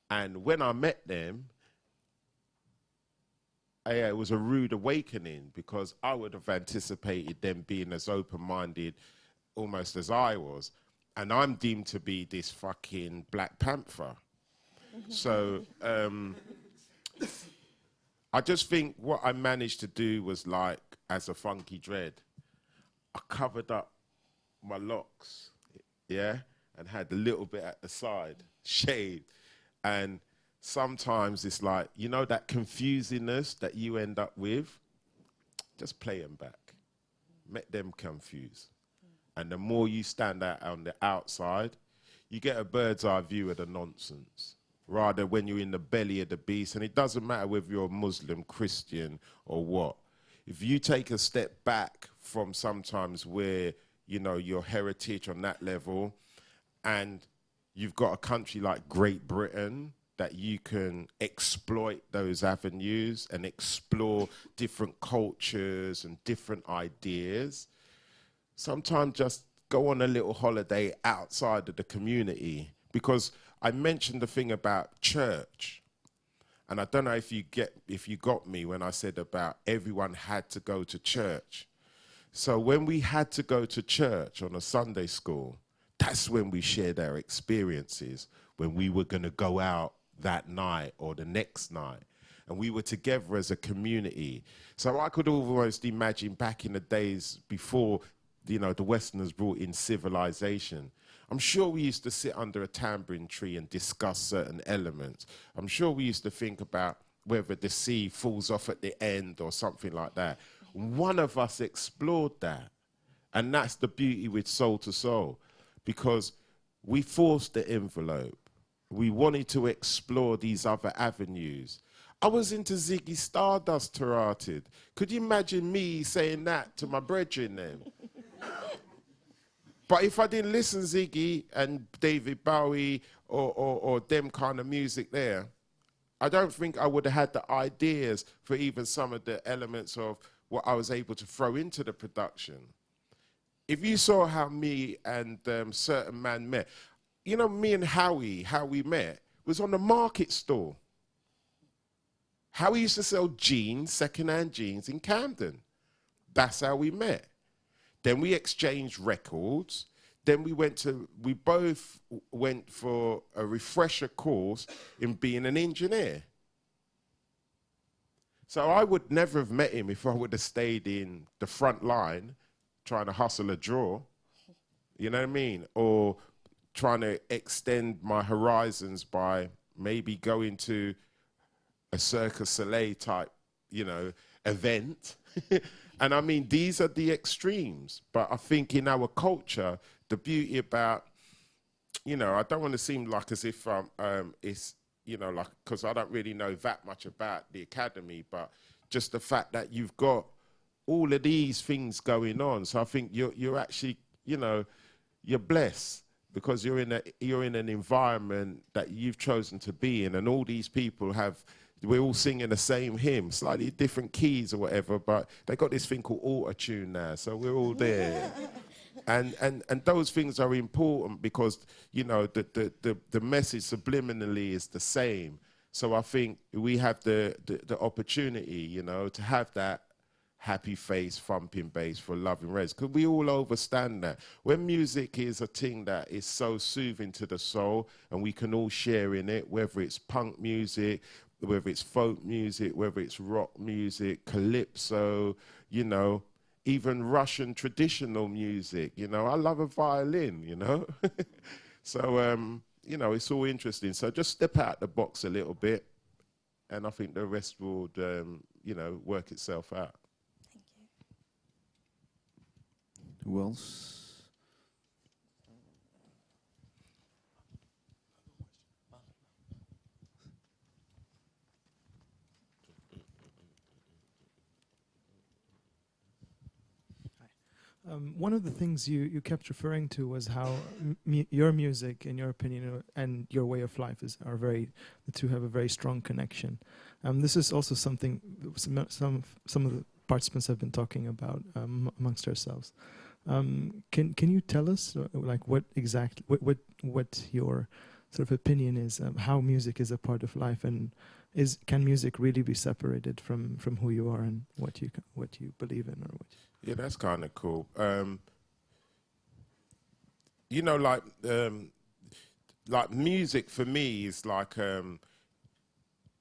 and when I met them, it was a rude awakening, because I would have anticipated them being as open-minded almost as I was, and I'm deemed to be this fucking Black Panther. So I just think what I managed to do was, as a funky dread, I covered up my locks, yeah, and had a little bit at the side, shaved. And sometimes it's that confusingness that you end up with, just play them back. Make them confused. And the more you stand out on the outside, you get a bird's eye view of the nonsense. Rather, when you're in the belly of the beast, and it doesn't matter whether you're Muslim, Christian, or what. If you take a step back from sometimes where, your heritage on that level, and you've got a country like Great Britain that you can exploit those avenues and explore different cultures and different ideas, sometimes just go on a little holiday outside of the community. Because I mentioned the thing about church, and I don't know if you got me when I said about everyone had to go to church. So when we had to go to church on a Sunday school, that's when we shared our experiences, when we were going to go out that night or the next night. and we were together as a community. So I could almost imagine back in the days before, you know, the Westerners brought in civilization. I'm sure we used to sit under a tambourine tree and discuss certain elements. I'm sure we used to think about whether the sea falls off at the end or something like that. One of us explored that. And that's the beauty with Soul to Soul, because we forced the envelope. We wanted to explore these other avenues. I was into Ziggy Stardust Tarated. Could you imagine me saying that to my brethren then? But if I didn't listen Ziggy and David Bowie or them kind of music there, I don't think I would have had the ideas for even some of the elements of what I was able to throw into the production. If you saw how me and certain man met, you know, me and Howie, how we met, was on the market stall. Howie used to sell jeans, second-hand jeans in Camden. That's how we met. Then we exchanged records. Then we both went for a refresher course in being an engineer. So I would never have met him if I would have stayed in the front line trying to hustle a draw, you know what I mean? Or trying to extend my horizons by maybe going to a Cirque du Soleil type, you know, event. And I mean, these are the extremes. But I think in our culture, the beauty about, you know, I don't want to seem like as if it's, you know, like, because I don't really know that much about the academy, but just the fact that you've got all of these things going on. So I think you're actually, you know, you're blessed because you're in an environment that you've chosen to be in, and all these people we're all singing the same hymn, slightly different keys or whatever, but they got this thing called auto-tune now, so we're all there. And those things are important because, you know, the message subliminally is the same. So I think we have the opportunity, you know, to have that happy face, thumping bass for loving reds. Because we all understand that. When music is a thing that is so soothing to the soul and we can all share in it, whether it's punk music, whether it's folk music, whether it's rock music, calypso, you know, even Russian traditional music, you know, I love a violin, you know. So, you know, it's all interesting. So just step out the box a little bit and I think the rest would, you know, work itself out. Who else? One of the things you kept referring to was how your music, in your opinion, and your way of life the two have a very strong connection. This is also something some of the participants have been talking about amongst ourselves. Can you tell us like what your sort of opinion is how music is a part of life, and can music really be separated from who you are and what you believe in, or what? Yeah, that's kind of cool. You know, like music for me is like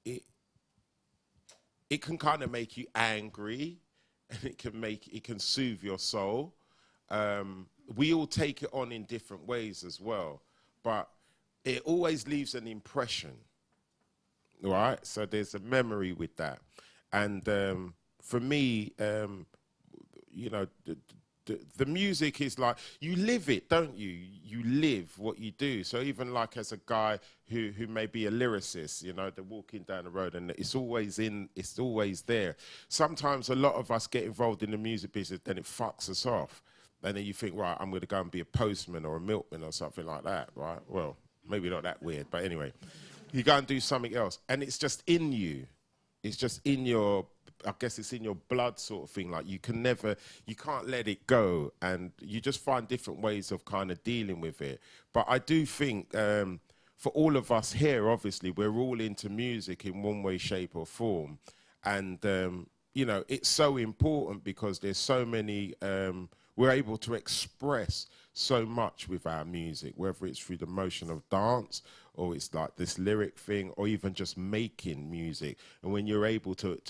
it can kind of make you angry, and it can soothe your soul. We all take it on in different ways as well, but it always leaves an impression, right? So there's a memory with that, and for me, you know, the music is like, you live it, don't you? You live what you do. So even like as a guy who may be a lyricist, you know, they're walking down the road and it's always there. Sometimes a lot of us get involved in the music business, then it fucks us off. And then you think, right, I'm going to go and be a postman or a milkman or something like that, right? Well, maybe not that weird, but anyway. You go and do something else. And it's just in you. It's just in your, I guess it's in your blood sort of thing. Like you can't let it go. And you just find different ways of kind of dealing with it. But I do think for all of us here, obviously, we're all into music in one way, shape or form. And, you know, it's so important because there's so many, we're able to express so much with our music, whether it's through the motion of dance or it's like this lyric thing or even just making music. And when you're able to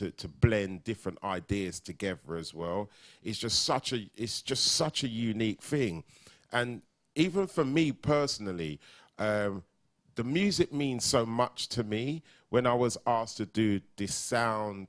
blend different ideas together as well, it's just such a unique thing. And even for me personally, the music means so much to me. When I was asked to do this sound,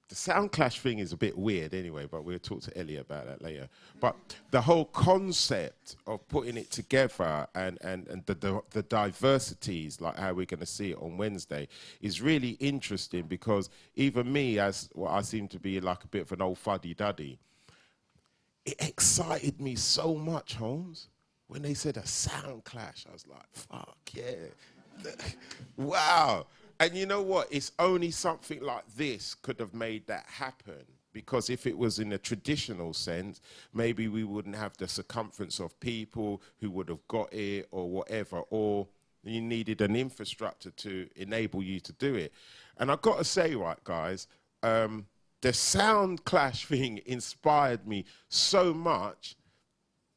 the sound clash thing is a bit weird anyway, but we'll talk to Ellie about that later. But the whole concept of putting it together and the diversities, like how we're going to see it on Wednesday, is really interesting, because even me, as what I seem to be like a bit of an old fuddy-duddy, it excited me so much, Holmes. When they said a sound clash, I was like, fuck yeah. Wow. And you know what? It's only something like this could have made that happen. Because if it was in a traditional sense, maybe we wouldn't have the circumference of people who would have got it or whatever, or you needed an infrastructure to enable you to do it. And I've got to say, right, guys, the sound clash thing inspired me so much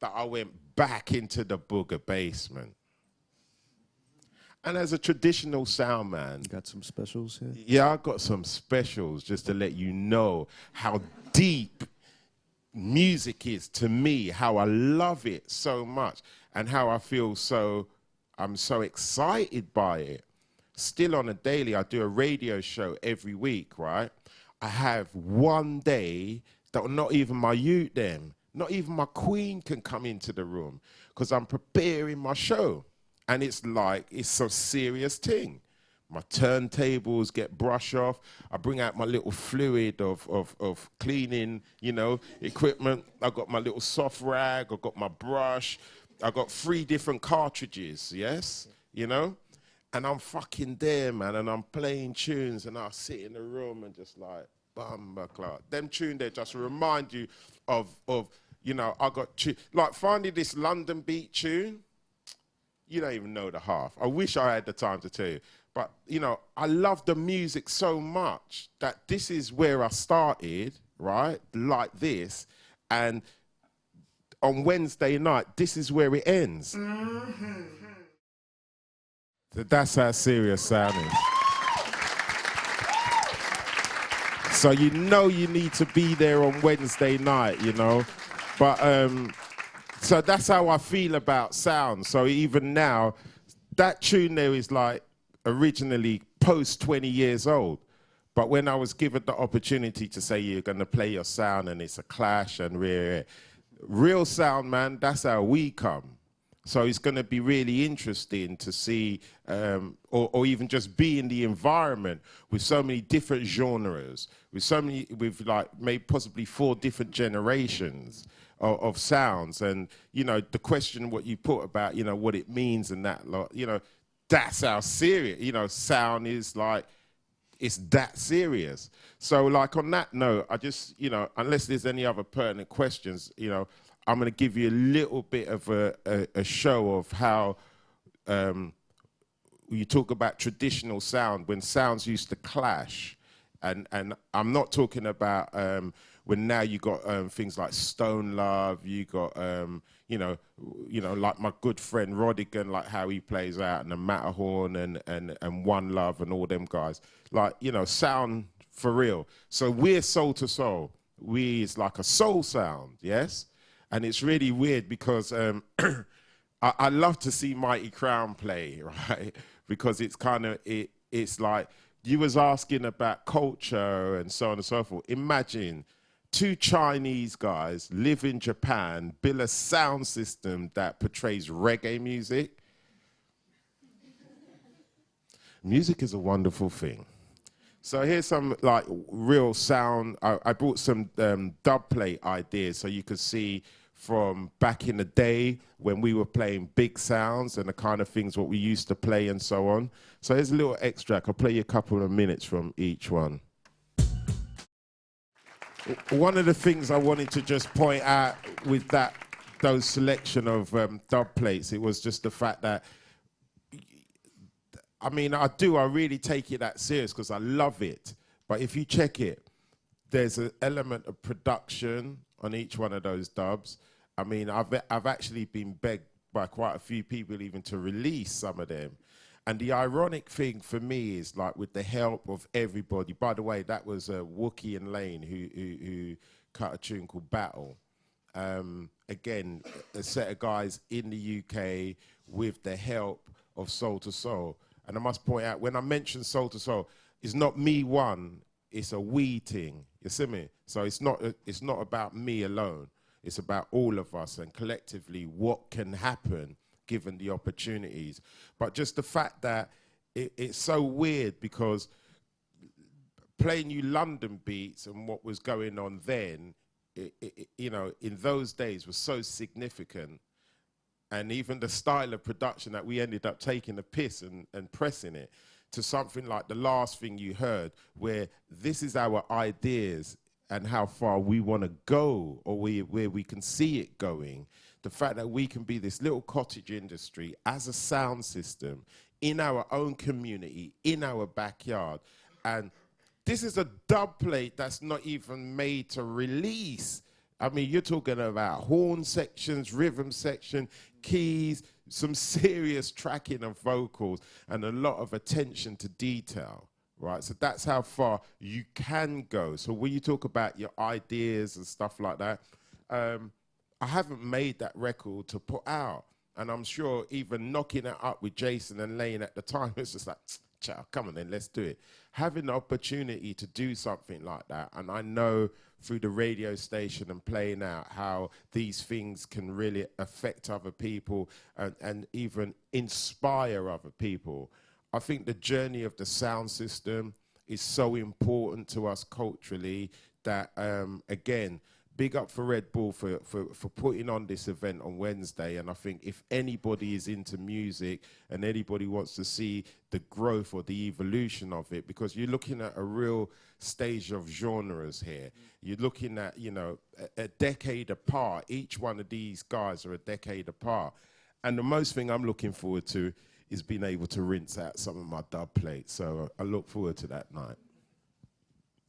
that I went back into the booger basement. And as a traditional sound man, Got some specials here? yeah, I got some specials just to let you know how deep music is to me, how I love it so much, and how I feel I'm so excited by it. Still on a daily, I do a radio show every week, right? I have one day that not even my youth them, not even my queen can come into the room, because I'm preparing my show. And it's like, it's a serious thing. My turntables get brushed off. I bring out my little fluid of cleaning, you know, equipment. I got my little soft rag. I got my brush. I got 3 different cartridges, yes, you know? And I'm fucking there, man, and I'm playing tunes, and I sit in the room and just like, bumba clock. Them tunes there just remind you of you know, I got, like finding this London beat tune, you don't even know the half. I wish I had the time to tell you. But, you know, I love the music so much that this is where I started, right? Like this. And on Wednesday night, this is where it ends. Mm-hmm. So that's how serious sound is. So you know you need to be there on Wednesday night, you know. But so that's how I feel about sound. So even now, that tune there is like originally post 20 years old. But when I was given the opportunity to say you're going to play your sound and it's a clash and real sound, man, that's how we come. So it's going to be really interesting to see, or even just be in the environment with so many different genres, with like maybe possibly 4 different generations of sounds. And, you know, the question what you put about, you know, what it means and that lot, you know, that's how serious, you know, sound is like, it's that serious. So like on that note, I just, you know, unless there's any other pertinent questions, you know, I'm going to give you a little bit of a show of how you talk about traditional sound, when sounds used to clash. And I'm not talking about when now you got things like Stone Love, you got, you know, like my good friend Rodigan, like how he plays out, and the Matterhorn and One Love and all them guys. Like, you know, sound for real. So we're soul to soul. It's like a soul sound, yes? And it's really weird because I love to see Mighty Crown play, right? Because it's kind of, it's like, you was asking about culture and so on and so forth. Imagine 2 Chinese guys live in Japan, build a sound system that portrays reggae music. Music is a wonderful thing. So here's some like real sound. I brought some dubplate ideas so you could see from back in the day when we were playing big sounds and the kind of things what we used to play and so on. So here's a little extract. I'll play you a couple of minutes from each one. One of the things I wanted to just point out with those selection of dubplates, it was just the fact that, I mean, I really take it that serious because I love it. But if you check it, there's an element of production on each one of those dubs. I mean, I've actually been begged by quite a few people even to release some of them. And the ironic thing for me is, like, with the help of everybody. By the way, that was Wookie and Lane who cut a tune called Battle. Again, a set of guys in the UK with the help of Soul to Soul. And I must point out, when I mention Soul to Soul, it's not me one, it's a we thing. You see me? So it's not about me alone. It's about all of us and collectively what can happen given the opportunities. But just the fact that it's so weird, because playing you London beats and what was going on then, you know, in those days was so significant. And even the style of production that we ended up taking a piss and pressing it to something like the last thing you heard, where this is our ideas and how far we want to go, or where we can see it going. The fact that we can be this little cottage industry as a sound system in our own community, in our backyard. And this is a dub plate that's not even made to release. I mean, you're talking about horn sections, rhythm section, keys, some serious tracking of vocals, and a lot of attention to detail, right? So that's how far you can go. So when you talk about your ideas and stuff like that, I haven't made that record to put out. And I'm sure even knocking it up with Jason and Lane at the time, it's just like, ciao, come on then, let's do it. Having the opportunity to do something like that, and I know through the radio station and playing out how these things can really affect other people and even inspire other people. I think the journey of the sound system is so important to us culturally that, again, big up for Red Bull for putting on this event on Wednesday. And I think if anybody is into music and anybody wants to see the growth or the evolution of it, because you're looking at a real stage of genres here. You're looking at, you know, a decade apart. Each one of these guys are a decade apart. And the most thing I'm looking forward to is being able to rinse out some of my dub plates. So I look forward to that night.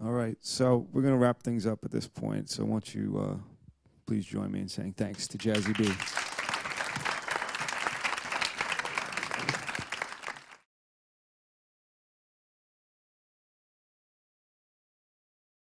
All right, so we're going to wrap things up at this point. So won't you please join me in saying thanks to Jazzie B.